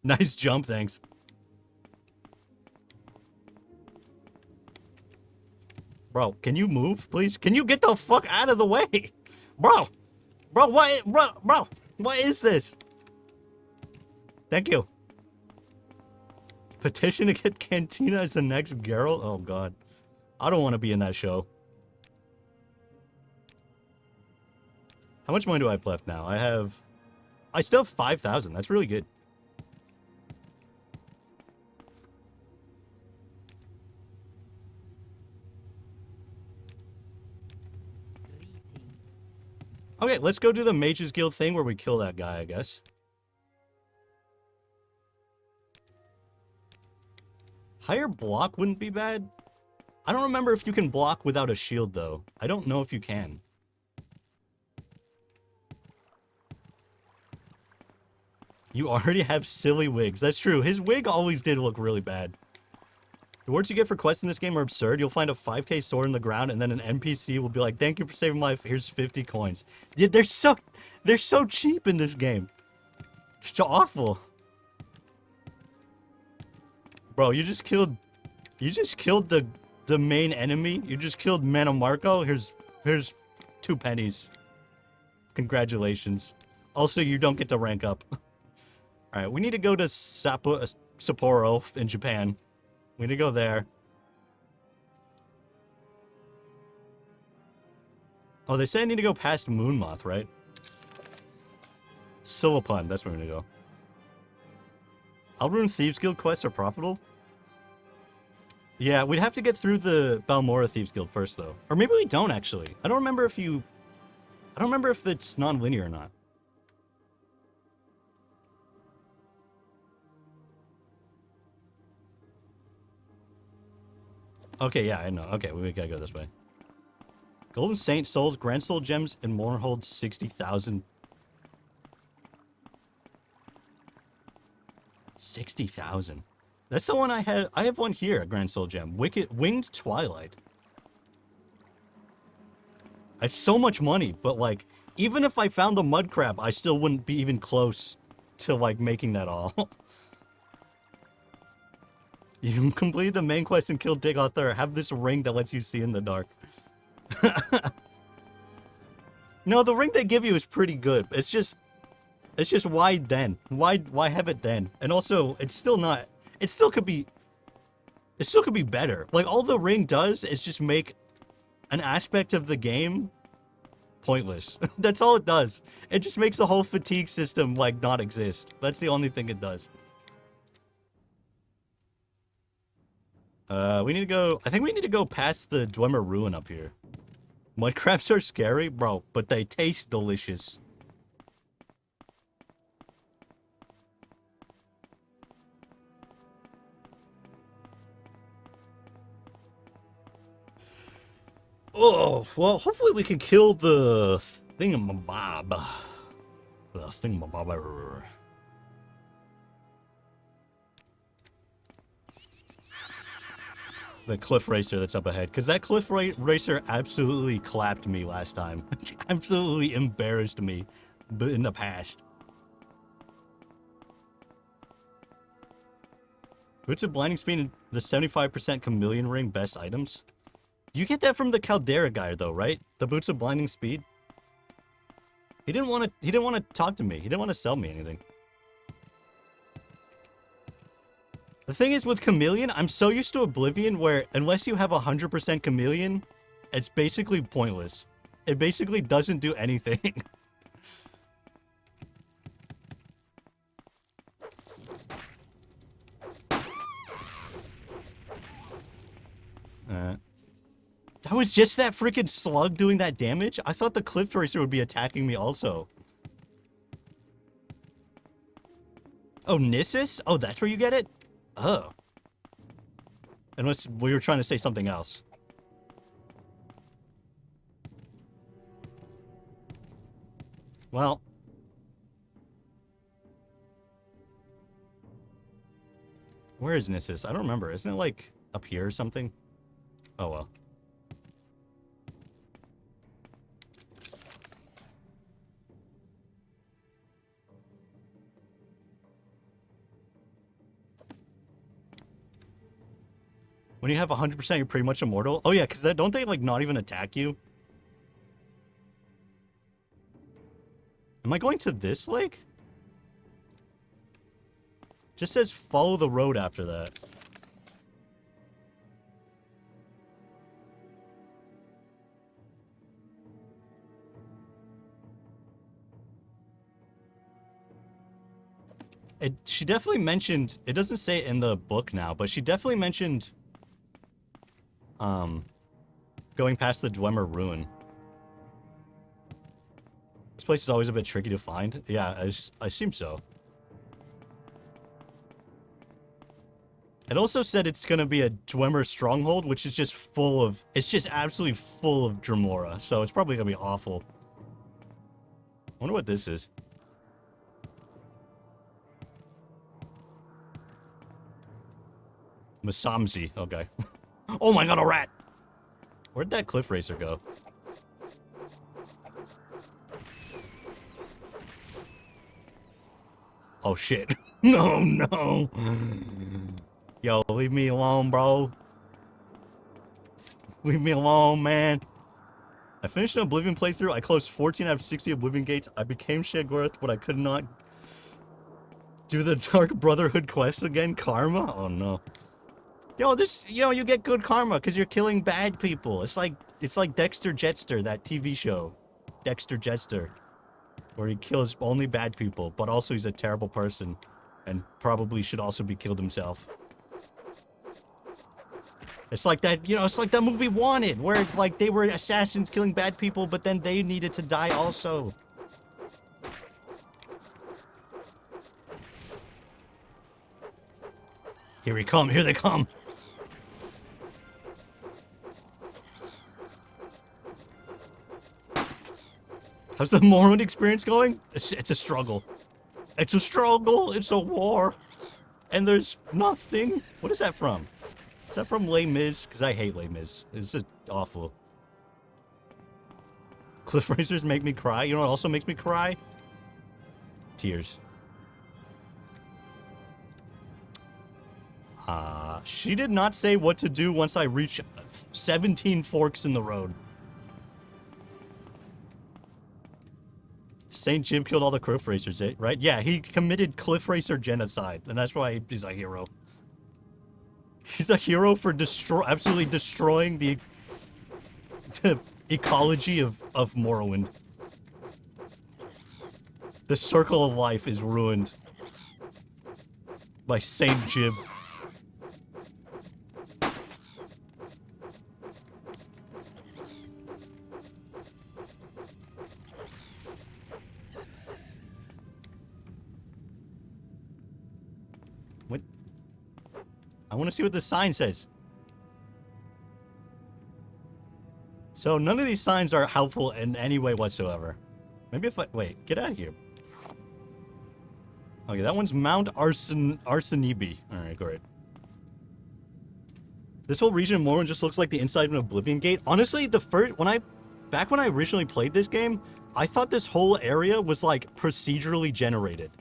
Nice jump, thanks. Bro, can you move, please? Can you get the fuck out of the way? Bro! Bro, what is this? Thank you. Petition to get Cantina as the next Geralt? Oh, God. I don't want to be in that show. How much money do I have left now? I still have 5,000. That's really good. Okay, let's go do the Mages Guild thing where we kill that guy, I guess. Higher block wouldn't be bad. I don't remember if you can block without a shield, though. I don't know if you can. You already have silly wigs. That's true. His wig always did look really bad. The rewards you get for quests in this game are absurd. You'll find a 5k sword in the ground, and then an NPC will be like, "Thank you for saving my life. Here's 50 coins." Yeah, they're so cheap in this game. It's awful. Bro, you just killed the main enemy. You just killed Manamarco. Here's 2 pennies. Congratulations. Also, you don't get to rank up. Alright, we need to go to Sapporo in Japan. We need to go there. Oh, they say I need to go past Moonmoth, right? Silipun, that's where we need to go. Alrune Thieves Guild quests are profitable? Yeah, we'd have to get through the Balmora Thieves Guild first, though. Or maybe we don't, actually. I don't remember if it's non-linear or not. Okay, yeah, I know. Okay, we gotta go this way. Golden Saint Souls, Grand Soul Gems, and more hold 60,000. 60,000. That's the one I have. I have one here, a Grand Soul Gem. Winged Twilight. It's so much money, but like, even if I found the mud crab, I still wouldn't be even close to like making that all. You complete the main quest and kill Dig Author. Have this ring that lets you see in the dark. No, the ring they give you is pretty good. It's just why then? Why have it then? And also, it's still not. It still could be better. Like, all the ring does is just make an aspect of the game pointless. That's all it does. It just makes the whole fatigue system like not exist. That's the only thing it does. We need to go. I think we need to go past the Dwemer Ruin up here. Mud crabs are scary, bro, but they taste delicious. Oh, well, hopefully we can kill the thingamabob. The thingamabobber. The cliff racer that's up ahead. Because that cliff racer absolutely clapped me last time. Absolutely embarrassed me in the past. Boots of Blinding Speed and the 75% Chameleon Ring best items. You get that from the Caldera guy though, right? The Boots of Blinding Speed. He didn't want to talk to me. He didn't want to sell me anything. The thing is with Chameleon, I'm so used to Oblivion where unless you have 100% Chameleon, it's basically pointless. It basically doesn't do anything. That was just that freaking slug doing that damage? I thought the Cliff Racer would be attacking me also. Oh, Nissus? Oh, that's where you get it? Oh. Unless we were trying to say something else. Well. Where is Nissus? I don't remember. Isn't it like up here or something? Oh, well. When you have 100%, you're pretty much immortal. Oh yeah, because don't they like not even attack you? Am I going to this lake? Just says follow the road after that. She definitely mentioned, it doesn't say it in the book now, but she definitely mentioned going past the Dwemer Ruin. This place is always a bit tricky to find. Yeah, I assume so. It also said it's gonna be a Dwemer stronghold, which is just full of, it's just absolutely full of Dremora, so it's probably gonna be awful. I wonder what this is. Masamsi, okay. Oh my god, a rat! Where'd that cliff racer go? Oh shit. No, no. Yo, leave me alone, bro. Leave me alone, man. I finished an Oblivion playthrough. I closed 14 out of 60 Oblivion gates. I became Shagworth, but I could not do the Dark Brotherhood quest again. Karma? Oh no. Yo, you get good karma because you're killing bad people. It's like Dexter Jetster, that TV show. Dexter Jetster. Where he kills only bad people, but also he's a terrible person. And probably should also be killed himself. It's like that, it's like that movie Wanted, where like they were assassins killing bad people, but then they needed to die also. Here we come, here they come. How's the Morrowind experience going? It's a struggle. It's a struggle. It's a war. And there's nothing. What is that from? Is that from Les Mis? Because I hate Les Mis. It's just awful. Cliff racers make me cry. You know what also makes me cry? Tears. She did not say what to do once I reach 17 forks in the road. St. Jim killed all the cliff racers, right? Yeah, he committed cliff racer genocide, and that's why he's a hero. He's a hero for absolutely destroying the ecology of Morrowind. The circle of life is ruined by St. Jib. I want to see what the sign says. So none of these signs are helpful in any way whatsoever. Maybe if I... Wait, get out of here. Okay, that one's Mount Arsenibi. Alright, great. This whole region of Morrowind just looks like the inside of an Oblivion gate. Honestly, back when I originally played this game, I thought this whole area was like procedurally generated.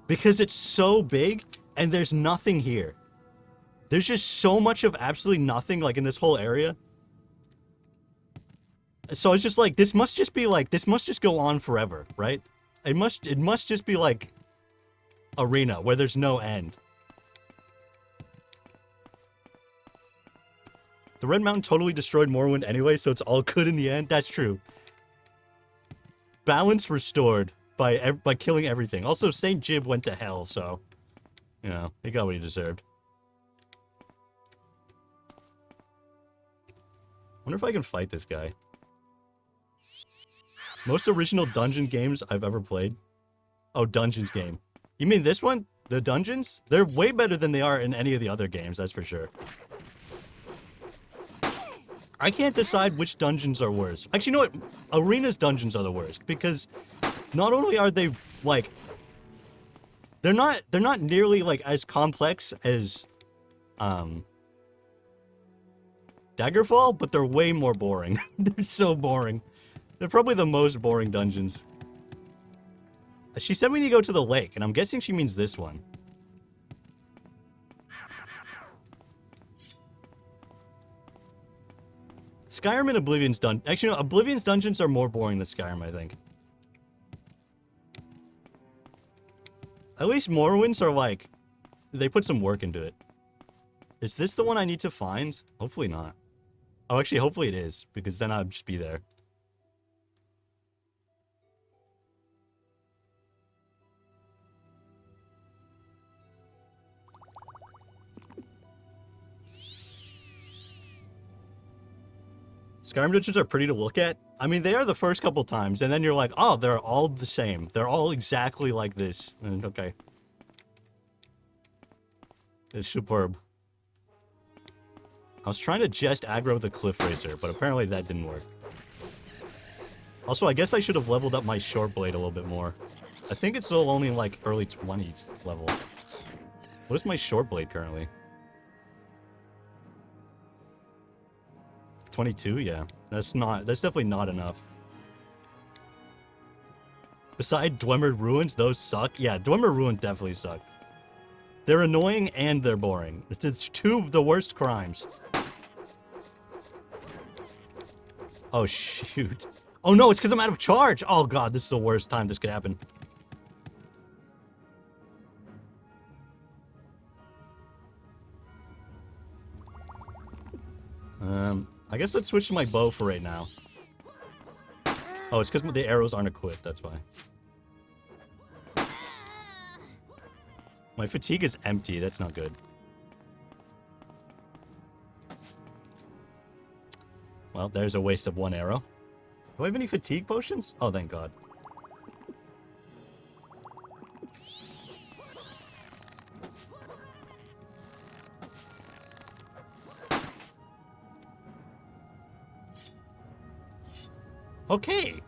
Because it's so big and there's nothing here. There's just so much of absolutely nothing, like, in this whole area. So it's just like, this must just go on forever, right? It must just be like Arena, where there's no end. The Red Mountain totally destroyed Morrowind anyway, so it's all good in the end. That's true. Balance restored by killing everything. Also, St. Jib went to hell, so, he got what he deserved. Wonder if I can fight this guy. Most original dungeon games I've ever played. Oh, dungeons game. You mean this one? The dungeons? They're way better than they are in any of the other games, that's for sure. I can't decide which dungeons are worse. Actually, you know what? Arena's dungeons are the worst, because not only are they, like... They're not nearly, like, as complex as, Daggerfall, but they're way more boring. They're so boring. They're probably the most boring dungeons. She said we need to go to the lake, and I'm guessing she means this one. Skyrim and Oblivion's actually, no, Oblivion's dungeons are more boring than Skyrim, I think. At least Morrowind's are like, they put some work into it. Is this the one I need to find? Hopefully not. Oh, actually, hopefully it is, because then I'll just be there. Skyrim dungeons are pretty to look at. I mean, they are the first couple times, and then you're like, oh, they're all the same. They're all exactly like this. And okay. It's superb. I was trying to just aggro the Cliff Racer, but apparently that didn't work. Also, I guess I should have leveled up my short blade a little bit more. I think it's still only like early 20s level. What is my short blade currently? 22? Yeah. That's definitely not enough. Beside Dwemer Ruins, those suck. Yeah, Dwemer Ruins definitely suck. They're annoying and they're boring. It's two of the worst crimes. Oh, shoot. Oh, no, it's because I'm out of charge. Oh, God, this is the worst time this could happen. I guess let's switch to my bow for right now. Oh, it's because the arrows aren't equipped, that's why. My fatigue is empty, that's not good. Well, there's a waste of one arrow. Do I have any fatigue potions? Oh, thank God. Okay.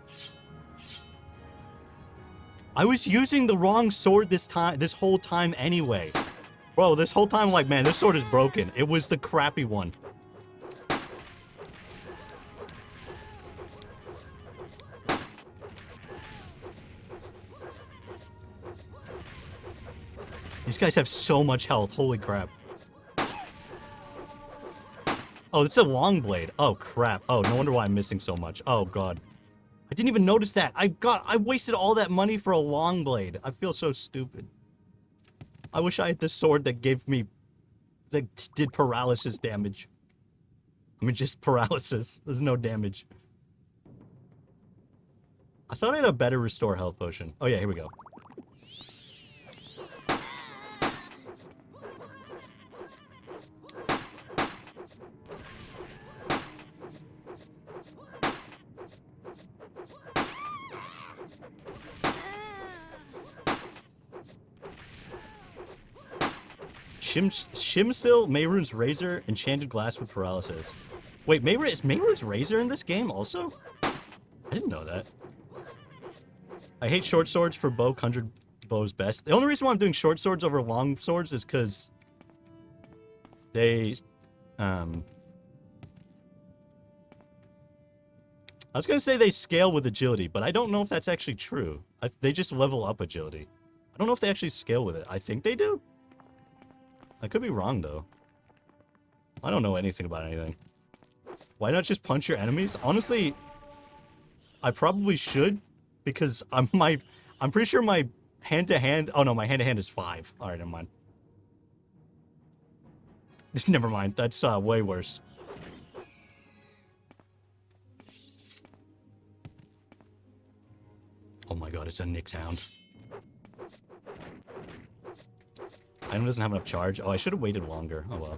I was using the wrong sword this whole time anyway. Bro, this whole time, like, man, this sword is broken. It was the crappy one. These guys have so much health. Holy crap. Oh, it's a long blade. Oh, crap. Oh, no wonder why I'm missing so much. Oh, God. I didn't even notice that. I wasted all that money for a long blade. I feel so stupid. I wish I had this sword that did paralysis damage. I mean, just paralysis. There's no damage. I thought I had a better restore health potion. Oh, yeah, here we go. Shimsil, Mehrunes Razor, Enchanted Glass with Paralysis. Wait, is Mehrunes Razor in this game also? I didn't know that. I hate short swords for bow, conjured bows best. The only reason why I'm doing short swords over long swords is because they, I was going to say they scale with agility, but I don't know if that's actually true. They just level up agility. I don't know if they actually scale with it. I think they do. I could be wrong, though. I don't know anything about anything. Why not just punch your enemies? Honestly, I probably should, because I'm pretty sure my hand-to-hand... Oh, no, my hand-to-hand is 5. All right, never mind. Never mind. That's way worse. Oh my God, it's a Nyx Hound. Item doesn't have enough charge. Oh, I should have waited longer. Oh, well.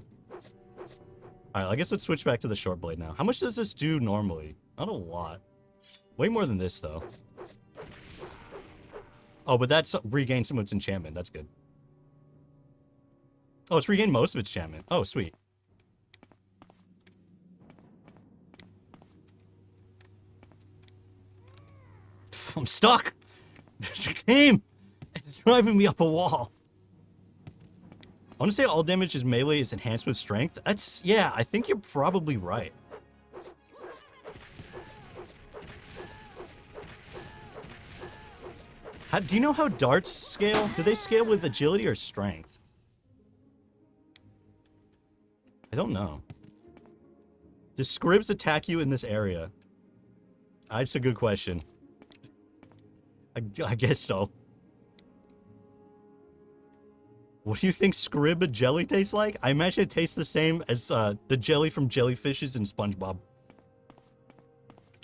Alright, I guess let's switch back to the short blade now. How much does this do normally? Not a lot. Way more than this, though. Oh, but that's regained some of its enchantment. That's good. Oh, it's regained most of its enchantment. Oh, sweet. I'm stuck! This game! It's driving me up a wall. I want to say all damage is melee is enhanced with strength. Yeah, I think you're probably right. Do you know how darts scale? Do they scale with agility or strength? I don't know. Do scribs attack you in this area? That's a good question. I guess so. What do you think scrib jelly tastes like? I imagine it tastes the same as the jelly from jellyfishes in SpongeBob.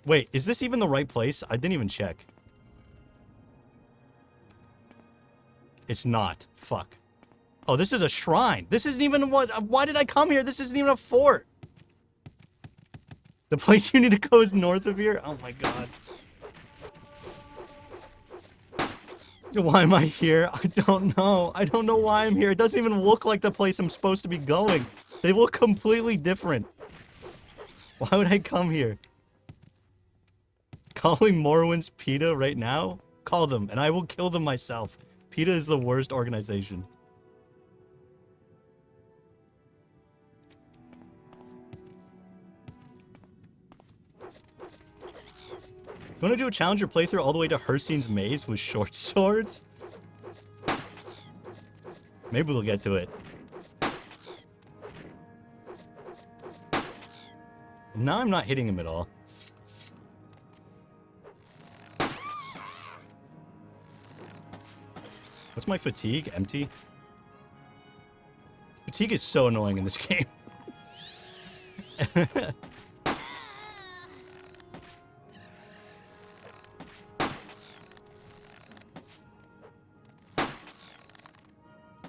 Wait, is this even the right place? I didn't even check. It's not. Fuck. Oh, this is a shrine. This isn't even what... Why did I come here? This isn't even a fort. The place you need to go is north of here? Oh my god. Why am I here? I don't know. I don't know why I'm here. It doesn't even look like the place I'm supposed to be going. They look completely different. Why would I come here? Calling Morrowind's PETA right now? Call them, and I will kill them myself. PETA is the worst organization. You want to do a challenger playthrough all the way to Hersine's Maze with short swords? Maybe we'll get to it. Now I'm not hitting him at all. What's my fatigue? Empty? Fatigue is so annoying in this game.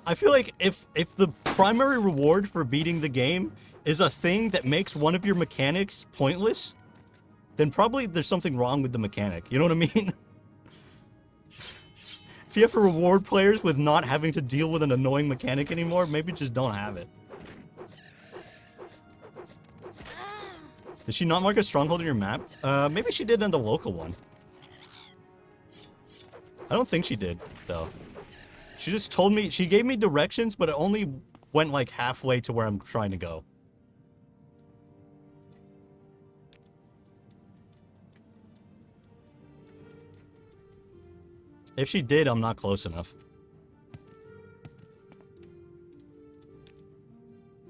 I feel like if the primary reward for beating the game is a thing that makes one of your mechanics pointless, then probably there's something wrong with the mechanic. You know what I mean? If you have to reward players with not having to deal with an annoying mechanic anymore, maybe just don't have it. Did she not mark a stronghold in your map? Maybe she did in the local one. I don't think she did, though. She just told me, she gave me directions, but it only went like halfway to where I'm trying to go. If she did, I'm not close enough.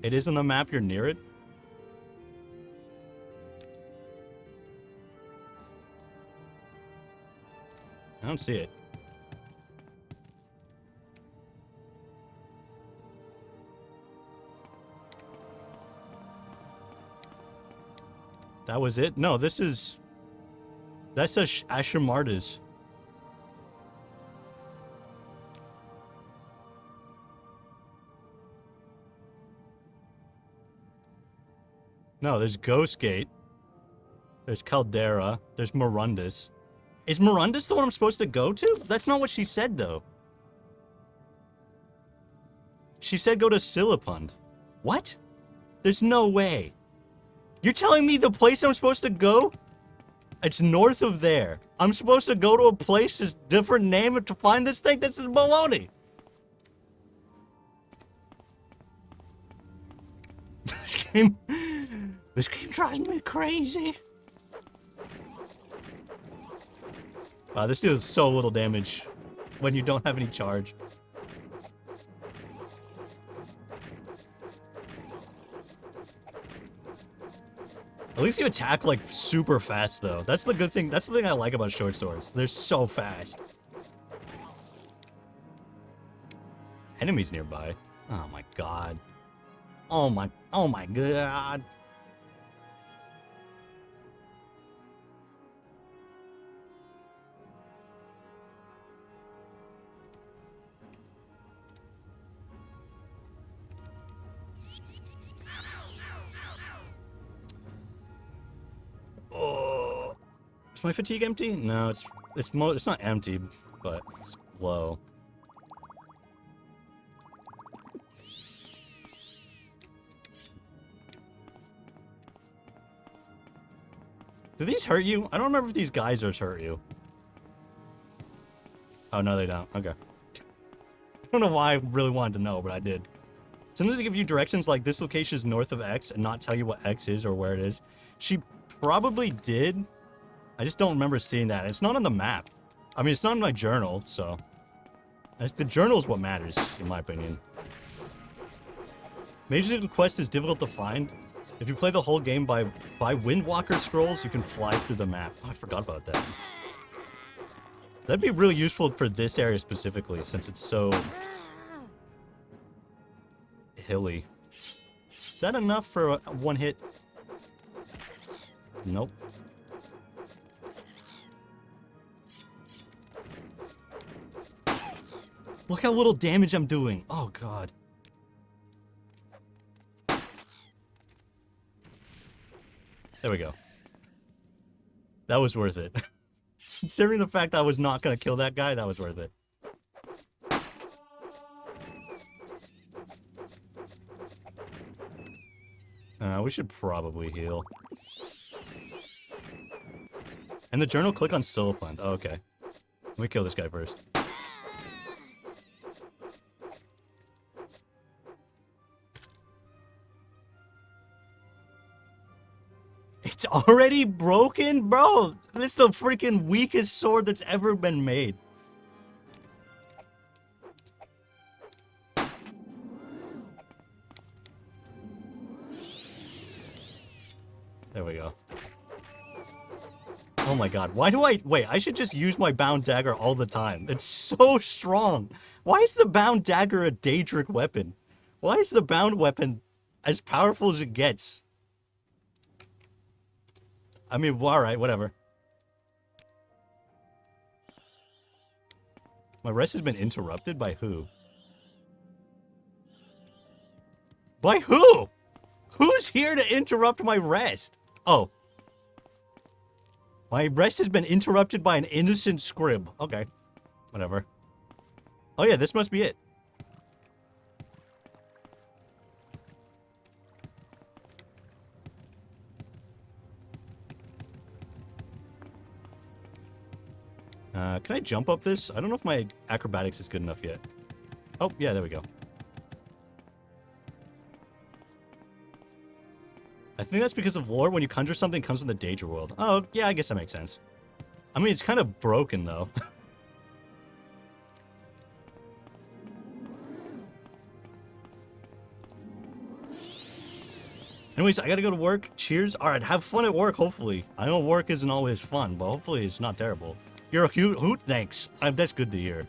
It is on the map, you're near it? I don't see it. That was it? No, this is... That says Ashamardas. No, there's Ghost Gate. There's Caldera. There's Morundus. Is Morundus the one I'm supposed to go to? That's not what she said, though. She said go to Silipund. What? There's no way. You're telling me the place I'm supposed to go? It's north of there. I'm supposed to go to a place that's different name to find this thing? This is baloney. This game drives me crazy. Wow, this deals so little damage when you don't have any charge. At least you attack, like, super fast, though. That's the good thing. That's the thing I like about short swords. They're so fast. Enemies nearby. Oh, my God. Oh, my God. Oh, is my fatigue empty? No, it's not empty, but it's low. Do these hurt you? I don't remember if these geysers hurt you. Oh no, they don't. Okay. I don't know why I really wanted to know, but I did. Sometimes they give you directions like this location is north of X and not tell you what X is or where it is. She probably did. I just don't remember seeing that. It's not on the map. I mean, it's not in my journal, so... The journal is what matters, in my opinion. Major quest is difficult to find. If you play the whole game by Windwalker scrolls, you can fly through the map. Oh, I forgot about that. That'd be really useful for this area specifically, since it's so hilly. Is that enough for one hit? Nope. Look how little damage I'm doing. Oh, God. There we go. That was worth it. Considering the fact that I was not going to kill that guy, that was worth it. We should probably heal. And the journal, click on Solo Plant. Oh, okay. Let me kill this guy first. It's already broken? Bro, this is the freaking weakest sword that's ever been made. There we go. Oh my god, why do I... Wait, I should just use my bound dagger all the time. It's so strong. Why is the bound dagger a Daedric weapon? Why is the bound weapon as powerful as it gets? I mean, alright, whatever. My rest has been interrupted by who? By who? Who's here to interrupt my rest? Oh. My rest has been interrupted by an innocent scrib. Okay. Whatever. Oh yeah, this must be it. Can I jump up this? I don't know if my acrobatics is good enough yet. Oh, yeah, there we go. I think that's because of lore. When you conjure something, it comes from the Daedra world. Oh, yeah, I guess that makes sense. I mean, it's kind of broken, though. Anyways, I gotta go to work. Cheers. Alright, have fun at work, hopefully. I know work isn't always fun, but hopefully it's not terrible. You're a hoot? Thanks. That's good to hear.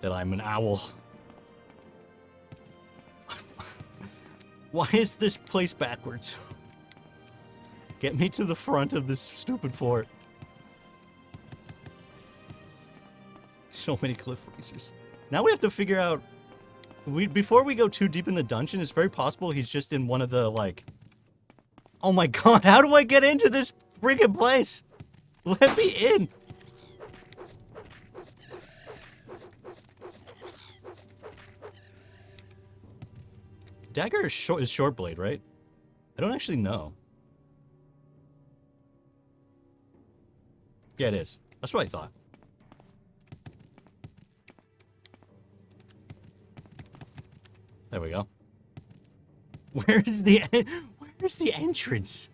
That I'm an owl. Why is this place backwards? Get me to the front of this stupid fort. So many cliff racers. Now we have to figure out... Before we go too deep in the dungeon, it's very possible he's just in one of the, like... Oh my god, how do I get into this freaking place? Let me in! Dagger is short blade, right? I don't actually know. Yeah, it is. That's what I thought. There we go. Where's the entrance?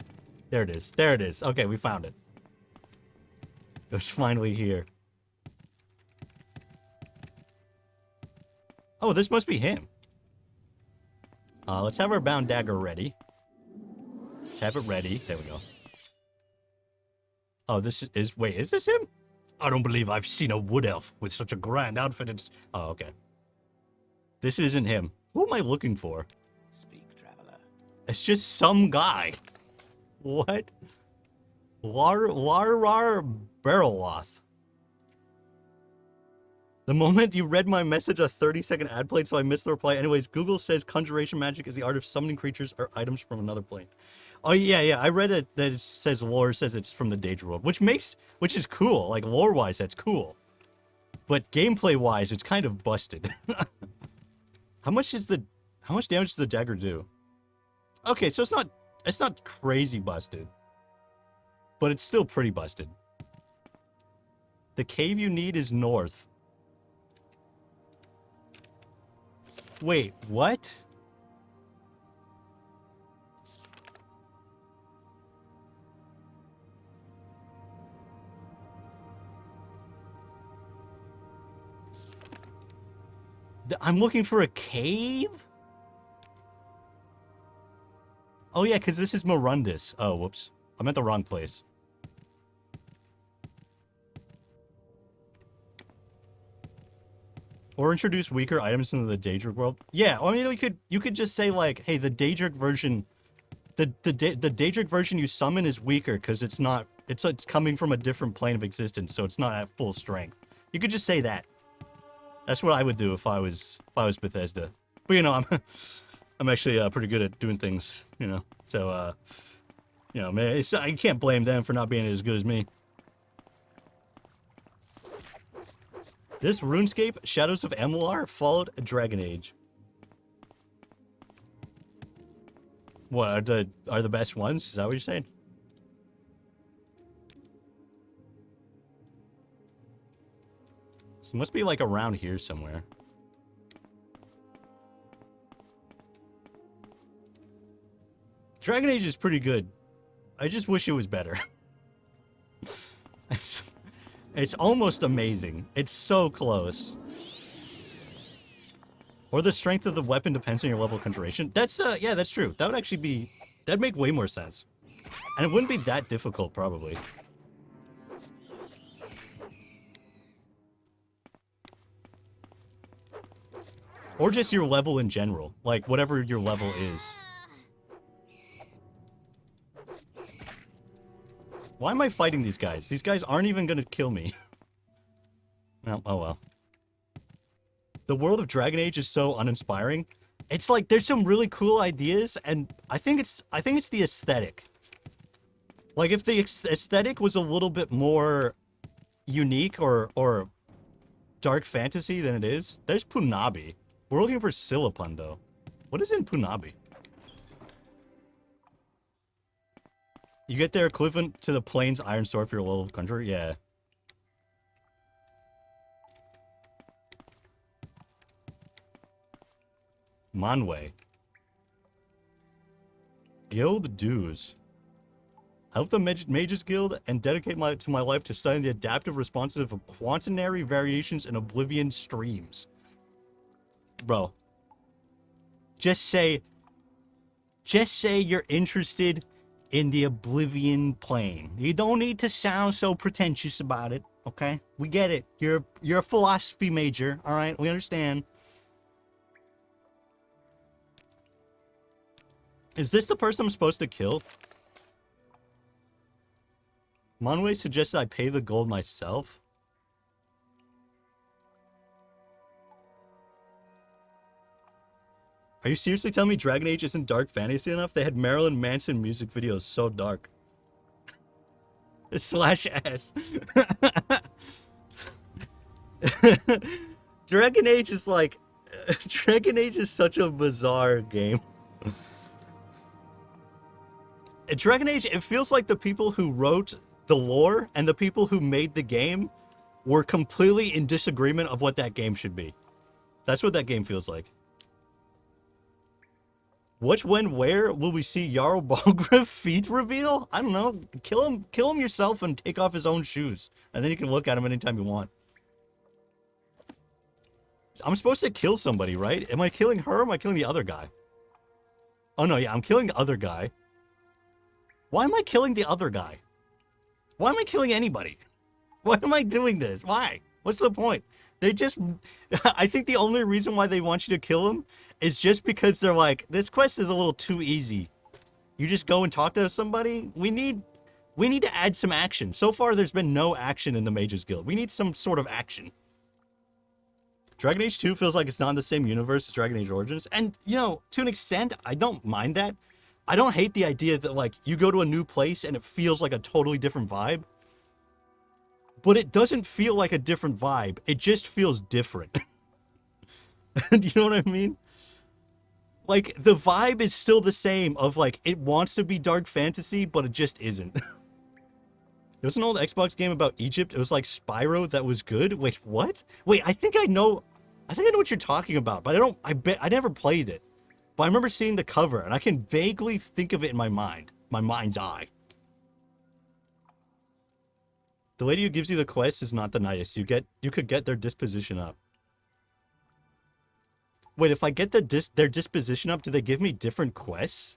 There it is. There it is. Okay, we found it. It was finally here. Oh, this must be him. Let's have our bound dagger ready. Let's have it ready. There we go. Oh, this is... Wait, is this him? I don't believe I've seen a wood elf with such a grand outfit. It's... Oh, okay. This isn't him. Who am I looking for? Speak, traveler. It's just some guy. What? Larar Barreloth. The moment you read my message, a 30-second ad played, so I missed the reply. Anyways, Google says conjuration magic is the art of summoning creatures or items from another plane. Oh, yeah, I read it that it says lore says it's from the Daedra world, which is cool. Like, lore-wise, that's cool. But gameplay-wise, it's kind of busted. How much damage does the dagger do? Okay, so it's not crazy busted. But it's still pretty busted. The cave you need is north. Wait, what? I'm looking for a cave? Oh yeah, because this is Morundus. Oh, whoops. I'm at the wrong place. Or introduce weaker items into the Daedric world. Yeah, I mean, you could just say like, hey, the Daedric version, the Daedric version you summon is weaker because it's coming from a different plane of existence, so it's not at full strength. You could just say that. That's what I would do if I was Bethesda. But you know, I'm actually pretty good at doing things, you know. So you know, man, I can't blame them for not being as good as me. This RuneScape, Shadows of Amalur, followed Dragon Age. What are the best ones? Is that what you're saying? So it must be like around here somewhere. Dragon Age is pretty good. I just wish it was better. It's almost amazing. It's so close. Or the strength of the weapon depends on your level of conjuration. That's yeah, that's true. That would actually be, that'd make way more sense. And it wouldn't be that difficult, probably. Or just your level in general. Like, whatever your level is. Why am I fighting these guys? These guys aren't even gonna kill me. Oh, oh well. The world of Dragon Age is so uninspiring. It's like there's some really cool ideas, and I think it's the aesthetic. Like if the aesthetic was a little bit more unique or dark fantasy than it is. There's Punabi. We're looking for Silipun though. What is in Punabi? You get their equivalent to the Plains Iron Sword for your level of country? Yeah. Manwë. Guild dues. Help the Mages Guild and dedicate to my life to studying the adaptive responses of quaternary variations in Oblivion streams. Bro. Just say you're interested in the Oblivion plane. You don't need to sound so pretentious about it, okay? We get it. You're a philosophy major, all right? We understand. Is this the person I'm supposed to kill? Manwë suggested I pay the gold myself. Are you seriously telling me Dragon Age isn't dark fantasy enough? They had Marilyn Manson music videos so dark. /S. Dragon Age is like... Dragon Age is such a bizarre game. Dragon Age, it feels like the people who wrote the lore and the people who made the game were completely in disagreement of what that game should be. That's what that game feels like. Which, when, where will we see Jarl Balgruuf feet reveal? I don't know. Kill him yourself and take off his own shoes. And then you can look at him anytime you want. I'm supposed to kill somebody, right? Am I killing her or am I killing the other guy? Oh no, yeah, I'm killing the other guy. Why am I killing the other guy? Why am I killing anybody? Why am I doing this? Why? What's the point? They just... I think the only reason why they want you to kill him is just because they're like, this quest is a little too easy. You just go and talk to somebody? We need to add some action. So far, there's been no action in the Mages Guild. We need some sort of action. Dragon Age 2 feels like it's not in the same universe as Dragon Age Origins. And, you know, to an extent, I don't mind that. I don't hate the idea that, like, you go to a new place and it feels like a totally different vibe. But it doesn't feel like a different vibe. It just feels different. Do you know what I mean? Like, the vibe is still the same of, like, it wants to be dark fantasy, but it just isn't. There was an old Xbox game about Egypt. It was like Spyro that was good. Wait, what? Wait, I think I know what you're talking about, but I never played it. But I remember seeing the cover, and I can vaguely think of it in my mind's eye. The lady who gives you the quest is not the nicest. You could get their disposition up. Wait, if I get their disposition up, do they give me different quests?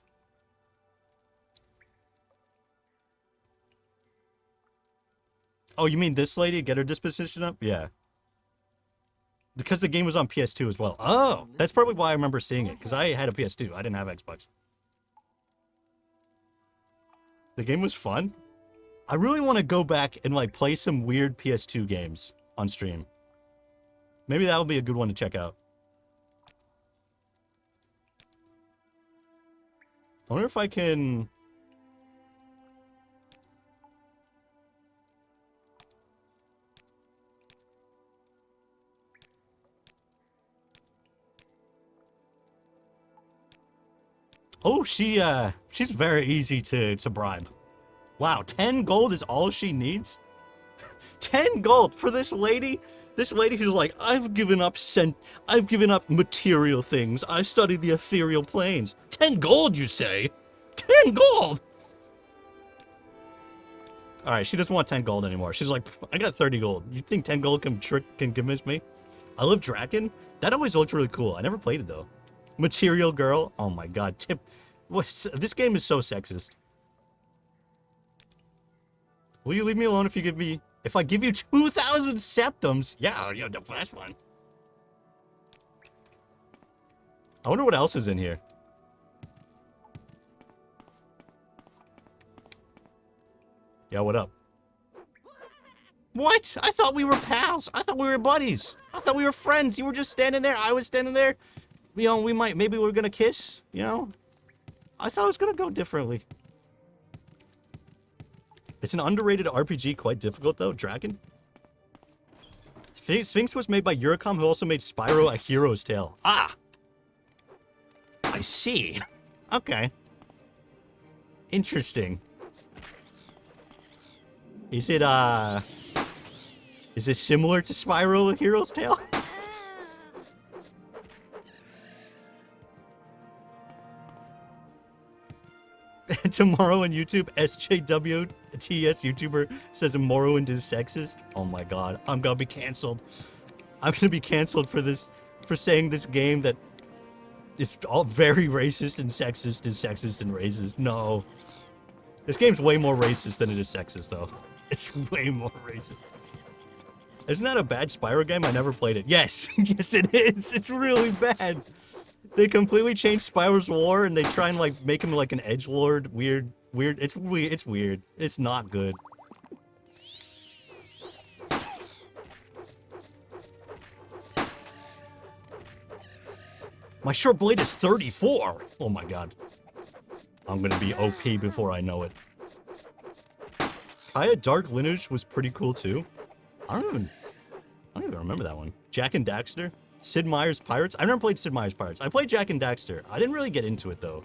Oh, you mean this lady? Get her disposition up? Yeah. Because the game was on PS2 as well. Oh, that's probably why I remember seeing it. Because I had a PS2. I didn't have Xbox. The game was fun. I really want to go back and like play some weird PS2 games on stream. Maybe that would be a good one to check out. I wonder if I can... Oh, she's very easy to bribe. Wow, 10 gold is all she needs? 10 gold for this lady? This lady who's like, I've given up material things. I've studied the ethereal planes. 10 gold, you say? 10 gold! Alright, she doesn't want 10 gold anymore. She's like, I got 30 gold. You think 10 gold can convince me? I love Draken? That always looked really cool. I never played it, though. Material girl? Oh my god. This game is so sexist. Will you leave me alone if you give me... If I give you 2,000 septums? Yeah, that's fine. I wonder what else is in here. Yeah, what up? What? I thought we were pals. I thought we were buddies. I thought we were friends. You were just standing there. I was standing there. You know, maybe we were gonna kiss, you know? I thought it was gonna go differently. It's an underrated RPG, quite difficult though, Dragon. Sphinx was made by Eurocom, who also made Spyro: A Hero's Tale. Ah! I see. Okay. Interesting. Is it similar to Spyro: A Hero's Tale? Tomorrow on YouTube, SJWTS YouTuber says Morrowind is sexist. Oh my god, I'm gonna be canceled. I'm gonna be canceled for this, for saying this game that is all very racist and sexist is sexist and racist. No. This game's way more racist than it is sexist, though. It's way more racist. Isn't that a bad Spyro game? I never played it. Yes, yes it is. It's really bad. They completely changed Spyro's lore and they try and like make him like an edgelord. Weird. It's weird. It's not good. My short blade is 34. Oh my god. I'm gonna be OP before I know it. Kaya Dark Lineage was pretty cool too. I don't even remember that one. Jack and Daxter? Sid Meier's Pirates? I never played Sid Meier's Pirates. I played Jack and Daxter. I didn't really get into it though.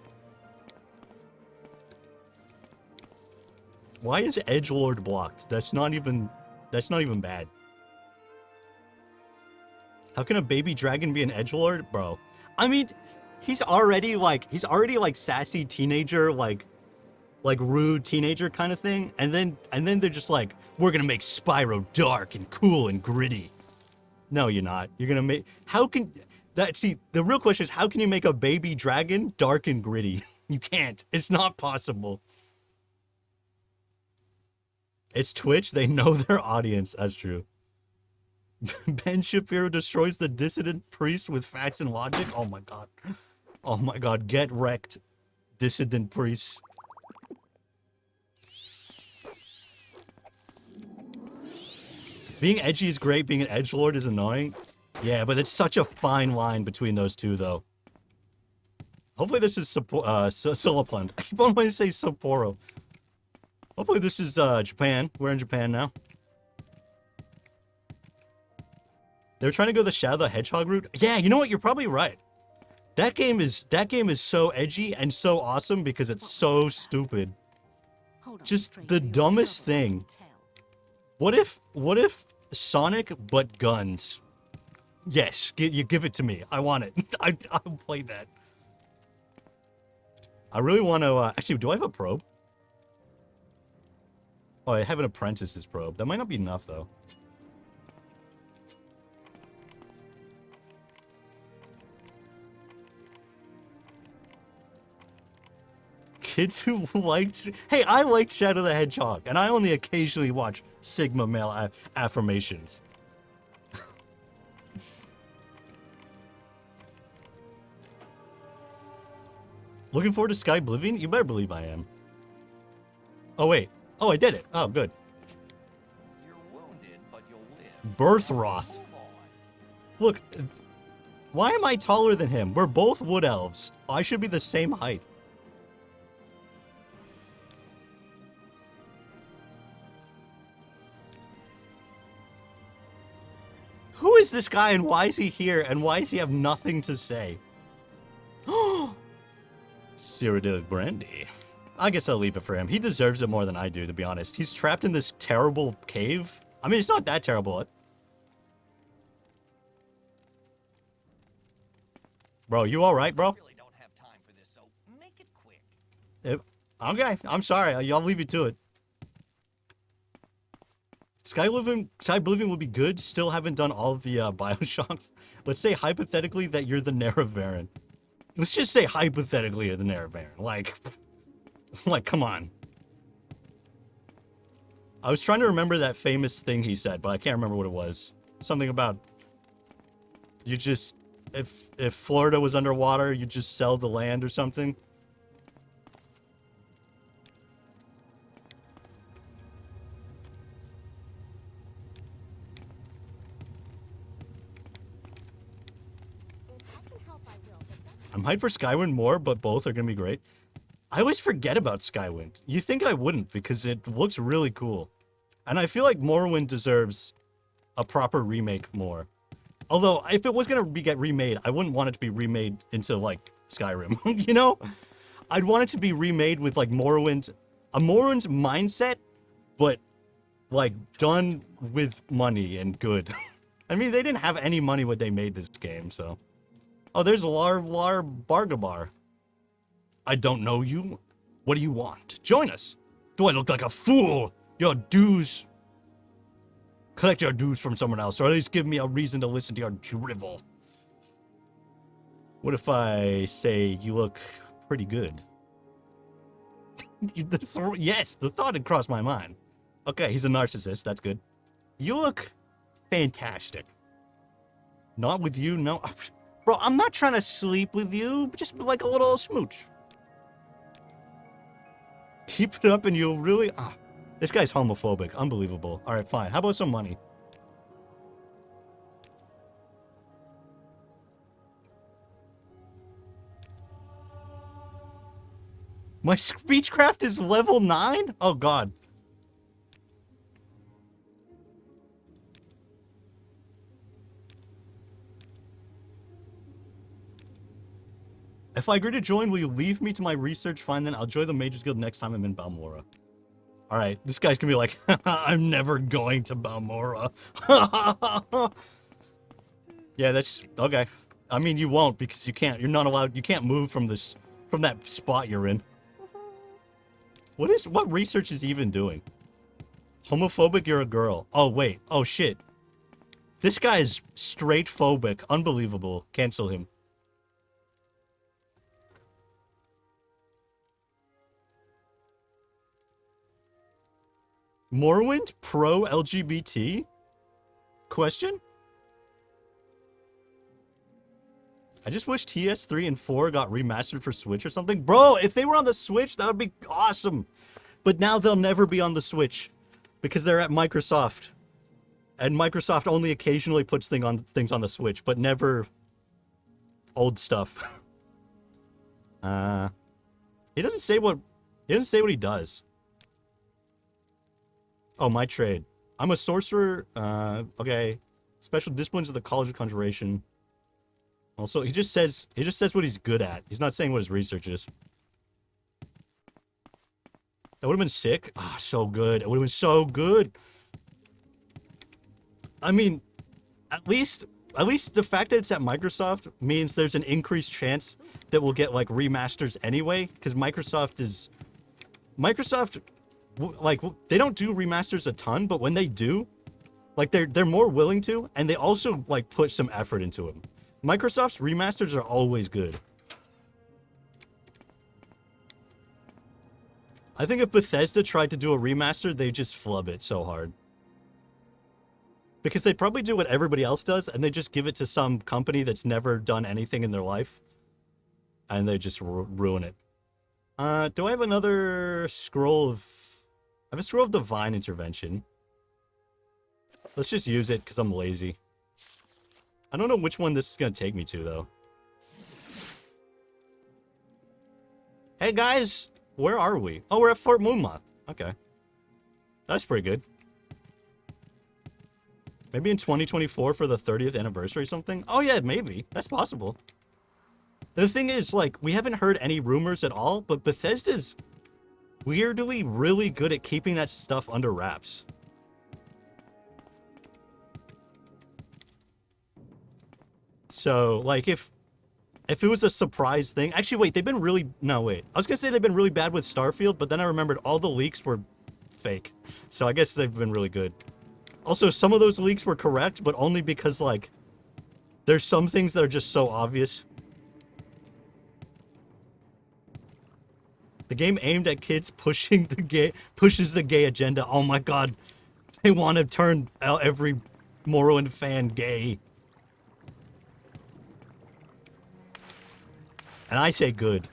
Why is edgelord blocked? That's not even bad. How can a baby dragon be an edgelord? Bro. I mean, he's already like sassy teenager, like rude teenager kind of thing, and then they're just like, we're gonna make Spyro dark and cool and gritty. No, you're not. You're gonna make... How can... See, the real question is, how can you make a baby dragon dark and gritty? You can't. It's not possible. It's Twitch. They know their audience. That's true. Ben Shapiro destroys the dissident priest with facts and logic. Oh my god. Oh my god. Get wrecked, dissident priests. Being edgy is great, being an edgelord is annoying. Yeah, but it's such a fine line between those two, though. Hopefully this is Solopland. I keep on wanting to say Sapporo. Hopefully this is Japan. We're in Japan now. They're trying to go the Shadow the Hedgehog route. Yeah, you know what? You're probably right. That game is so edgy and so awesome because it's so stupid. Just the dumbest thing. What if Sonic but guns? Yes, you give it to me. I want it. I'll play that. I really want to actually, do I have a probe? Oh, I have an apprentice's probe. That might not be enough though. Kids who liked... Hey, I liked Shadow the Hedgehog, and I only occasionally watch Sigma male affirmations. Looking forward to Sky Oblivion? You better believe I am. Oh, wait. Oh, I did it. Oh, good. You're wounded, but you'll live. Birthroth. Move on. Look, why am I taller than him? We're both wood elves. I should be the same height. Who is this guy and why is he here and why does he have nothing to say? Cyrodiilic Brandy. I guess I'll leave it for him. He deserves it more than I do, to be honest. He's trapped in this terrible cave. I mean, it's not that terrible. Bro, you alright, bro? Really don't have time for this, so make it quick. Okay, I'm sorry. I'll leave you to it. Sky Oblivion will be good. Still haven't done all of the Bioshocks. Let's say hypothetically that you're the Nerevarren. Let's just say hypothetically you're the Nerevarren. Like, come on. I was trying to remember that famous thing he said, but I can't remember what it was. Something about you just if Florida was underwater, you just sell the land or something. I'm hyped for Skywind more, but both are going to be great. I always forget about Skywind. You think I wouldn't because it looks really cool. And I feel like Morrowind deserves a proper remake more. Although, if it was going to get remade, I wouldn't want it to be remade into, like, Skyrim. You know? I'd want it to be remade with, like, Morrowind. A Morrowind's mindset, but, like, done with money and good. I mean, they didn't have any money when they made this game, so... Oh, there's Lar Bargabar. I don't know you. What do you want? Join us. Do I look like a fool? Your dues. Collect your dues from someone else, or at least give me a reason to listen to your drivel. What if I say you look pretty good? Yes, the thought had crossed my mind. Okay, he's a narcissist. That's good. You look fantastic. Not with you, no. Bro, I'm not trying to sleep with you. Just like a little smooch. Keep it up and you'll really... this guy's homophobic. Unbelievable. Alright, fine. How about some money? My speechcraft is level 9? Oh, God. If I agree to join, will you leave me to my research? Fine, then I'll join the Mages Guild next time I'm in Balmora. Alright, this guy's gonna be like, I'm never going to Balmora. Yeah, that's... Okay. I mean, you won't, because you can't. You're not allowed... You can't move from this... From that spot you're in. What research is he even doing? Homophobic, you're a girl. Oh, wait. Oh, shit. This guy is straight phobic. Unbelievable. Cancel him. Morrowind pro LGBT? Question? I just wish TS3 and 4 got remastered for Switch or something. Bro, if they were on the Switch, that would be awesome. But now they'll never be on the Switch because they're at Microsoft. And Microsoft only occasionally puts things on the Switch, but never old stuff. He doesn't say what he does. Oh, my trade. I'm a sorcerer. Okay. Special disciplines of the College of Conjuration. Also, he just says what he's good at. He's not saying what his research is. That would have been sick. Ah, so good. It would have been so good. I mean, at least the fact that it's at Microsoft means there's an increased chance that we'll get like remasters anyway, because Microsoft, like, they don't do remasters a ton, but when they do, like, they're more willing to, and they also like put some effort into them. Microsoft's remasters are always good. I think if Bethesda tried to do a remaster, they just flub it so hard. Because they probably do what everybody else does, and they just give it to some company that's never done anything in their life. And they just ruin it. Do I have another scroll of... I have a scroll of divine intervention. Let's just use it, because I'm lazy. I don't know which one this is going to take me to, though. Hey, guys! Where are we? Oh, we're at Fort Moonmoth. Okay. That's pretty good. Maybe in 2024 for the 30th anniversary or something? Oh, yeah, maybe. That's possible. The thing is, like, we haven't heard any rumors at all, but Bethesda's weirdly really good at keeping that stuff under wraps. So, like, if it was a surprise thing... Actually, wait, they've been really... No, wait. I was gonna say they've been really bad with Starfield, but then I remembered all the leaks were fake. So I guess they've been really good. Also, some of those leaks were correct, but only because, like, there's some things that are just so obvious. The game aimed at kids pushes the gay agenda. Oh my god. They want to turn every Morrowind fan gay. And I say good.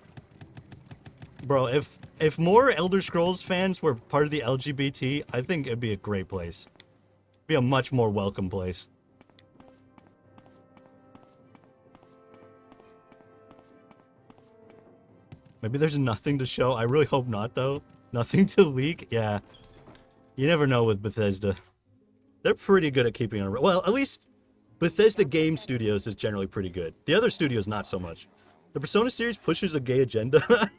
Bro, if more Elder Scrolls fans were part of the LGBT, I think it'd be a great place. It'd be a much more welcome place. Maybe there's nothing to show. I really hope not, though. Nothing to leak? Yeah. You never know with Bethesda. They're pretty good at keeping it... Well, at least Bethesda Game Studios is generally pretty good. The other studios, not so much. The Persona series pushes a gay agenda?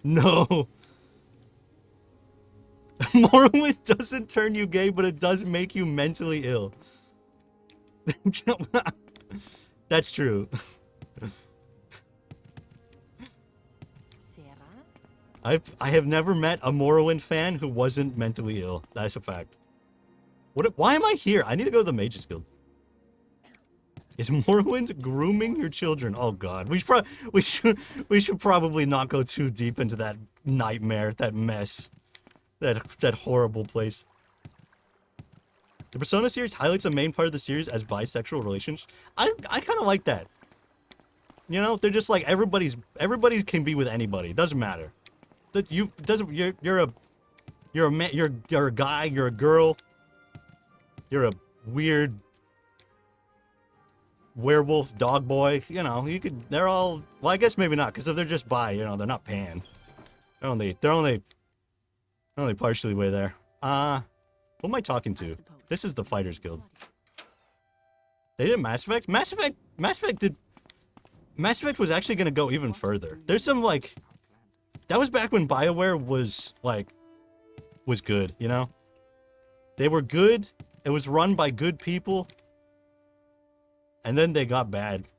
No. Morrowind doesn't turn you gay, but it does make you mentally ill. That's true. I have never met a Morrowind fan who wasn't mentally ill. That's a fact. Why am I here? I need to go to the Mages Guild. Is Morrowind grooming your children? Oh god. We should probably not go too deep into that nightmare, that mess. That horrible place. The Persona series highlights a main part of the series as bisexual relations. I kind of like that. You know, they're just like everybody can be with anybody. It doesn't matter. You're a man, you're a guy, you're a girl, you're a weird werewolf dog boy, you know, they're all, well, I guess maybe not, because if they're just bi, you know, they're not pan. They're only partially way there. Who am I talking to? This is the Fighters Guild. They did Mass Effect? Mass Effect was actually gonna go even further. There's some, like, that was back when BioWare was good, you know? They were good, it was run by good people, and then they got bad.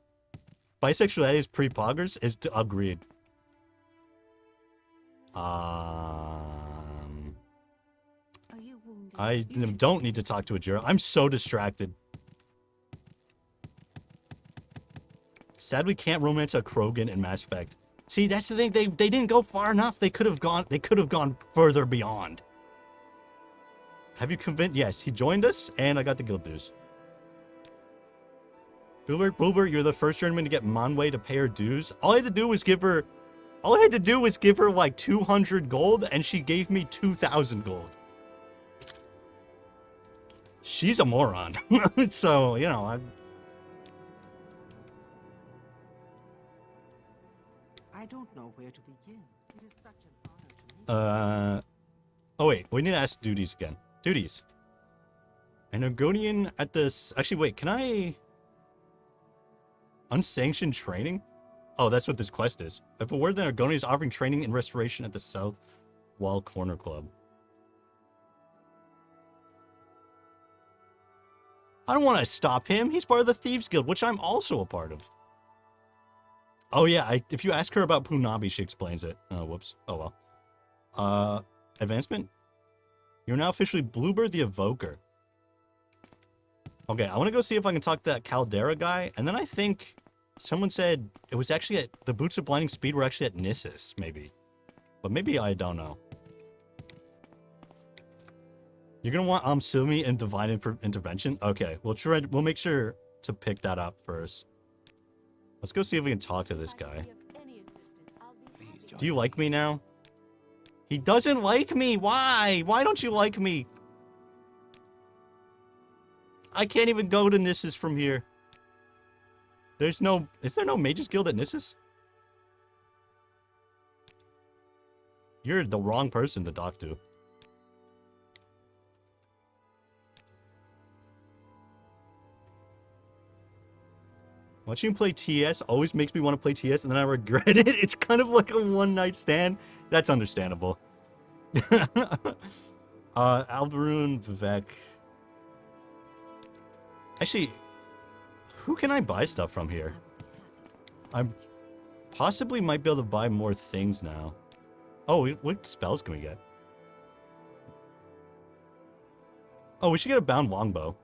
Bisexuality is pre-poggers? Is agreed. I don't need to talk to a Jiro. I'm so distracted. Sadly, can't romance a Krogan in Mass Effect. See, that's the thing. They didn't go far enough. They could have gone further beyond. Have you convinced? Yes, he joined us, and I got the guild dues. Boober, you're the first journeyman to get Monway to pay her dues. All I had to do was give her like 200 gold, and she gave me 2,000 gold. She's a moron. So, you know, I don't know where to begin. It is such an honor to meet. Oh wait, we need to ask duties again. Duties. An Argonian at this... Actually, wait, can I... Unsanctioned training? Oh, that's what this quest is. If a word, then Argonian is offering training and restoration at the South Wall Corner Club. I don't want to stop him. He's part of the Thieves Guild, which I'm also a part of. Oh yeah, if you ask her about Punabi, she explains it. Oh, whoops. Oh well. Advancement? You're now officially Bluebird the Evoker. Okay, I want to go see if I can talk to that Caldera guy, and then I think someone said it was actually at the Boots of Blinding Speed were actually at Nissus, maybe. But maybe I don't know. You're gonna want Sumi and Divine Intervention? Okay, we'll make sure to pick that up first. Let's go see if we can talk to this guy. Do you like me now? He doesn't like me! Why? Why don't you like me? I can't even go to Nissus from here. Is there no Mages Guild at Nissus? You're the wrong person to talk to. Watching you play TS always makes me want to play TS and then I regret it. It's kind of like a one-night stand. That's understandable. Aldaroon, Vivek. Actually, who can I buy stuff from here? I possibly might be able to buy more things now. Oh, what spells can we get? Oh, we should get a bound longbow.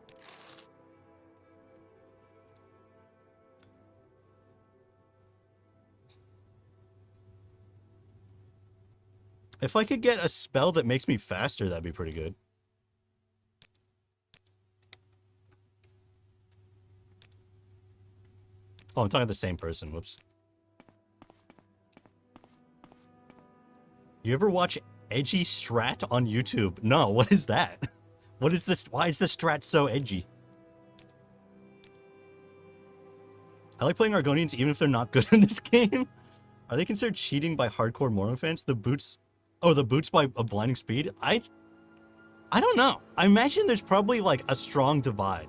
If I could get a spell that makes me faster, that'd be pretty good. Oh, I'm talking to the same person. Whoops. You ever watch edgy strat on YouTube? No, what is that? What is this? Why is the strat so edgy? I like playing Argonians even if they're not good in this game. Are they considered cheating by hardcore Morrowind fans? The boots... Oh, the boots by a blinding speed? I don't know. I imagine there's probably, like, a strong divide.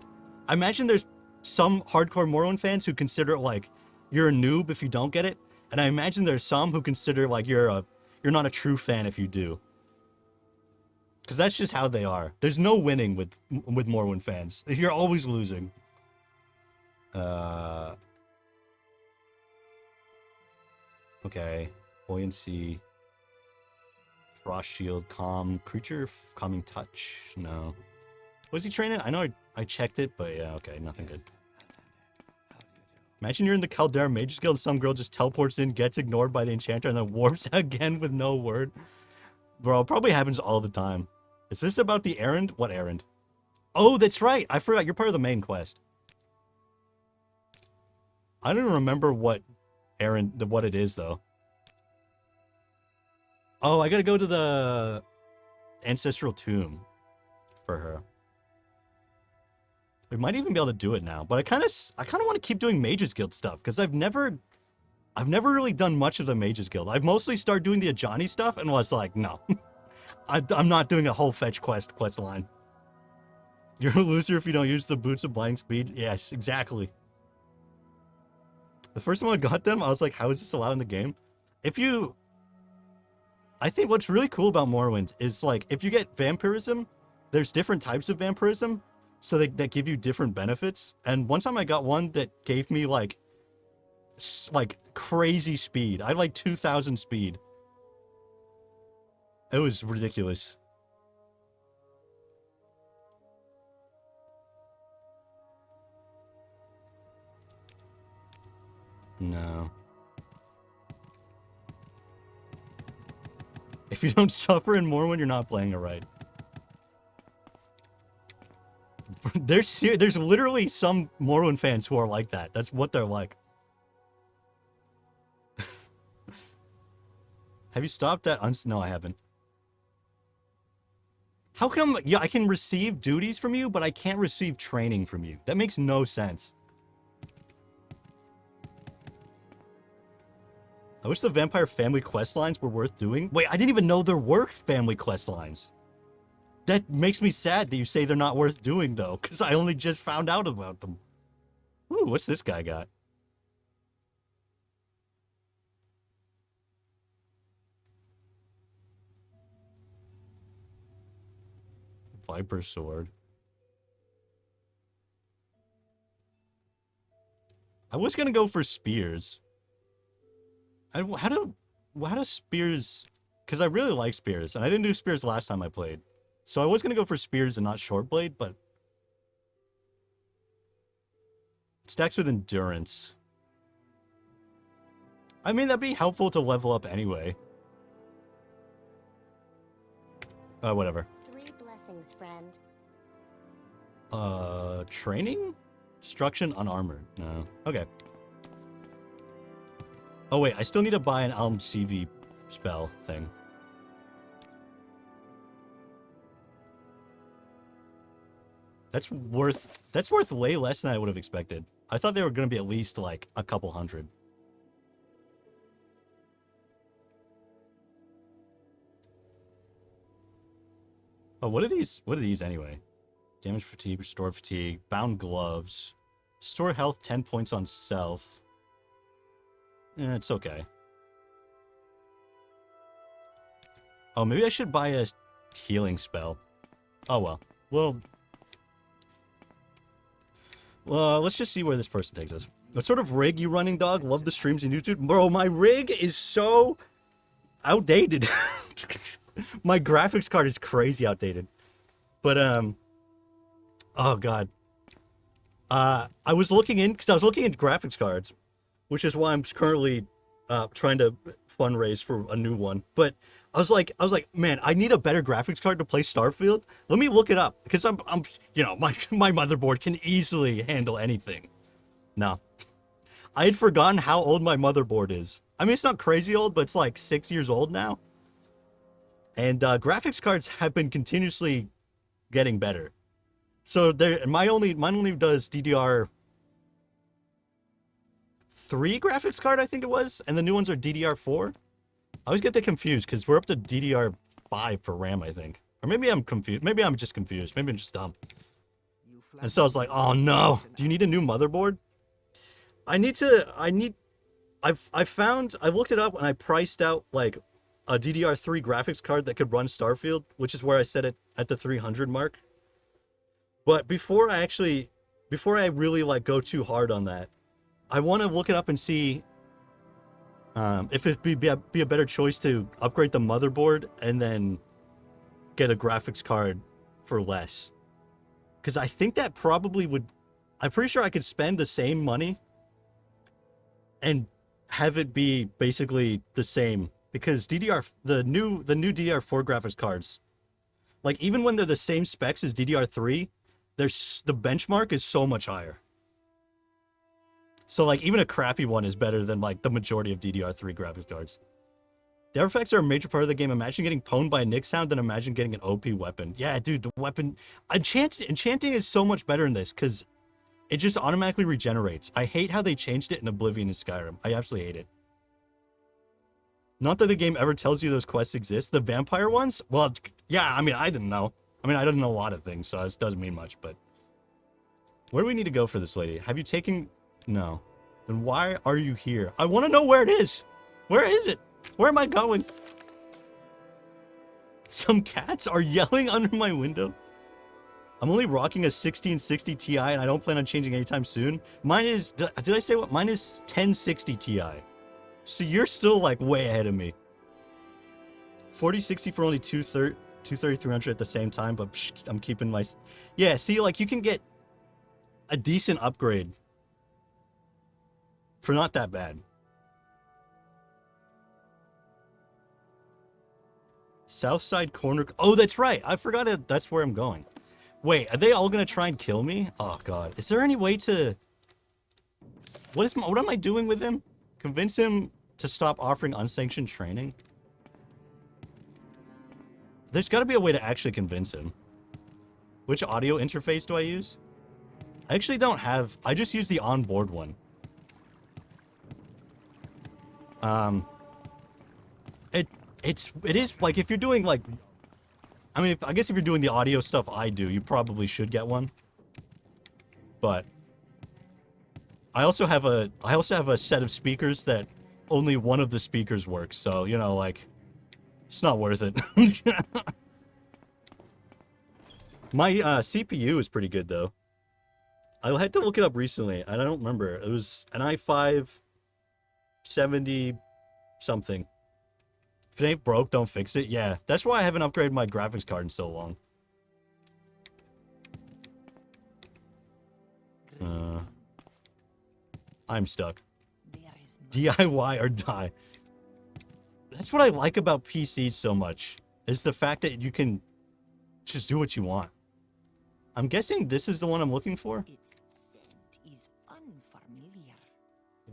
I imagine there's some hardcore Morrowind fans who consider, like, you're a noob if you don't get it. And I imagine there's some who consider, like, you're not a true fan if you do. Because that's just how they are. There's no winning with Morrowind fans. You're always losing. Okay. Buoyancy. Frost Shield. Calm. Creature. Calming Touch. No. Was he training? I know I checked it, but yeah, okay. Nothing good. Imagine you're in the Caldera Mages Guild, some girl just teleports in, gets ignored by the enchanter, and then warps again with no word. Bro, it probably happens all the time. Is this about the errand? What errand? Oh, that's right. I forgot. You're part of the main quest. I don't even remember what errand, what it is, though. Oh, I gotta go to the ancestral tomb for her. We might even be able to do it now, but I kind of want to keep doing Mages Guild stuff because I've never really done much of the Mages Guild. I've mostly started doing the Ajani stuff and was like, no, I'm not doing a whole fetch quest line. You're a loser if you don't use the boots of blinding speed. Yes, exactly. The first time I got them, I was like, how is this allowed in the game? I think what's really cool about Morrowind is like, if you get vampirism, there's different types of vampirism. So that give you different benefits. And one time I got one that gave me like crazy speed. I had like 2,000 speed. It was ridiculous. No. If you don't suffer in Morrowind, you're not playing it right. There's literally some Morrowind fans who are like that. That's what they're like. Have you stopped that? No, I haven't. How come? Yeah, I can receive duties from you, but I can't receive training from you. That makes no sense. I wish the vampire family quest lines were worth doing. Wait, I didn't even know there were family quest lines. That makes me sad that you say they're not worth doing, though, because I only just found out about them. Ooh, what's this guy got? Viper Sword. I was gonna go for spears. How do spears... Because I really like spears, and I didn't do spears last time I played. So I was going to go for spears and not short blade, but... It stacks with endurance. I mean, that'd be helpful to level up anyway. Whatever. 3 blessings friend. Training? Destruction unarmored. No. Okay. Oh wait, I still need to buy an Alm CV spell thing. That's worth way less than I would have expected. I thought they were going to be at least like a couple hundred. Oh, what are these? What are these anyway? Damage fatigue, restore fatigue, bound gloves, store health 10 points on self. It's okay. Oh, maybe I should buy a healing spell. Oh well. Well, let's just see where this person takes us. What sort of rig you running, dog? Love the streams on YouTube. Bro, my rig is so outdated. My graphics card is crazy outdated. But, oh god. I was looking into graphics cards, which is why I'm currently trying to fundraise for a new one. But I was like, man, I need a better graphics card to play Starfield. Let me look it up because I'm you know, my motherboard can easily handle anything. No. I had forgotten how old my motherboard is. I mean, it's not crazy old, but it's like 6 years old now. And graphics cards have been continuously getting better. So mine only does DDR3 graphics card, I think it was, and the new ones are DDR4. I always get that confused because we're up to DDR5 for RAM, I think. Or maybe I'm confused. Maybe I'm just confused. Maybe I'm just dumb. And so I was like, oh no, do you need a new motherboard? I looked it up and I priced out like a DDR3 graphics card that could run Starfield, which is where I set it at the 300 mark. But before I really like go too hard on that, I want to look it up and see if it'd be a better choice to upgrade the motherboard and then get a graphics card for less. Because I think that probably would... I'm pretty sure I could spend the same money and have it be basically the same. Because the new DDR4 graphics cards, like even when they're the same specs as DDR3, the benchmark is so much higher. So like even a crappy one is better than like the majority of DDR3 graphics cards. The artifacts are a major part of the game. Imagine getting pwned by a Nick sound than imagine getting an OP weapon. Yeah, dude, the weapon... Enchanting is so much better in this because it just automatically regenerates. I hate how they changed it in Oblivion and Skyrim. I absolutely hate it. Not that the game ever tells you those quests exist. The vampire ones? Well, yeah, I mean, I didn't know. I mean, I didn't know a lot of things, so this doesn't mean much, but... Where do we need to go for this lady? Have you taken... No. Then why are you here? I want to know where it is. Where is it? Where am I going? Some cats are yelling under my window. I'm only rocking a 1660 Ti and I don't plan on changing anytime soon. Mine is... Did I say what? Mine is 1060 Ti. So you're still like way ahead of me. 4060 for only 230, 300 at the same time, but psh, I'm keeping my... Yeah, see, like you can get a decent upgrade for not that bad. Southside corner. Oh, that's right. I forgot it. That's where I'm going. Wait, are they all gonna try and kill me? Oh god. Is there any way to... What am I doing with him? Convince him to stop offering unsanctioned training? There's got to be a way to actually convince him. Which audio interface do I use? I actually don't have... I just use the onboard one. It is like if you're doing like... I mean, I guess if you're doing the audio stuff I do, you probably should get one. But I also have a set of speakers that only one of the speakers works, so you know, like, it's not worth it. My CPU is pretty good though. I had to look it up recently, and I don't remember. It was an i5 70 something. If it ain't broke, don't fix it. Yeah, that's why I haven't upgraded my graphics card in so long. I'm stuck. DIY or die. That's what I like about PCs so much. Is the fact that you can Just do what you want. I'm guessing this is the one I'm looking for. Its scent is unfamiliar.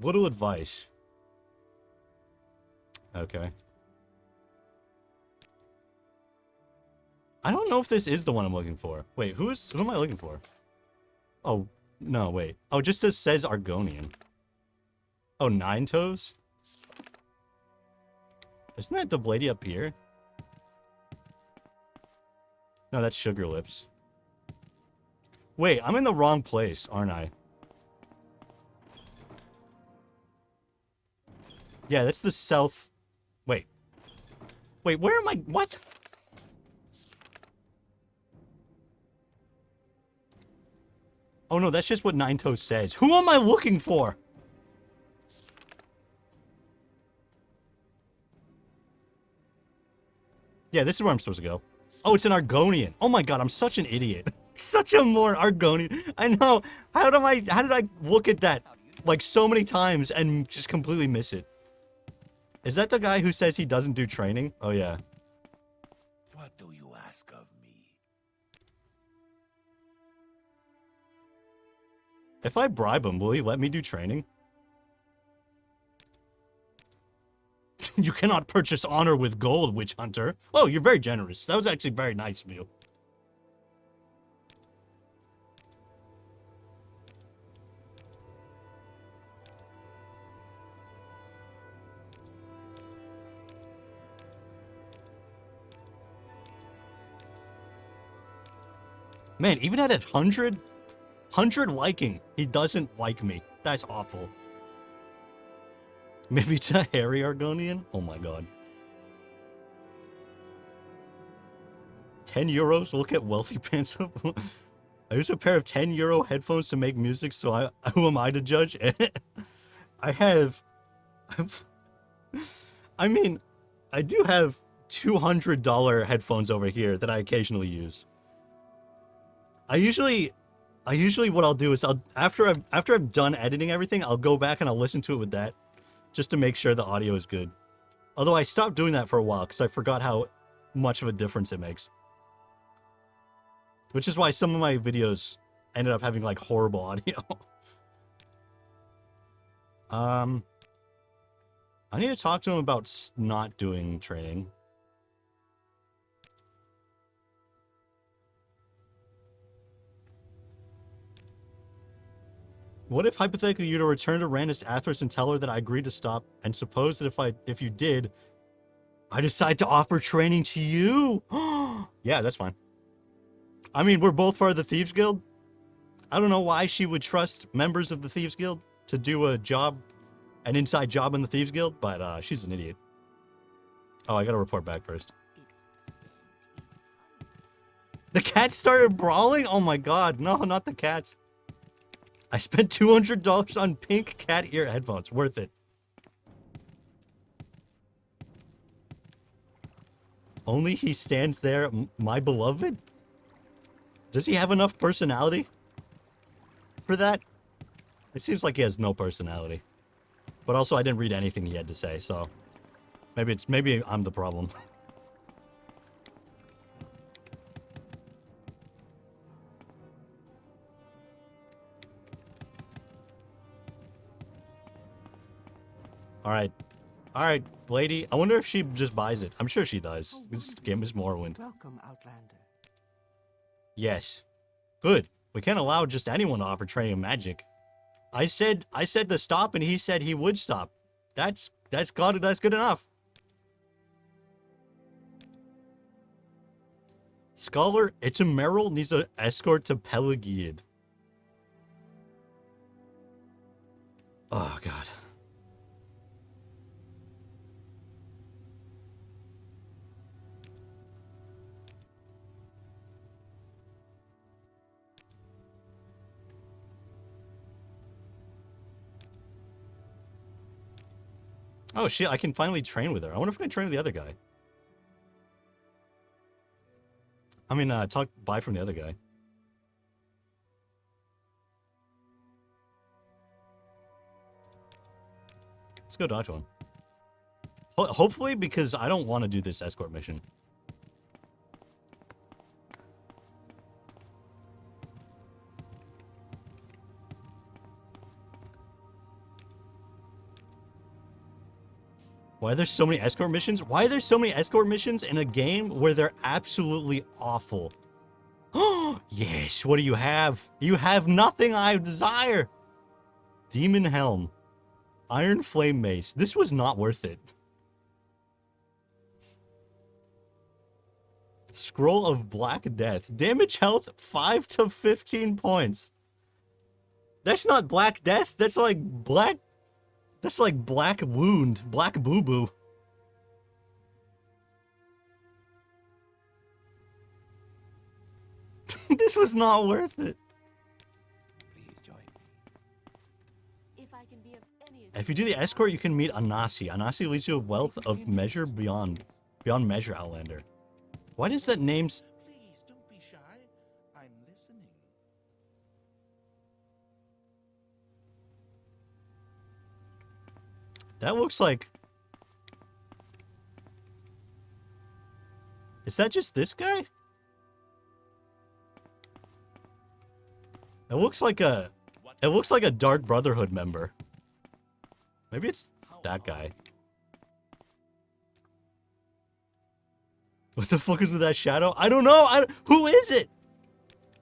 Little advice. Okay. I don't know if this is the one I'm looking for. Wait, who am I looking for? Oh, no, wait. Oh, it just says Argonian. Oh, Nine Toes? Isn't that the lady up here? No, that's Sugar Lips. Wait, I'm in the wrong place, aren't I? Yeah, that's the south... Wait. Wait, where am I? What? Oh no, that's just what Nine Toes says. Who am I looking for? Yeah, this is where I'm supposed to go. Oh, it's an Argonian. Oh my god, I'm such an idiot. Such a more Argonian. I know. How did I look at that like so many times and just completely miss it? Is that the guy who says he doesn't do training? Oh yeah. What do you ask of me? If I bribe him, will he let me do training? You cannot purchase honor with gold, Witch Hunter. Oh, you're very generous. That was actually very nice of you. Man, even at 100 liking, he doesn't like me. That's awful. Maybe it's a hairy Argonian? Oh my god. 10 euros? Look at wealthy pants. I use a pair of 10 euro headphones to make music, so who am I to judge? I mean, I do have $200 headphones over here that I occasionally use. I usually what I'll do is after I've done editing everything, I'll go back and I'll listen to it with that, just to make sure the audio is good. Although I stopped doing that for a while because I forgot how much of a difference it makes. Which is why some of my videos ended up having like horrible audio. I need to talk to him about not doing training. What if hypothetically you were to return to Randus Athos and tell her that I agreed to stop, and suppose that if you did, I decide to offer training to you? Yeah, that's fine. I mean, we're both part of the Thieves Guild. I don't know why she would trust members of the Thieves Guild to do a job, an inside job in the Thieves Guild, but she's an idiot. Oh, I gotta report back first. The cats started brawling? Oh my god, no, not the cats. I spent $200 on pink cat ear headphones. Worth it. Only he stands there, my beloved? Does he have enough personality for that? It seems like he has no personality. But also, I didn't read anything he had to say, so maybe I'm the problem. Alright, lady. I wonder if she just buys it. I'm sure she does. This game is Morrowind. Welcome, Outlander. Yes. Good. We can't allow just anyone to offer training in magic. I said to stop, and he said he would stop. That's good enough. Scholar Itimeral needs an escort to Pelagiad. Oh god. Oh shit, I can finally train with her. I wonder if I can train with the other guy. I mean, buy from the other guy. Let's go talk to him. Hopefully, because I don't want to do this escort mission. Why are there so many escort missions? Why are there so many escort missions in a game where they're absolutely awful? Oh, yes. What do you have? You have nothing I desire. Demon Helm. Iron Flame Mace. This was not worth it. Scroll of Black Death. Damage health 5 to 15 points. That's not Black Death. That's like Black... That's like Black Wound. Black Boo-Boo. This was not worth it. Please join me. If I can be of any If you do the escort, you can meet Anasi. Anasi leads you a wealth of measure beyond measure, Outlander. Why does that name... Please don't be shy. I'm listening. That looks like... Is that just this guy? It looks like a... It looks like a Dark Brotherhood member. Maybe it's that guy. What the fuck is with that shadow? I don't know. Who is it?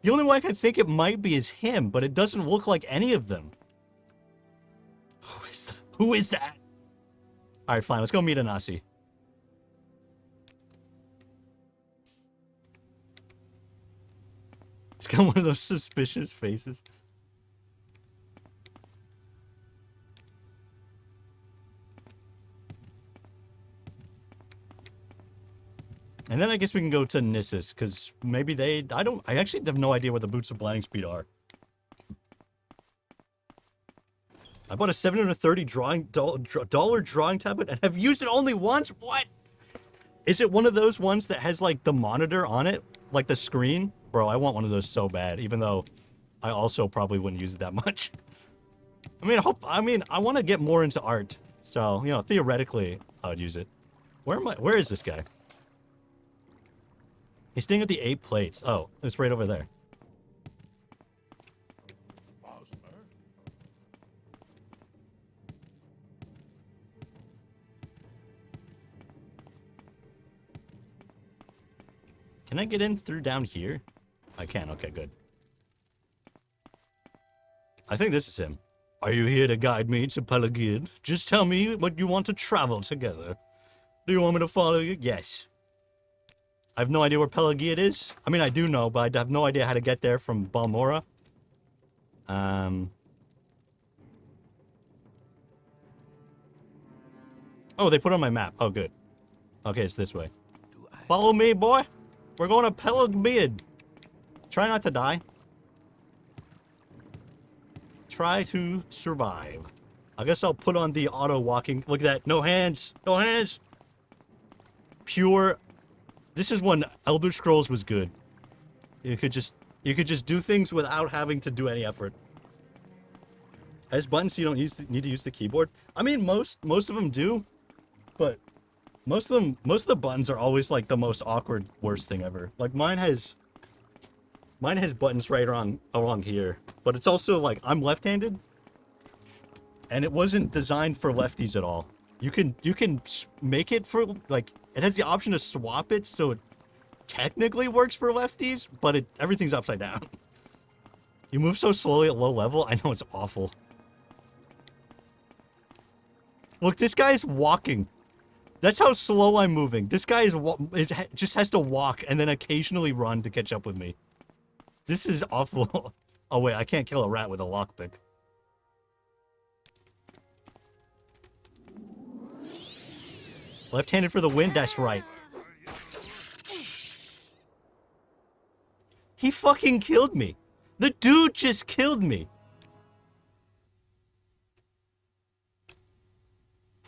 The only one I can think it might be is him, but it doesn't look like any of them. Who is that? Who is that? All right, fine. Let's go meet Anasi. He's got one of those suspicious faces. And then I guess we can go to Nissus, because maybe they... I actually have no idea what the Boots of Blinding Speed are. I bought a $730 dollar drawing tablet and have used it only once? What? Is it one of those ones that has, like, the monitor on it? Like, the screen? Bro, I want one of those so bad, even though I also probably wouldn't use it that much. I want to get more into art. So, you know, theoretically, I would use it. Where is this guy? He's staying at the 8 plates. Oh, it's right over there. Bosmer? Can I get in through down here? I can. Okay, good. I think this is him. Are you here to guide me to Pelagiad? Just tell me what you want to travel together. Do you want me to follow you? Yes. I have no idea where Pelagiad is. I mean, I do know, but I have no idea how to get there from Balmora. Oh, they put it on my map. Oh, good. Okay, it's this way. Follow me, boy. We're going to Pelagiad. Try not to die. Try to survive. I guess I'll put on the auto walking. Look at that. No hands. No hands. Pure. This is when Elder Scrolls was good. You could just do things without having to do any effort. As buttons, you don't need to use the keyboard. I mean, most of them do, but most of the buttons are always like the most awkward, worst thing ever. Like mine has buttons right along here, but it's also like I'm left-handed, and it wasn't designed for lefties at all. You can make it for, like, it has the option to swap it so it technically works for lefties, but everything's upside down. You move so slowly at low level, I know it's awful. Look, this guy's walking. That's how slow I'm moving. This guy just has to walk and then occasionally run to catch up with me. This is awful. Oh wait, I can't kill a rat with a lockpick. Left-handed for the win? That's right. He fucking killed me. The dude just killed me.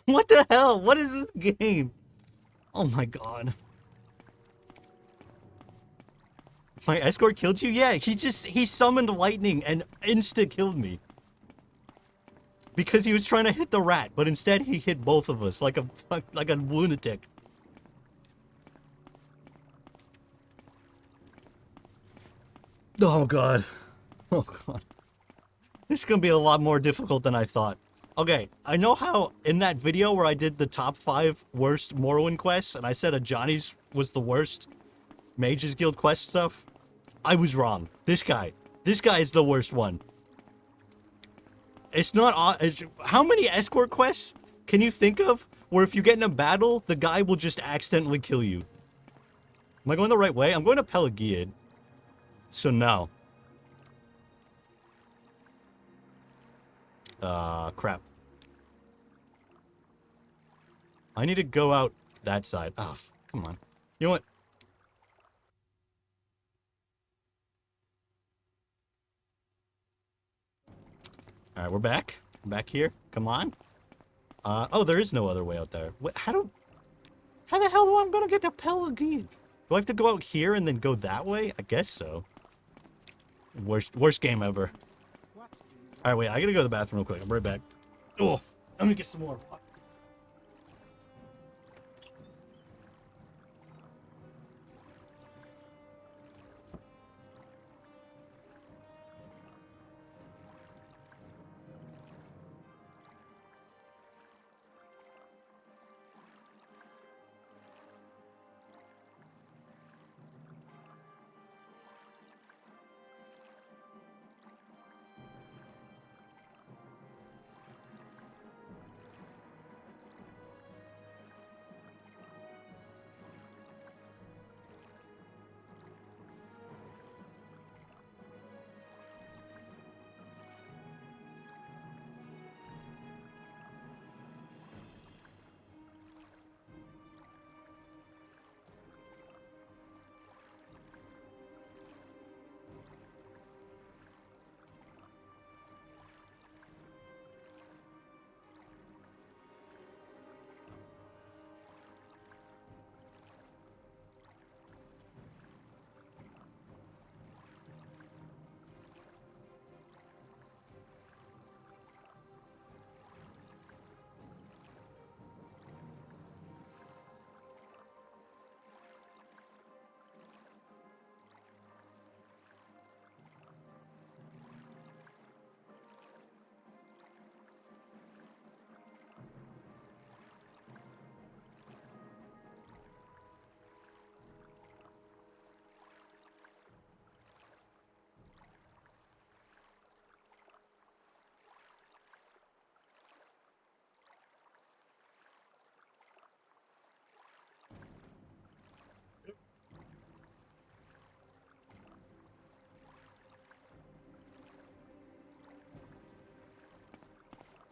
What the hell? What is this game? Oh my god. My escort killed you? Yeah, he summoned lightning and insta-killed me. Because he was trying to hit the rat, but instead he hit both of us like a lunatic. Oh god. Oh god. This is gonna be a lot more difficult than I thought. Okay, I know how in that video where I did the top 5 worst Morrowind quests, and I said a Johnny's was the worst Mages Guild quest stuff. I was wrong. This guy is the worst one. It's not. How many escort quests can you think of where if you get in a battle, the guy will just accidentally kill you? Am I going the right way? I'm going to Pelagiad. So no. Crap. I need to go out that side. Oh, come on. You know what? Alright, we're back. Back here. Come on. Oh, there is no other way out there. How the hell am I gonna get to Pelagiad? Do I have to go out here and then go that way? I guess so. Worst game ever. Alright, wait, I gotta go to the bathroom real quick. I'm right back. Oh, let me get some more.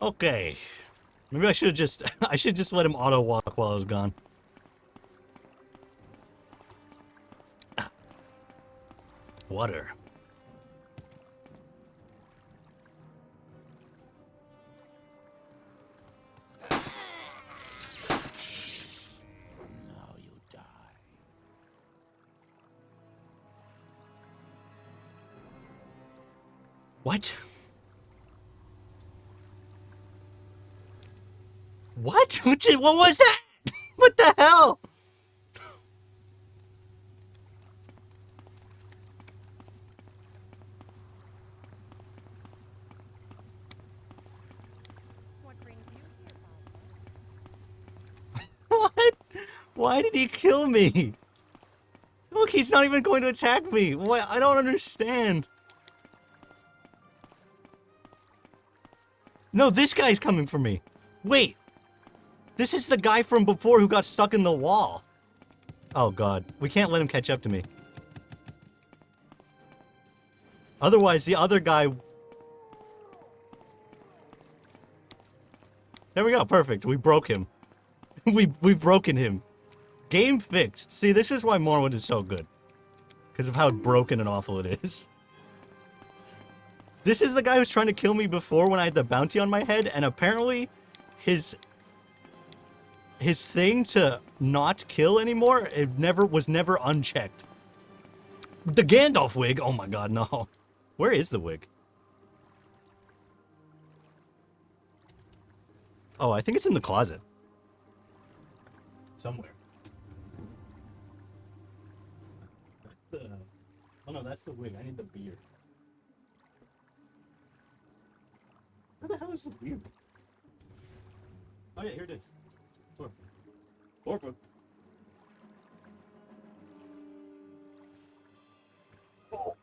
Okay. Maybe I should have just I should just let him auto walk while I was gone. Water. Now you die. What? What? What was that? What the hell? What brings you here, Barbara? What? Why did he kill me? Look, he's not even going to attack me. What? I don't understand. No, this guy's coming for me. Wait. This is the guy from before who got stuck in the wall. Oh, God. We can't let him catch up to me. Otherwise, the other guy... There we go. Perfect. We broke him. We've broken him. Game fixed. See, this is why Morrowind is so good. Because of how broken and awful it is. This is the guy who's trying to kill me before when I had the bounty on my head, and apparently his thing to not kill anymore, it was never unchecked. The Gandalf wig. Oh my God, no. Where is the wig? Oh, I think it's in the closet. Somewhere. Oh no, that's the wig. I need the beard. Where the hell is the beard? Oh yeah, here it is. Corporate.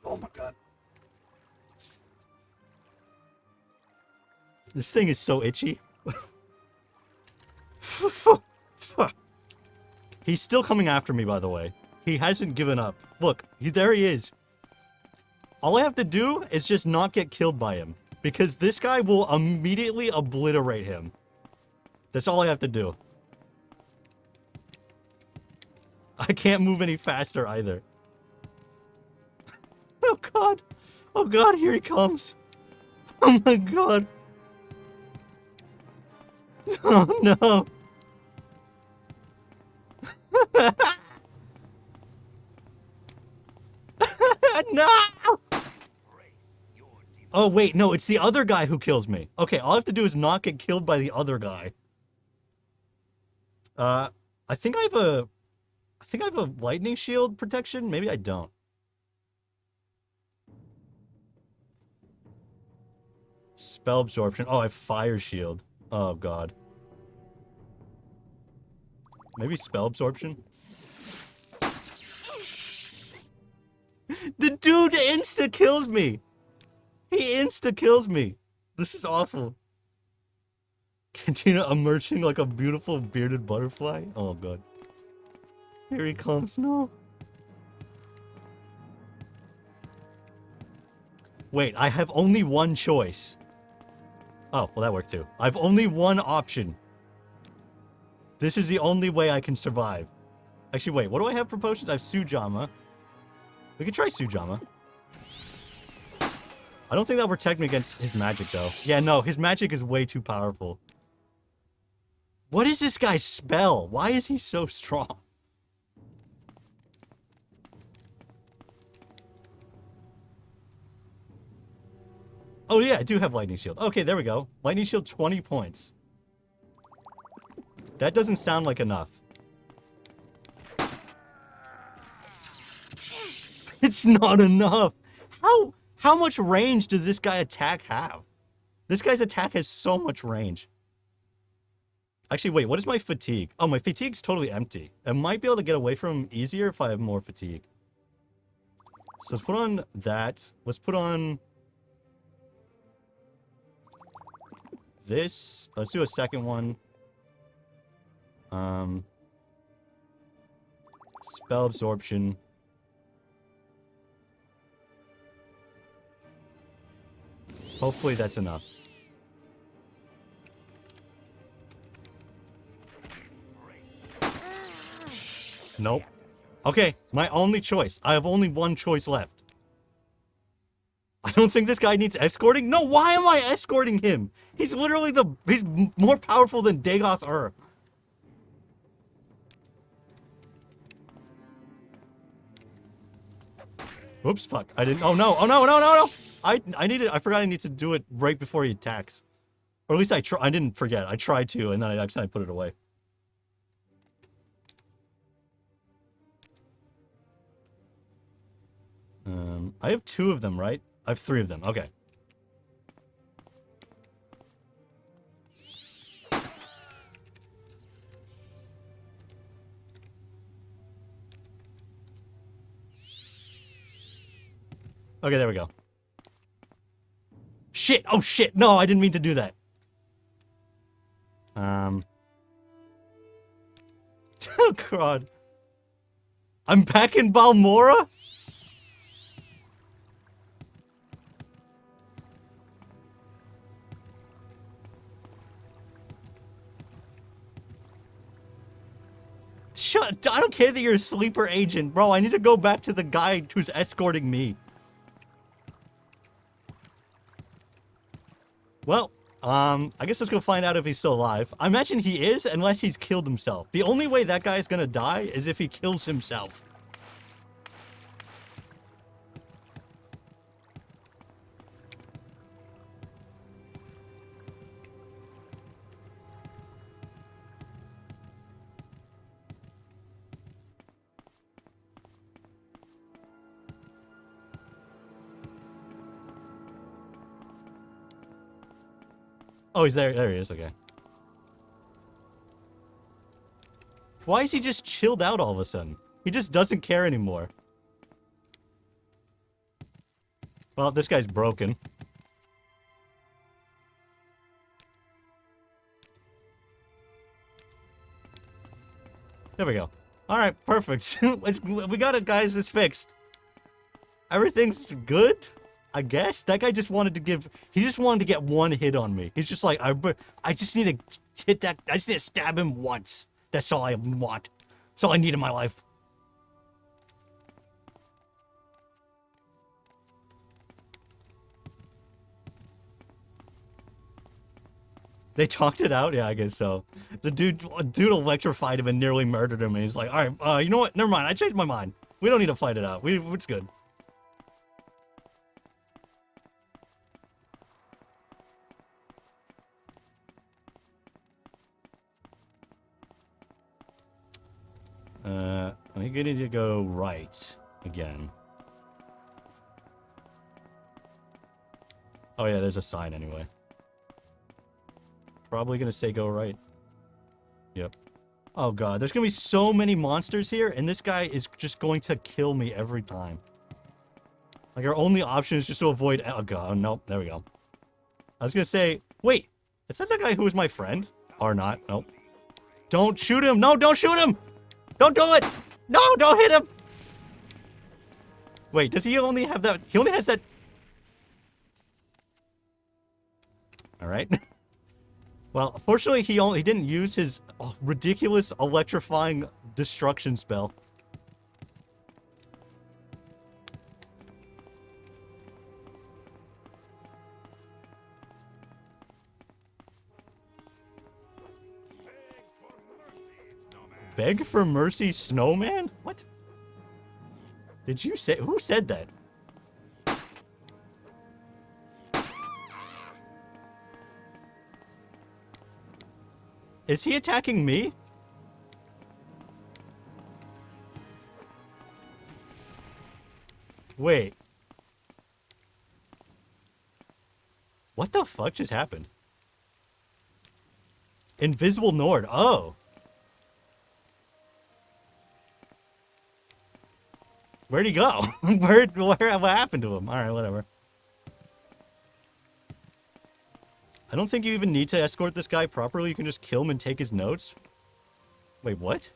Oh my god. This thing is so itchy. He's still coming after me, by the way. He hasn't given up. Look, there he is. All I have to do is just not get killed by him. Because this guy will immediately obliterate him. That's all I have to do. I can't move any faster either. Oh god. Oh god, here he comes. Oh my god. Oh no. No! Oh wait, no, it's the other guy who kills me. Okay, all I have to do is not get killed by the other guy. I think I have a lightning shield protection. Maybe I don't. Spell absorption. Oh, I have fire shield. Oh god. Maybe spell absorption. The dude insta kills me. He insta kills me. This is awful. Cantina emerging like a beautiful bearded butterfly. Oh god. Here he comes. No. Wait, I have only one choice. Oh, well that worked too. I have only one option. This is the only way I can survive. Actually, wait, what do I have for potions? I have Sujama. We could try Sujama. I don't think that'll protect me against his magic, though. Yeah, no, his magic is way too powerful. What is this guy's spell? Why is he so strong? Oh, yeah, I do have Lightning Shield. Okay, there we go. Lightning Shield, 20 points. That doesn't sound like enough. It's not enough. How much range does this guy attack have? This guy's attack has so much range. Actually, wait, what is my fatigue? Oh, my fatigue's totally empty. I might be able to get away from him easier if I have more fatigue. So let's put on that. Let's put on this. Let's do a second one. Spell absorption. Hopefully that's enough. Nope. Okay, my only choice. I have only one choice left. I don't think this guy needs escorting. No, why am I escorting him? He's literally he's more powerful than Dagoth. Oops, fuck. I didn't. Oh no. Oh no, no, no, no. I forgot I need to do it right before he attacks. Or at least I didn't forget. I tried to, and then I accidentally put it away. I have 2 of them, right? I have 3 of them. Okay. Okay, there we go. Shit! Oh shit! No, I didn't mean to do that. Oh god. I'm back in Balmora? Shut! I don't care that you're a sleeper agent, bro. I need to go back to the guy who's escorting me. Well, I guess let's go find out if he's still alive. I imagine he is, unless he's killed himself. The only way that guy is gonna die is if he kills himself. Oh, he's there. There he is. Okay. Why is he just chilled out all of a sudden? He just doesn't care anymore. Well, this guy's broken. There we go. Alright, perfect. We got it, guys. It's fixed. Everything's good, I guess. That guy just wanted to give... He just wanted to get one hit on me. He's just like, I just need to hit that... I just need to stab him once. That's all I want. That's all I need in my life. They talked it out? Yeah, I guess so. The dude electrified him and nearly murdered him. And he's like, all right, you know what? Never mind. I changed my mind. We don't need to fight it out. It's good. I think I need to go right again. Oh yeah, there's a sign anyway. Probably gonna say go right. Yep. Oh god, there's gonna be so many monsters here, and this guy is just going to kill me every time. Like, our only option is just to avoid... Oh god, nope, there we go. I was gonna say, wait, is that the guy who was my friend? Or not, nope. Don't shoot him! No, don't shoot him! Don't do it! No, don't hit him! Wait, does he only have that... He only has that... Alright. Well, fortunately, he didn't use his ridiculous electrifying destruction spell. Beg for mercy, snowman? What? Did you say... Who said that? Is he attacking me? Wait. What the fuck just happened? Invisible Nord. Oh. Where'd he go? What happened to him? Alright, whatever. I don't think you even need to escort this guy properly. You can just kill him and take his notes. Wait, what?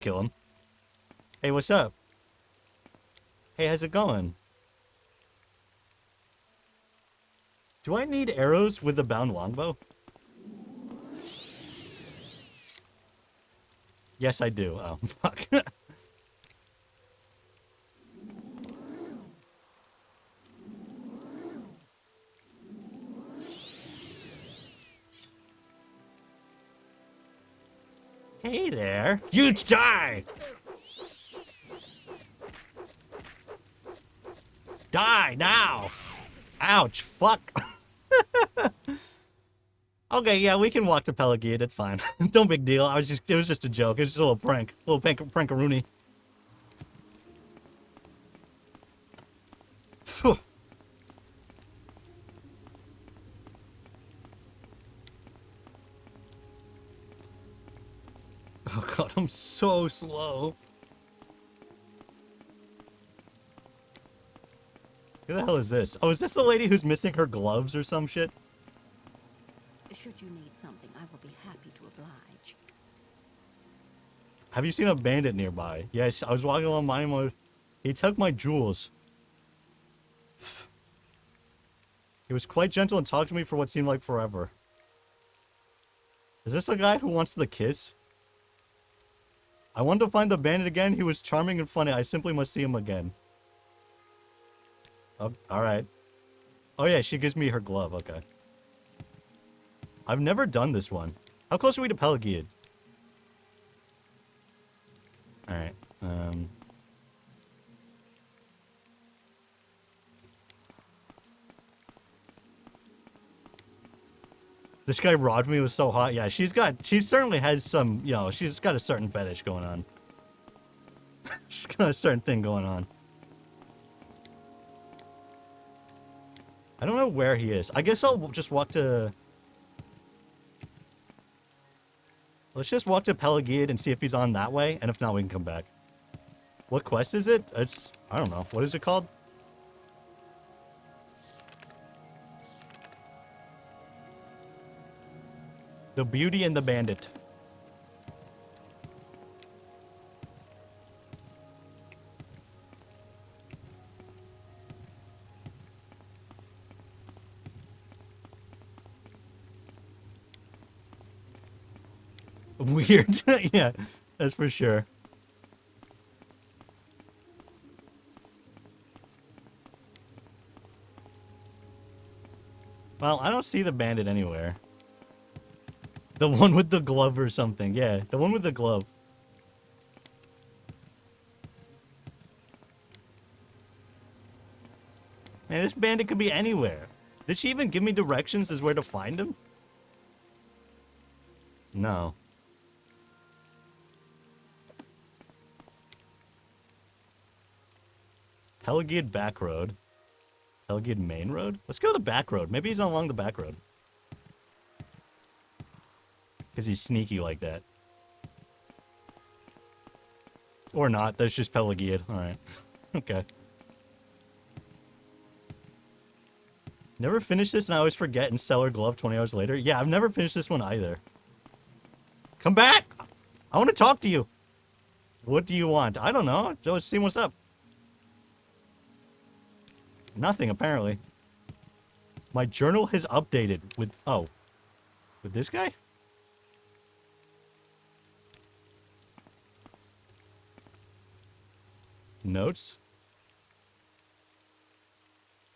Kill him. Hey, what's up? Hey, how's it going? Do I need arrows with the bound longbow? Yes, I do. Oh, fuck. Hey there. You die! Die now! Ouch, fuck. Okay, yeah, we can walk to Pelagiad. That's fine. No big deal. It was just a joke. It was just a little prank. A little prankaroonie. Phew. Oh god, I'm so slow. Who the hell is this? Oh, is this the lady who's missing her gloves or some shit? Should you need something, I will be happy to oblige. Have you seen a bandit nearby? Yes, I was walking along mine mode. He took my jewels. He was quite gentle and talked to me for what seemed like forever. Is this a guy who wants the kiss? I wanted to find the bandit again. He was charming and funny. I simply must see him again. Oh, alright. Oh yeah, she gives me her glove. Okay. I've never done this one. How close are we to Pelagiad? Alright. This guy robbed me was so hot. Yeah, she certainly has some, you know, she's got a certain fetish going on. She's got a certain thing going on. I don't know where he is. I guess I'll just walk to... Let's just walk to Pelagiad and see if he's on that way, and if not, we can come back. What quest is it? It's... I don't know. What is it called? The Beauty and the Bandit. Weird. Yeah, that's for sure. Well, I don't see the bandit anywhere. The one with the glove or something. Yeah, the one with the glove. Man, this bandit could be anywhere. Did she even give me directions as where to find him? No. Pelagiad back road. Pelagiad main road? Let's go to the back road. Maybe he's along the back road. Because he's sneaky like that. Or not. That's just Pelagiad. Alright. Okay. Never finished this and I always forget and sell her glove 20 hours later. Yeah, I've never finished this one either. Come back! I want to talk to you. What do you want? I don't know. Just see what's up. Nothing, apparently. My journal has updated with... Oh. With this guy? Notes?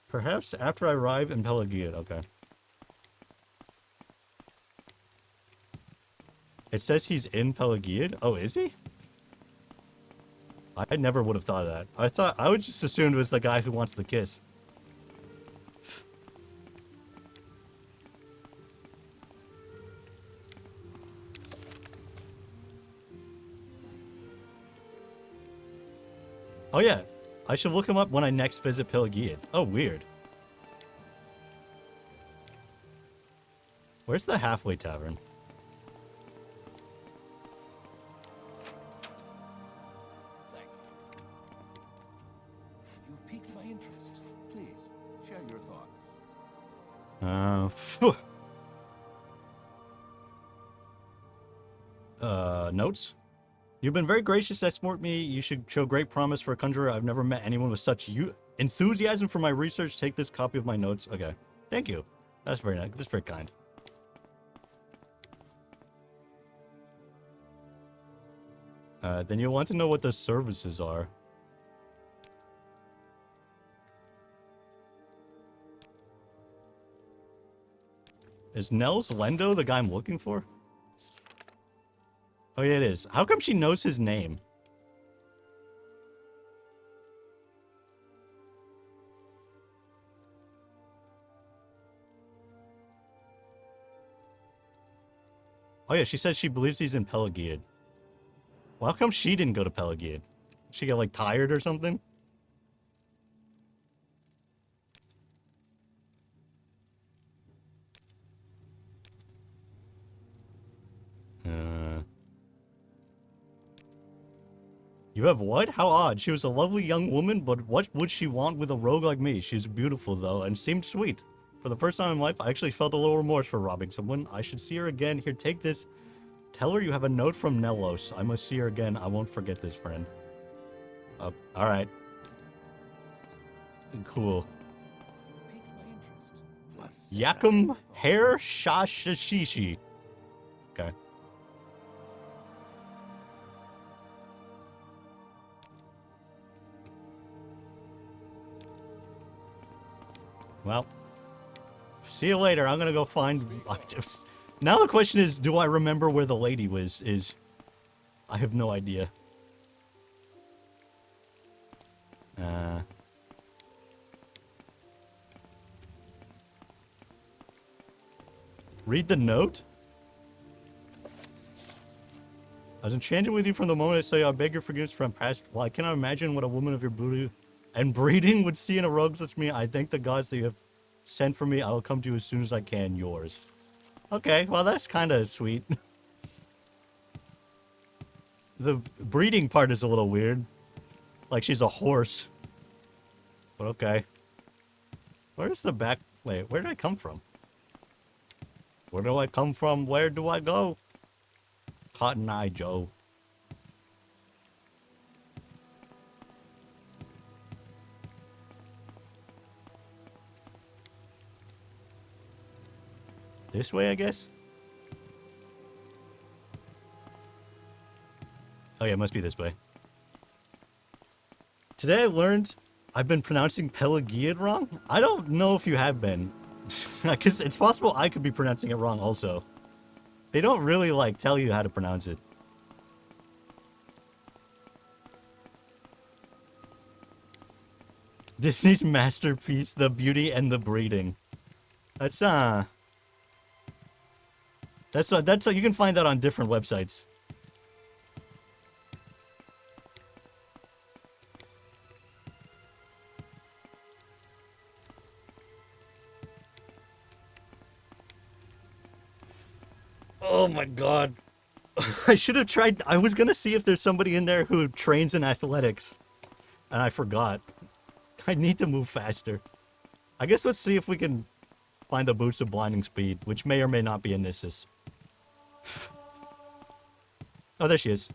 Perhaps after I arrive in Pelagiad. Okay. It says he's in Pelagiad? Oh, is he? I never would have thought of that. I would just assume it was the guy who wants the kiss. Oh yeah, I should look him up when I next visit Pelagiad. Oh, weird. Where's the halfway tavern? Thank you. You've piqued my interest. Please, share your thoughts. Phew. Notes? You've been very gracious to escort me. You should show great promise for a conjurer. I've never met anyone with such enthusiasm for my research. Take this copy of my notes. Okay. Thank you. That's very nice. That's very kind. Then you'll want to know what the services are. Is Nels Lendo the guy I'm looking for? Oh, yeah, it is. How come she knows his name? Oh yeah, she says she believes he's in Pelagiad. Well, how come she didn't go to Pelagiad? She get like tired or something? You have what? How odd. She was a lovely young woman, but what would she want with a rogue like me? She's beautiful, though, and seemed sweet. For the first time in life, I actually felt a little remorse for robbing someone. I should see her again. Here, take this. Tell her you have a note from Nelos. I must see her again. I won't forget this, friend. Alright. Cool. Piqued my interest. Plus, Yakum Hair Shashishishi. Okay. Well, see you later. I'm gonna go find. Now the question is, do I remember where the lady was? I have no idea. Read the note. I was enchanted with you from the moment I saw you. I beg your forgiveness from past. Well, I cannot imagine what a woman of your beauty and breeding would see in a rogue such as me. I thank the gods that you have sent for me. I will come to you as soon as I can. Yours. Okay, well that's kind of sweet. The breeding part is a little weird. Like she's a horse. But okay. Where's the back? Wait, where did I come from? Where do I come from? Where do I go? Cotton Eye Joe. This way, I guess? Oh yeah, it must be this way. Today I learned I've been pronouncing Pelagiad wrong. I don't know if you have been. Because it's possible I could be pronouncing it wrong also. They don't really, like, tell you how to pronounce it. Disney's masterpiece, The Beauty and the Breeding. That's, you can find that on different websites. Oh my god. I should have tried. I was gonna see if there's somebody in there who trains in athletics. And I forgot. I need to move faster. I guess let's see if we can find the boots of blinding speed, which may or may not be in this. Oh, there she is.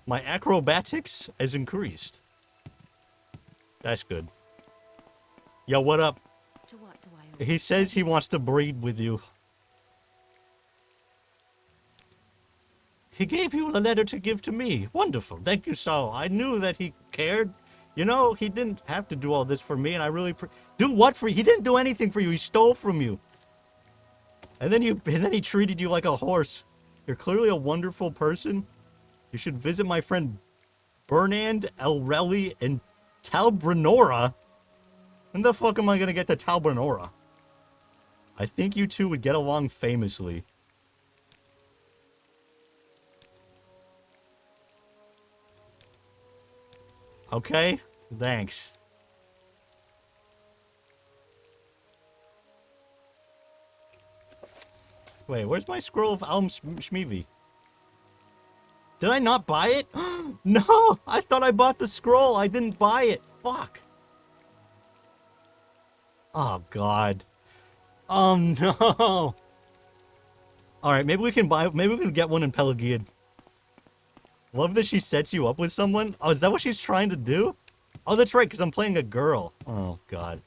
My acrobatics has increased. That's good. Yo, what up? To what do I owe? He says he wants to breed with you. He gave you a letter to give to me. Wonderful. Thank you so. I knew that he cared. You know, he didn't have to do all this for me, and I really... Do what for you? He didn't do anything for you. He stole from you. And then he treated you like a horse. You're clearly a wonderful person. You should visit my friend Bernand, Elreli, and Talbranora. When the fuck am I gonna get to Talbranora? I think you two would get along famously. Okay, thanks. Wait, where's my scroll of Alm Shmeevi? Did I not buy it? No! I thought I bought the scroll. I didn't buy it. Fuck. Oh, God. Oh, no. Alright, maybe we can get one in Pelagiad. Love that she sets you up with someone. Oh, is that what she's trying to do? Oh, that's right, because I'm playing a girl. Oh, God.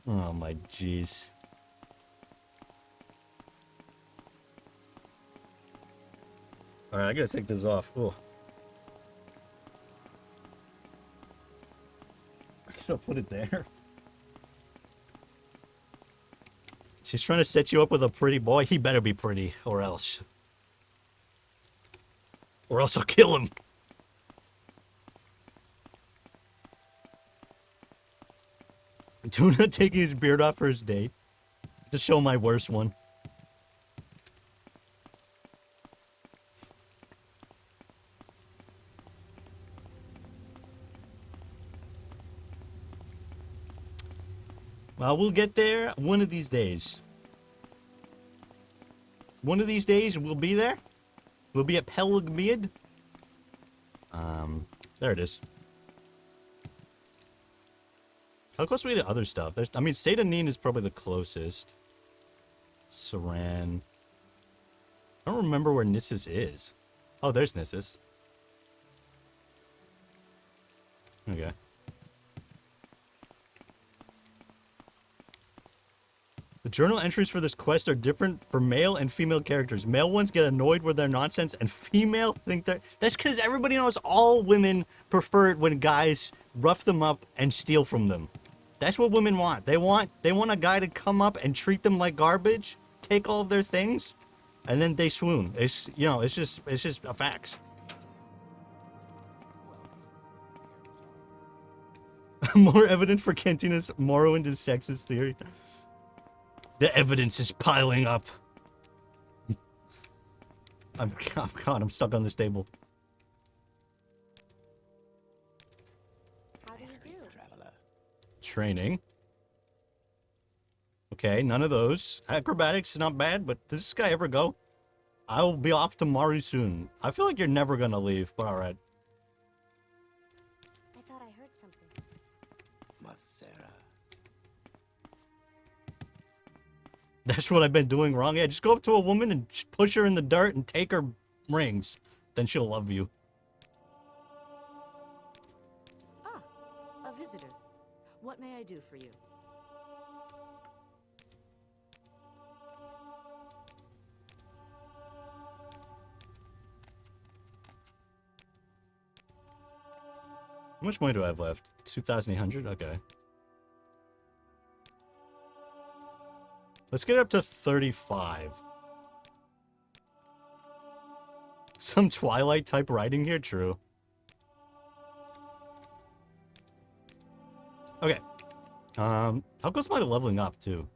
Oh, my jeez. Alright, I gotta take this off. Oh. I guess I'll put it there. She's trying to set you up with a pretty boy. He better be pretty, or else. Or else I'll kill him. Tuna taking his beard off for his date. To show my worst one. We'll get there one of these days. One of these days, we'll be there. We'll be at Pelagiad. There it is. How close are we to other stuff? I mean, Satanin is probably the closest. Saran. I don't remember where Nissus is. Oh, there's Nissus. Okay. The journal entries for this quest are different for male and female characters. Male ones get annoyed with their nonsense, and female think they're... That's because everybody knows all women prefer it when guys rough them up and steal from them. That's what women want. They want a guy to come up and treat them like garbage, take all of their things, and then they swoon. It's, you know, it's just a fact. More evidence for Kentina's Morrowind is sexist theory. The evidence is piling up. I'm stuck on this table. How do you do? Training. Okay, none of those. Acrobatics is not bad, but does this guy ever go? I will be off tomorrow soon. I feel like you're never gonna leave, but alright. I thought I heard something. That's what I've been doing wrong. Yeah, just go up to a woman and just push her in the dirt and take her rings. Then she'll love you. Ah, a visitor. What may I do for you? How much money do I have left? 2,800? Okay. Let's get up to 35. Some Twilight type writing here? True. Okay. How close am I to leveling up, too?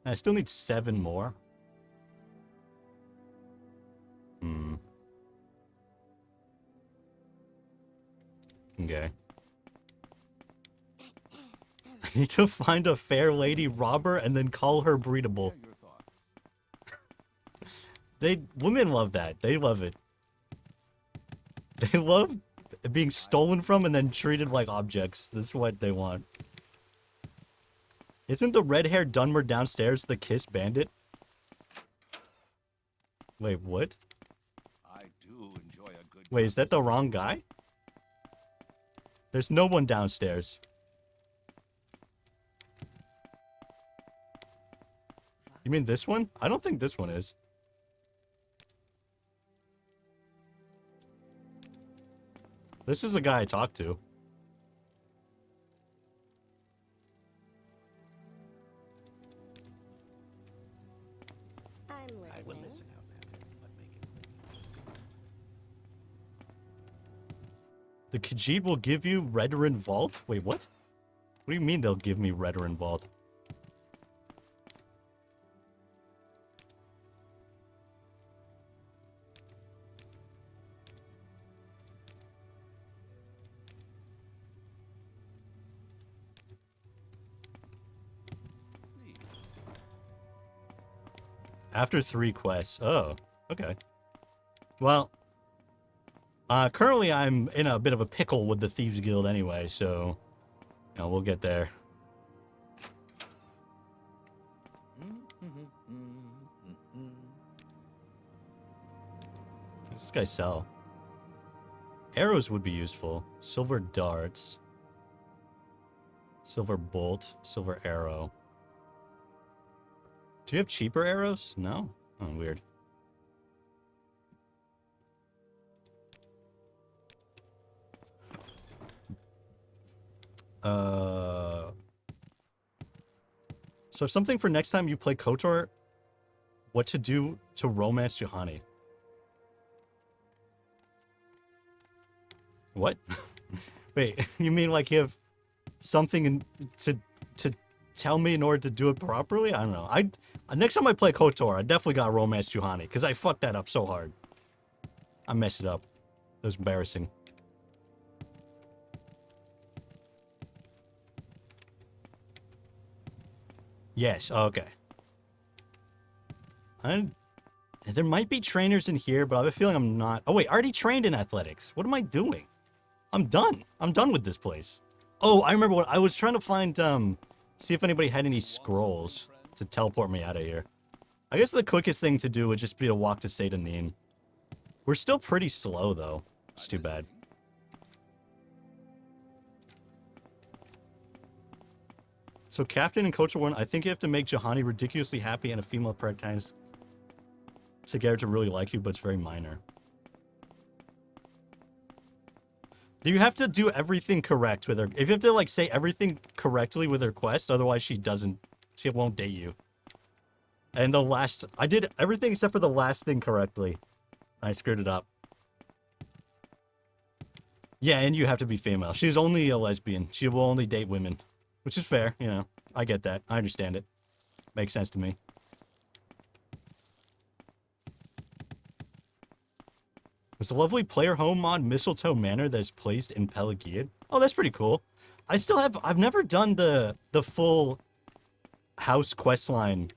I still need 7 more. Okay. I need to find a fair lady, rob her, and then call her breedable. Women love that. They love it. They love being stolen from and then treated like objects. This is what they want. Isn't the red-haired Dunmer downstairs the Kiss Bandit? Wait, what? I do enjoy a good Wait, is that the wrong guy? There's no one downstairs. You mean this one? I don't think this one is. This is a guy I talked to. I'm listening. I will listen out now, but make it quick. The Khajiit will give you Redoran Vault? Wait, what? What do you mean they'll give me Redoran Vault? After 3 quests. Oh, okay. Well, currently I'm in a bit of a pickle with the Thieves Guild anyway, so, you know, we'll get there. What does this guy sell? Arrows would be useful. Silver darts. Silver bolt. Silver arrow. Do you have cheaper arrows? No? Oh, weird. So something for next time you play KOTOR, what to do to romance Juhani. What? Wait, you mean like you have something to tell me in order to do it properly? I don't know. Next time I play KOTOR, I definitely got romance Juhani, because I fucked that up so hard. I messed it up. It was embarrassing. Yes, okay. There might be trainers in here, but I have a feeling I'm not. Oh, wait, I already trained in athletics. What am I doing? I'm done. I'm done with this place. Oh, I remember what I was trying to find, see if anybody had any scrolls to teleport me out of here. I guess the quickest thing to do would just be to walk to Satanin. We're still pretty slow, though. It's too bad. So, Captain and Culture 1, I think you have to make Juhani ridiculously happy and a female protagonist to get her to really like you, but it's very minor. Do you have to do everything correct with her? If you have to, like, say everything correctly with her quest, otherwise she won't date you. And I did everything except for the last thing correctly. I screwed it up. Yeah, and you have to be female. She's only a lesbian. She will only date women. Which is fair, you know. I get that. I understand it. Makes sense to me. There's a lovely player home mod, Mistletoe Manor, that is placed in Pelagiad. Oh, that's pretty cool. I've never done the full house quest line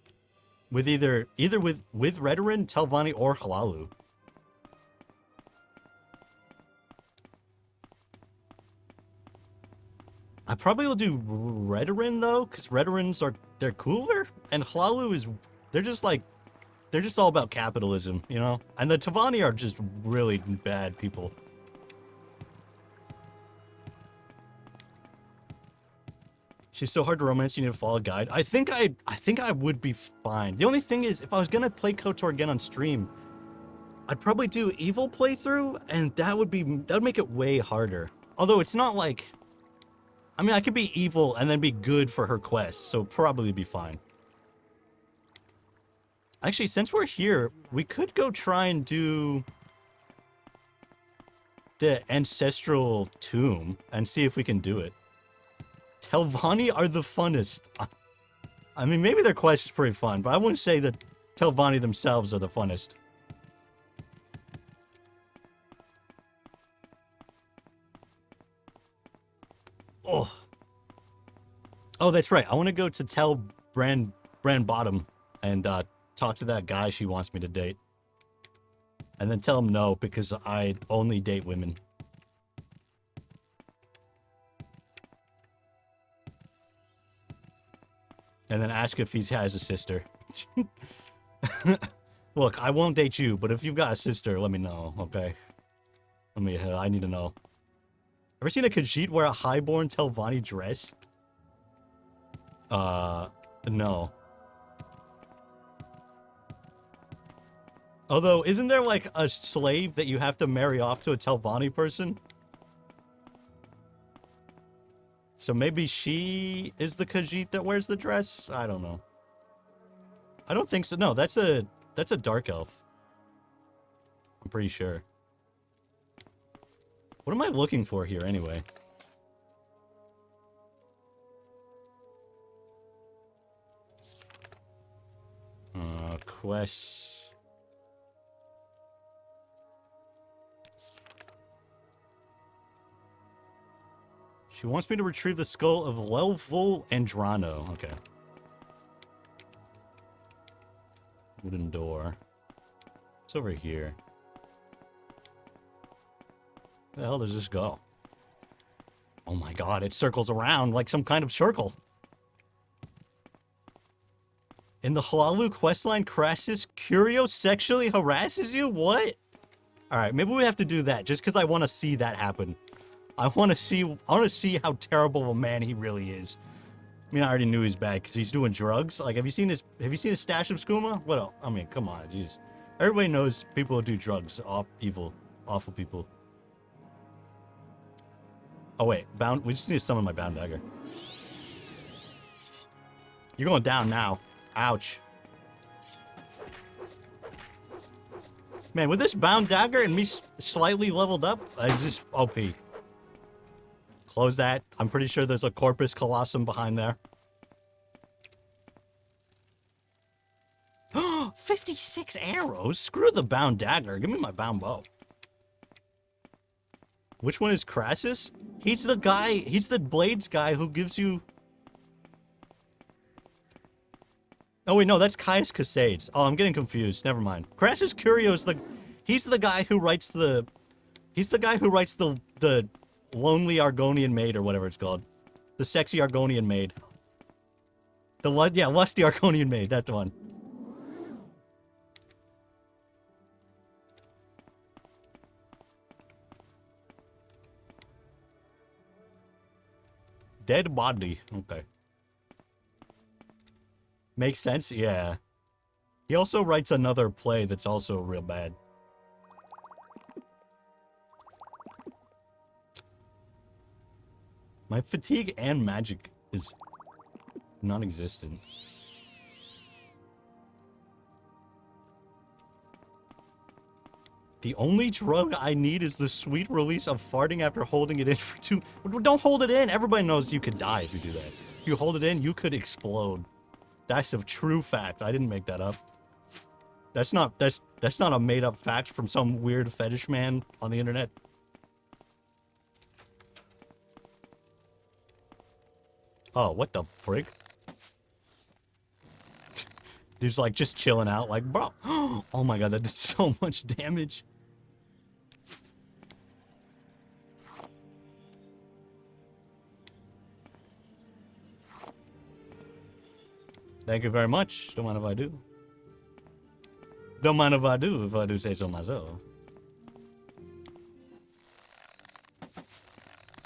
with either with Redoran, Telvanni, or Hlaalu. I probably will do Redoran though, because Redorans they're cooler, and Hlaalu they're just all about capitalism, you know? And the Telvanni are just really bad people. She's so hard to romance, you need to follow a guide. I think I would be fine. The only thing is, if I was gonna play KOTOR again on stream, I'd probably do evil playthrough, and that would make it way harder. Although it's not like, I mean, I could be evil and then be good for her quest, so probably be fine. Actually, since we're here, we could go try and do the ancestral tomb and see if we can do it. Telvanni are the funnest. I mean, maybe their quest is pretty fun, but I wouldn't say that Telvanni themselves are the funnest. Oh, that's right. I want to go to tell Brand Bottom and talk to that guy she wants me to date. And then tell him no, because I only date women. And then ask if he has a sister. Look, I won't date you, but if you've got a sister, let me know, okay? I need to know. Ever seen a Khajiit wear a highborn Telvanni dress? No. Although, isn't there like a slave that you have to marry off to a Telvanni person? So maybe she is the Khajiit that wears the dress? I don't know. I don't think so. No, that's a dark elf. I'm pretty sure. What am I looking for here anyway? Quest. She wants me to retrieve the skull of Lelvul Andrano. Okay. Wooden door. It's over here. Where the hell does this go? Oh my god, it circles around like some kind of circle. In the Hlaalu questline, Crassus Curio sexually harasses you? What? Alright, maybe we have to do that just because I want to see that happen. I want to see how terrible of a man he really is. I mean, I already knew he's bad because he's doing drugs. Like, have you seen his stash of skooma? What else? I mean, come on, jeez. Everybody knows people who do drugs. Awful people. Oh wait, we just need to summon my bound dagger. You're going down now. Ouch. Man, with this bound dagger and me slightly leveled up, I just OP. Close that. I'm pretty sure there's a Corpus Colossum behind there. 56 arrows? Screw the bound dagger. Give me my bound bow. Which one is Crassus? He's the guy, he's the blades guy who gives you... Oh wait, no, that's Caius Casades. Oh, I'm getting confused. Never mind. Crassus Curio's he's the guy who writes the lonely Argonian maid or whatever it's called. The sexy Argonian maid. Lusty Argonian maid, that one. Dead body. Okay. Makes sense? Yeah. He also writes another play that's also real bad. My fatigue and magic is non-existent. The only drug I need is the sweet release of farting after holding it in for 2... Don't hold it in! Everybody knows you could die if you do that. If you hold it in, you could explode. That's a true fact. I didn't make that up. That's not a made-up fact from some weird fetish man on the internet. Oh, what the frick? Dude's like just chilling out, like, bro. Oh my god, that did so much damage. Thank you very much. Don't mind if I do. Don't mind if I do say so myself.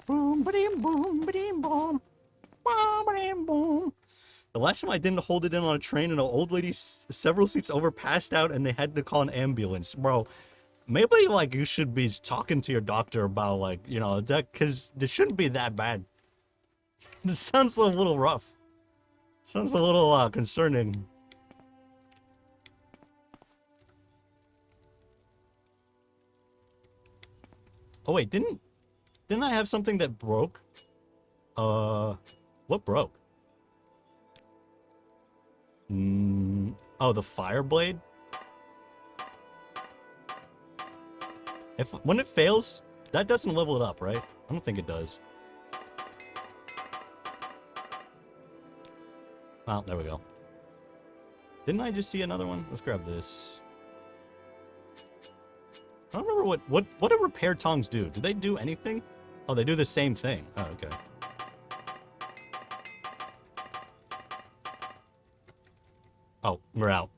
Boom, ba-dim, boom, ba-dim, boom. Boom, ba-dim, boom. The last time I didn't hold it in on a train and an old lady several seats over passed out and they had to call an ambulance. Bro, maybe, like, you should be talking to your doctor about, like, you know, that, because this shouldn't be that bad. This sounds a little rough. Sounds a little, concerning. Oh, wait, didn't I have something that broke? What broke? Oh, the fire blade? When it fails, that doesn't level it up, right? I don't think it does. Oh, there we go. Didn't I just see another one? Let's grab this. I don't remember what do repair tongs do? Do they do anything? Oh, they do the same thing. Oh, okay. Oh, we're out.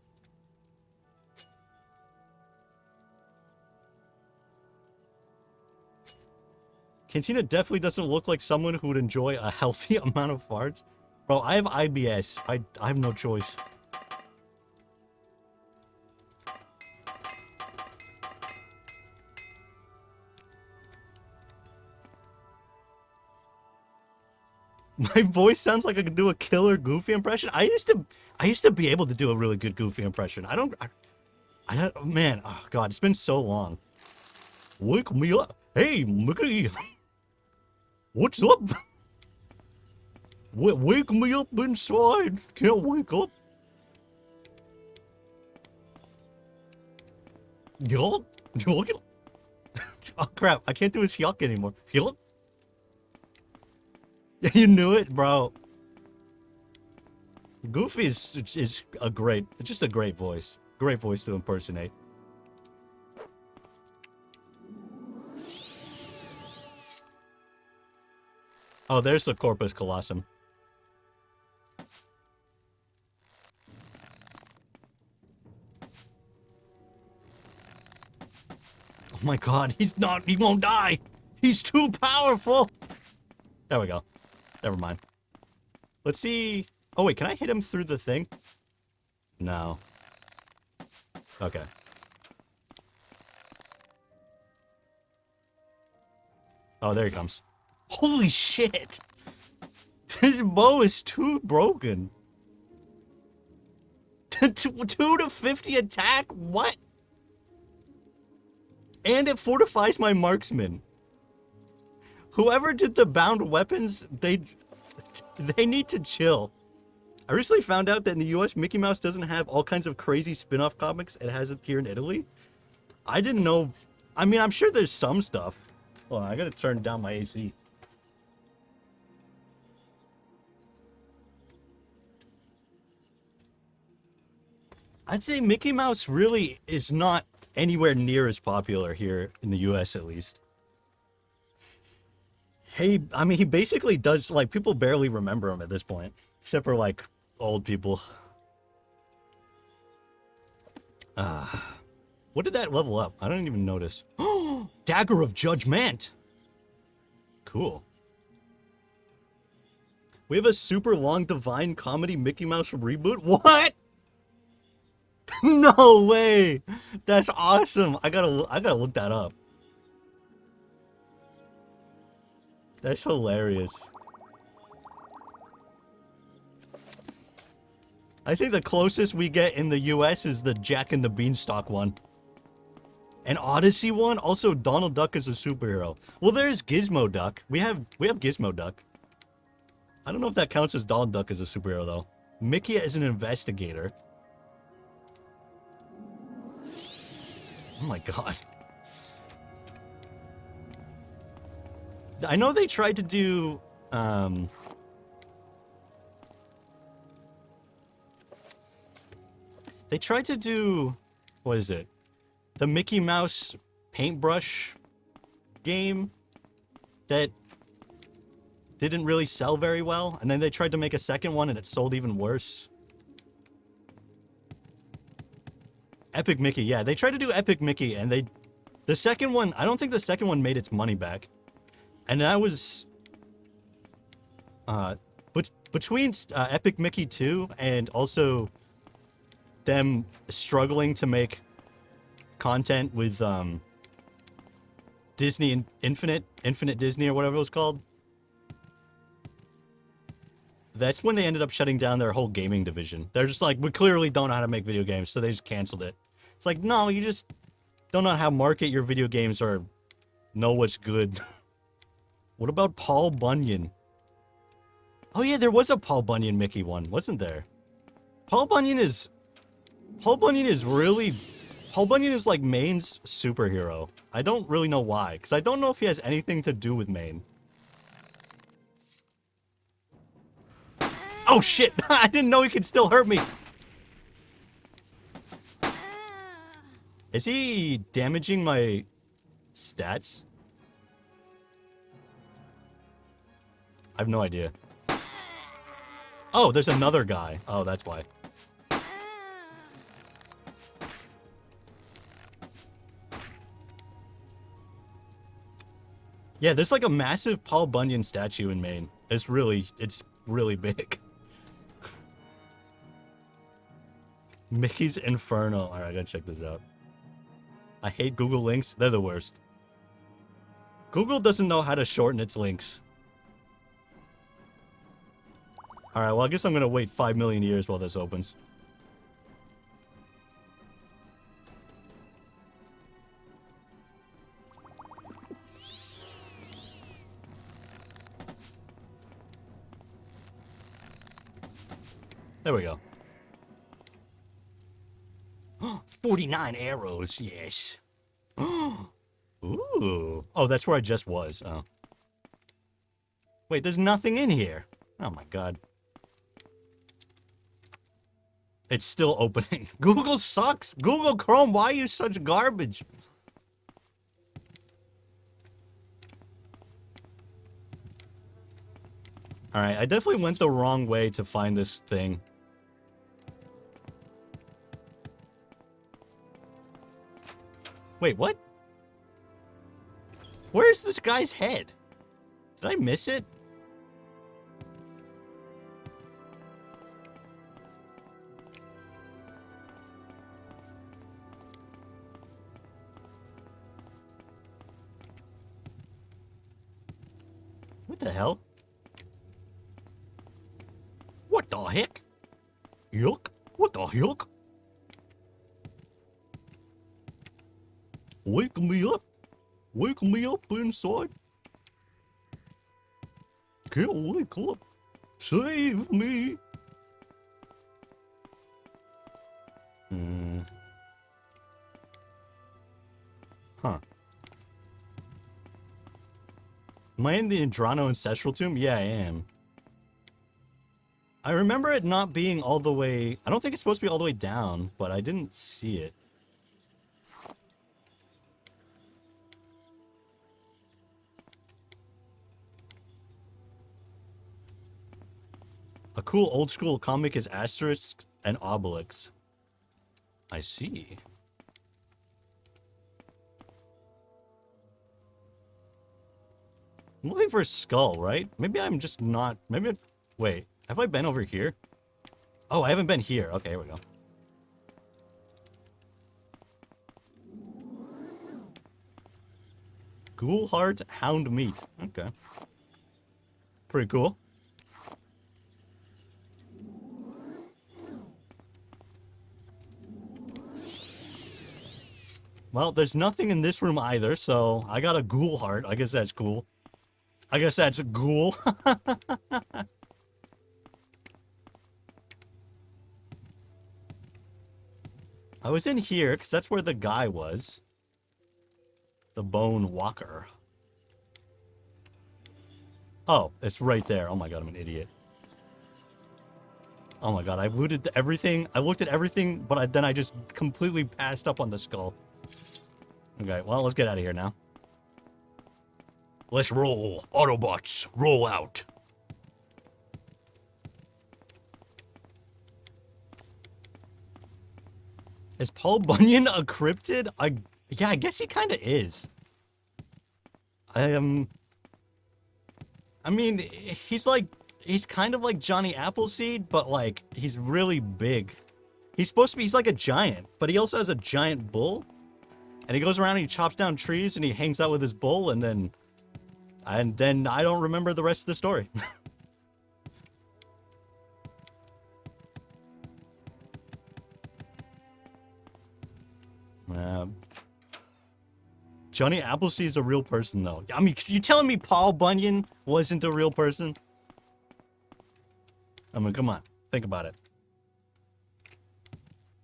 Cantina definitely doesn't look like someone who would enjoy a healthy amount of farts. Bro, I have IBS. I have no choice. My voice sounds like I could do a killer Goofy impression. I used to be able to do a really good Goofy impression. I don't, man, oh god, it's been so long. Wake me up. Hey, Mickey. What's up? Wake me up inside. Can't wake up. Yuck. Yuck. Oh crap, I can't do his yuck anymore. Yuck. You knew it, bro. Goofy is just a great voice. Great voice to impersonate. Oh, there's the Corpus Colossum. Oh my god, he won't die! He's too powerful! There we go. Never mind. Let's see. Oh wait, can I hit him through the thing? No. Okay. Oh, there he comes. Holy shit! This bow is too broken. 2 to 50 attack? What? And it fortifies my marksman. Whoever did the bound weapons, they need to chill. I recently found out that in the US, Mickey Mouse doesn't have all kinds of crazy spin-off comics. It has it here in Italy. I didn't know. I mean, I'm sure there's some stuff. Hold on, I gotta turn down my AC. I'd say Mickey Mouse really is not anywhere near as popular here in the US at least. Hey, I mean, he basically does, like, people barely remember him at this point. Except for, like, old people. What did that level up? I don't even notice. Dagger of Judgment! Cool. We have a super long Divine Comedy Mickey Mouse reboot? What? No way! That's awesome! I gotta look that up. That's hilarious. I think the closest we get in the US is the Jack and the Beanstalk one. An Odyssey one? Also, Donald Duck is a superhero. Well, there's Gizmo Duck. We have Gizmo Duck. I don't know if that counts as Donald Duck as a superhero, though. Mickey is an investigator. Oh my god. I know they tried to do, they tried to do, what is it? The Mickey Mouse paintbrush game that didn't really sell very well. And then they tried to make a second one and it sold even worse. Epic Mickey, yeah. They tried to do Epic Mickey and the second one, I don't think the second one made its money back. And that was, between Epic Mickey 2 and also them struggling to make content with, Disney and Infinite Disney or whatever it was called. That's when they ended up shutting down their whole gaming division. They're just like, we clearly don't know how to make video games, so they just canceled it. It's like, no, you just don't know how to market your video games or know what's good. What about Paul Bunyan? Oh yeah, there was a Paul Bunyan Mickey one, wasn't there? Paul Bunyan is like Maine's superhero. I don't really know why, because I don't know if he has anything to do with Maine. Oh shit! I didn't know he could still hurt me! Is he damaging my stats? I have no idea. Oh, there's another guy. Oh, that's why. Yeah, there's like a massive Paul Bunyan statue in Maine. It's really big. Mickey's Inferno. Alright, I gotta check this out. I hate Google links. They're the worst. Google doesn't know how to shorten its links. Alright, well, I guess I'm gonna wait 5 million years while this opens. There we go. 49 arrows, yes. Ooh. Oh, that's where I just was. Oh. Wait, there's nothing in here. Oh my god. It's still opening. Google sucks. Google Chrome, why are you such garbage? Alright, I definitely went the wrong way to find this thing. Wait, what? Where's this guy's head? Did I miss it? What the hell? What the heck? Yuck? What the heck? Wake me up. Wake me up inside. Can't wake up. Save me. Huh. Am I in the Andrano Ancestral Tomb? Yeah, I am. I remember it not being all the way... I don't think it's supposed to be all the way down, but I didn't see it. A cool old school comic is Asterisk and Obelix. I see. I'm looking for a skull, right? Maybe I'm just not... Maybe... Wait, have I been over here? Oh, I haven't been here. Okay, here we go. Ghoul Heart Hound Meat. Okay. Pretty cool. Well, there's nothing in this room either, so I got a ghoul heart. I guess that's cool. I guess that's a ghoul. I was in here, because that's where the guy was. The Bone Walker. Oh, it's right there. Oh my god, I'm an idiot. Oh my god, I looted everything. I looked at everything, but then I just completely passed up on the skull. Okay, well, let's get out of here now. Let's roll. Autobots, roll out. Is Paul Bunyan a cryptid? Yeah, I guess he kind of is. I mean, he's kind of like Johnny Appleseed, but like, he's really big. He's supposed to be, he's like a giant, but he also has a giant bull. And he goes around and he chops down trees and he hangs out with his bull and then I don't remember the rest of the story. Johnny Appleseed's a real person though. I mean, you telling me Paul Bunyan wasn't a real person? I mean, come on. Think about it.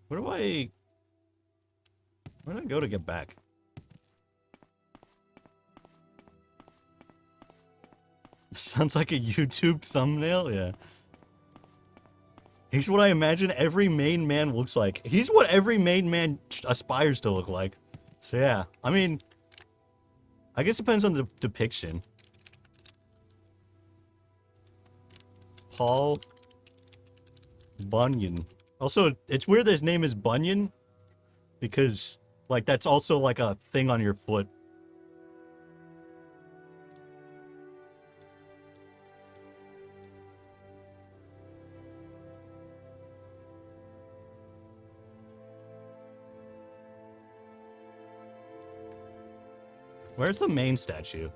Where do I go to get back? Sounds like a YouTube thumbnail, yeah. He's what I imagine every main man looks like. He's what every main man aspires to look like. So yeah, I mean, I guess it depends on the depiction. Paul Bunyan. Also, it's weird that his name is Bunyan, because like, that's also like a thing on your foot. Where's the main statue?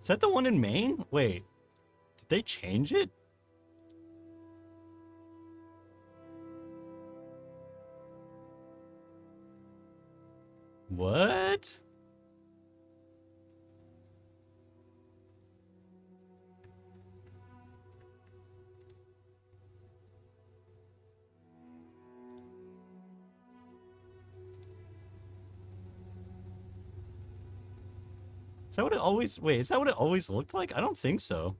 Is that the one in Maine? Wait, did they change it? What? Is that what it always... Wait, is that what it always looked like? I don't think so.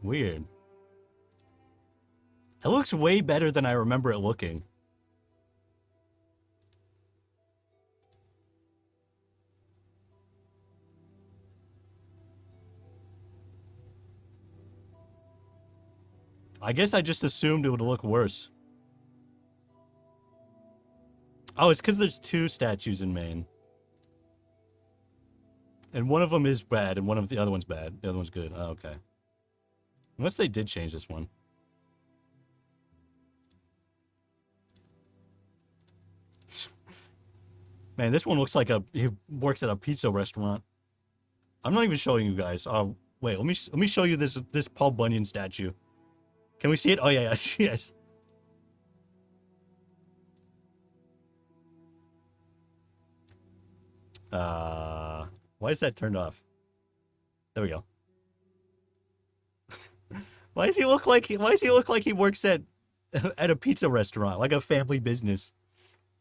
Weird. It looks way better than I remember it looking. I guess I just assumed it would look worse. Oh, it's because there's two statues in Maine. And one of them is bad, and the other one's bad. The other one's good. Oh, okay. Unless they did change this one. Man, this one looks like he works at a pizza restaurant. I'm not even showing you guys. Oh, wait, let me show you this Paul Bunyan statue. Can we see it? Oh yeah, yes, yes. Why is that turned off? There we go. Why does he look like he works at a pizza restaurant, like a family business?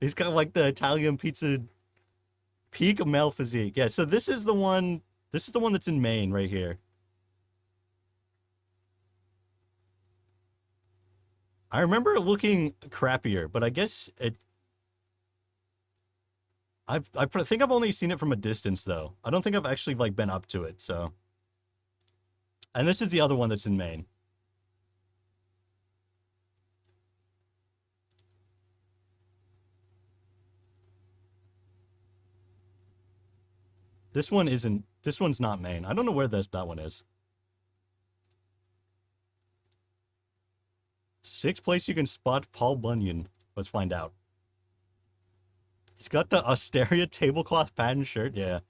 He's got like the Italian pizza peak of male physique. Yeah, so this is the one that's in Maine right here. I remember it looking crappier, but I guess it I think I've only seen it from a distance though. I don't think I've actually like been up to it, so. And this is the other one that's in Maine. This one's not Maine. I don't know where that one is. 6th place you can spot Paul Bunyan. Let's find out. He's got the Asteria tablecloth pattern shirt. Yeah.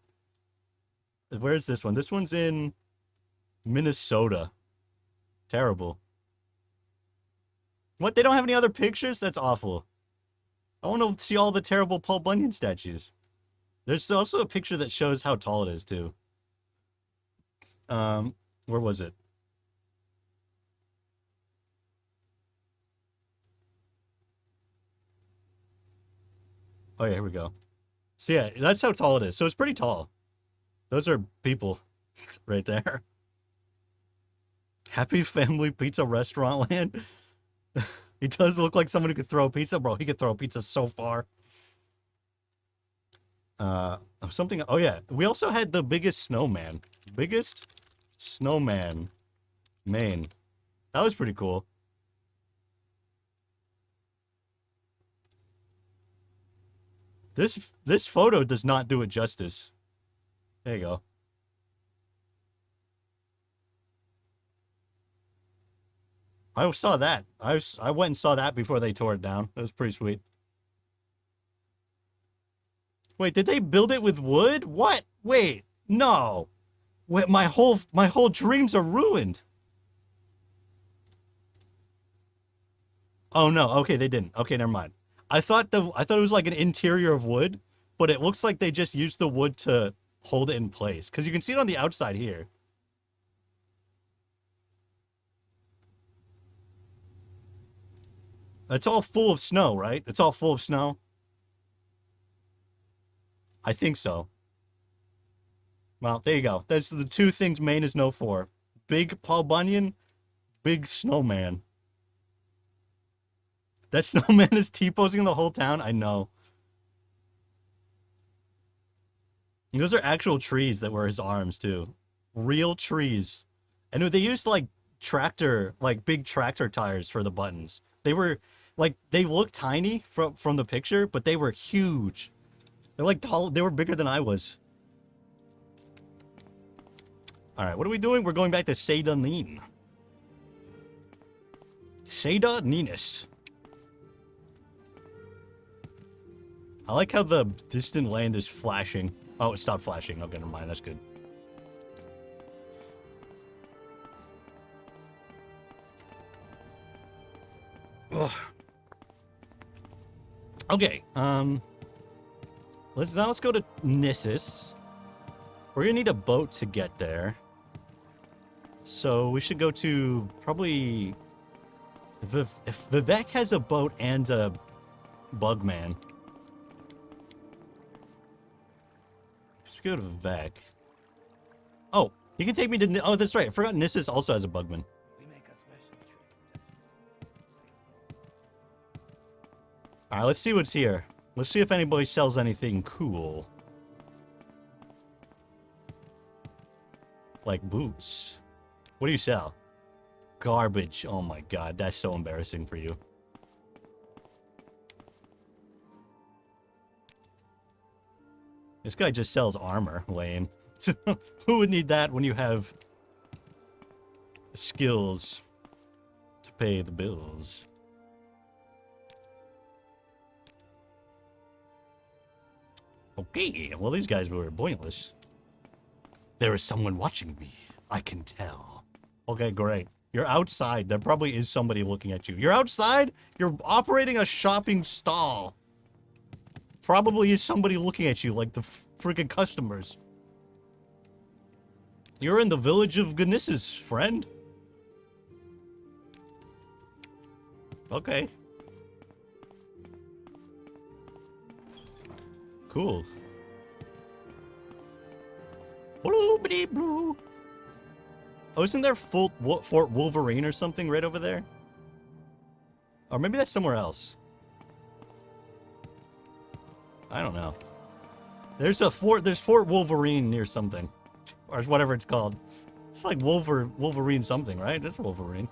Where's this one? This one's in Minnesota. Terrible. What? They don't have any other pictures? That's awful. I want to see all the terrible Paul Bunyan statues. There's also a picture that shows how tall it is, too. Where was it? Oh, yeah, here we go. So, yeah, that's how tall it is. So, it's pretty tall. Those are people right there. Happy Family Pizza Restaurant Land. He does look like someone who could throw a pizza. Bro, he could throw a pizza so far. Something. Oh, yeah. We also had the biggest snowman. Biggest snowman. Maine. That was pretty cool. This photo does not do it justice. There you go. I saw that. I went and saw that before they tore it down. That was pretty sweet. Wait, did they build it with wood? What? Wait, no. Wait, my whole dreams are ruined. Oh no. Okay, they didn't. Okay, never mind. I thought it was like an interior of wood, but it looks like they just used the wood to hold it in place because you can see it on the outside here. It's all full of snow, right? It's all full of snow. I think so. Well, there you go. That's the two things Maine is known for. Big Paul Bunyan, big snowman. That snowman is T-posing the whole town? I know. Those are actual trees that were his arms, too. Real trees. And they used, like, big tractor tires for the buttons. They were, like, they looked tiny from the picture, but they were huge. They're, like, tall. They were bigger than I was. Alright, what are we doing? We're going back to Seda Neen. Seda Neenis. I like how the distant land is flashing. Oh, it stopped flashing. Okay, never mind. That's good. Ugh. Okay, let's go to Nissus. We're gonna need a boat to get there. So we should go to probably if Vivek has a boat and a Bugman. Let's go to Vivek. Oh, he can take me to. Oh, that's right. I forgot Nissus also has a Bugman. Alright, let's see what's here. Let's see if anybody sells anything cool. Like boots. What do you sell? Garbage. Oh my god, that's so embarrassing for you. This guy just sells armor, lame. Who would need that when you have skills to pay the bills? Okay, well these guys were pointless. There is someone watching me. I can tell. Okay, great. You're outside. There probably is somebody looking at you. You're outside? You're operating a shopping stall. Probably is somebody looking at you like the freaking customers. You're in the village of Gnissus, friend. Okay. cool. Blue. Oh, isn't there Fort Wolverine or something right over there? Or maybe that's somewhere else. I don't know. There's Fort Wolverine near something. Or whatever it's called. It's like Wolverine something, right? That's Wolverine.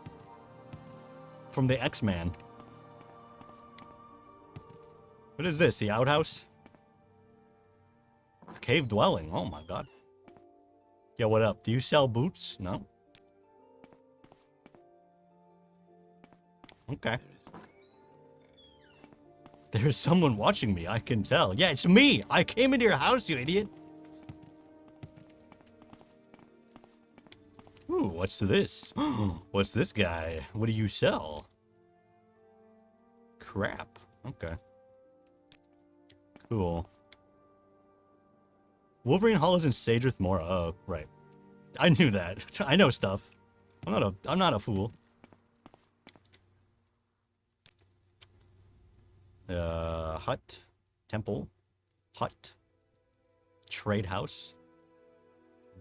From the X-Men. What is this? The outhouse? Cave dwelling. Oh my god. Yeah, what up? Do you sell boots? No? Okay. There's someone watching me, I can tell. Yeah, it's me! I came into your house, you idiot! Ooh, what's this? What's this guy? What do you sell? Crap. Okay. Cool. Wolverine Hall is in Sadrith Mora. Oh, right. I knew that. I know stuff. I'm not a fool. Hut. Temple. Hut. Trade house.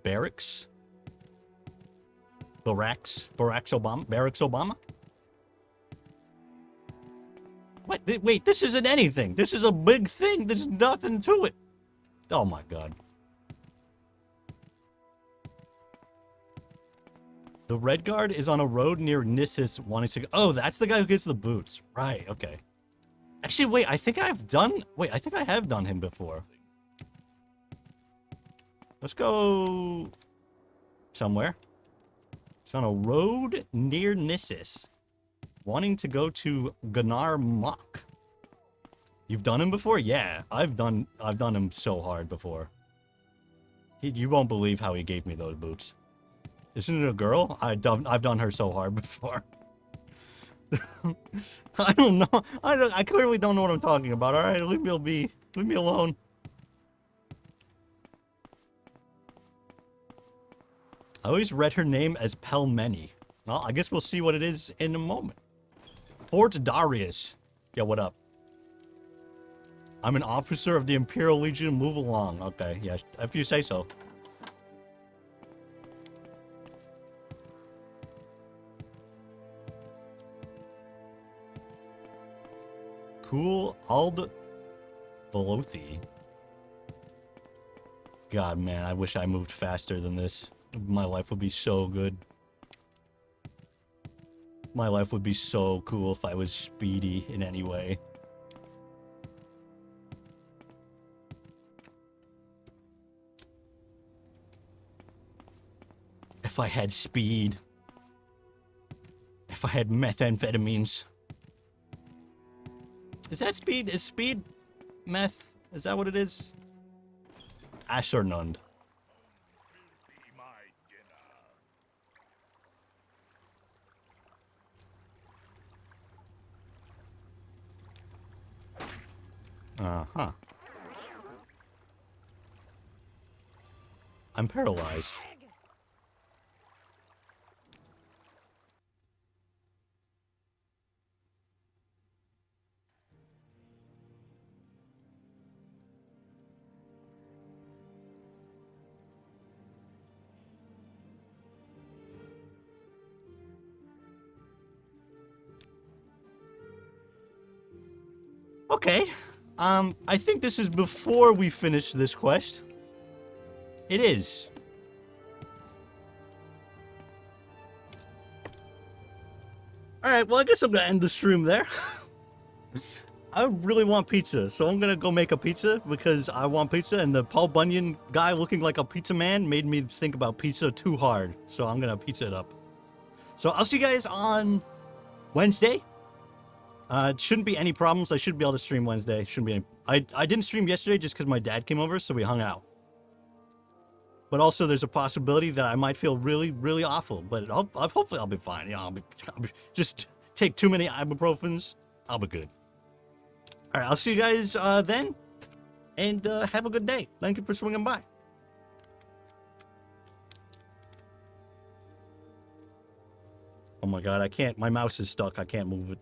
Barracks. Barracks Obama? What? Wait, this isn't anything. This is a big thing. There's nothing to it. Oh my god. The Red Guard is on a road near Nissus wanting to... Oh, that's the guy who gets the boots. Right, okay. Actually, wait, I think I have done him before. Let's go... somewhere. It's on a road near Nissus. Wanting to go to Gunnar Mock. You've done him before? Yeah, I've done him so hard before. You won't believe how he gave me those boots. Isn't it a girl? I've done her so hard before. I don't know. I clearly don't know what I'm talking about. All right, leave me alone. I always read her name as Pelmeni. Well, I guess we'll see what it is in a moment. Fort Darius. Yeah, what up? I'm an officer of the Imperial Legion. Move along. Okay, yeah, if you say so. Cool. Ald Velothi. God, man, I wish I moved faster than this. My life would be so good. My life would be so cool if I was speedy in any way. If I had speed. If I had methamphetamines. Is that speed? Is speed meth? Is that what it is? Ashernund. Be my dinner. Uh-huh. I'm paralyzed. Okay. I think this is before we finish this quest. It is. Alright, well, I guess I'm gonna end the stream there. I really want pizza, so I'm gonna go make a pizza because I want pizza, and the Paul Bunyan guy looking like a pizza man made me think about pizza too hard, so I'm gonna pizza it up. So I'll see you guys on Wednesday. It shouldn't be any problems. I should be able to stream Wednesday. Shouldn't be any... I didn't stream yesterday just because my dad came over, so we hung out. But also, there's a possibility that I might feel really, really awful. But hopefully I'll be fine. Yeah, I'll be just take too many ibuprofens. I'll be good. All right, I'll see you guys then. And have a good day. Thank you for swinging by. Oh my god, I can't. My mouse is stuck. I can't move it.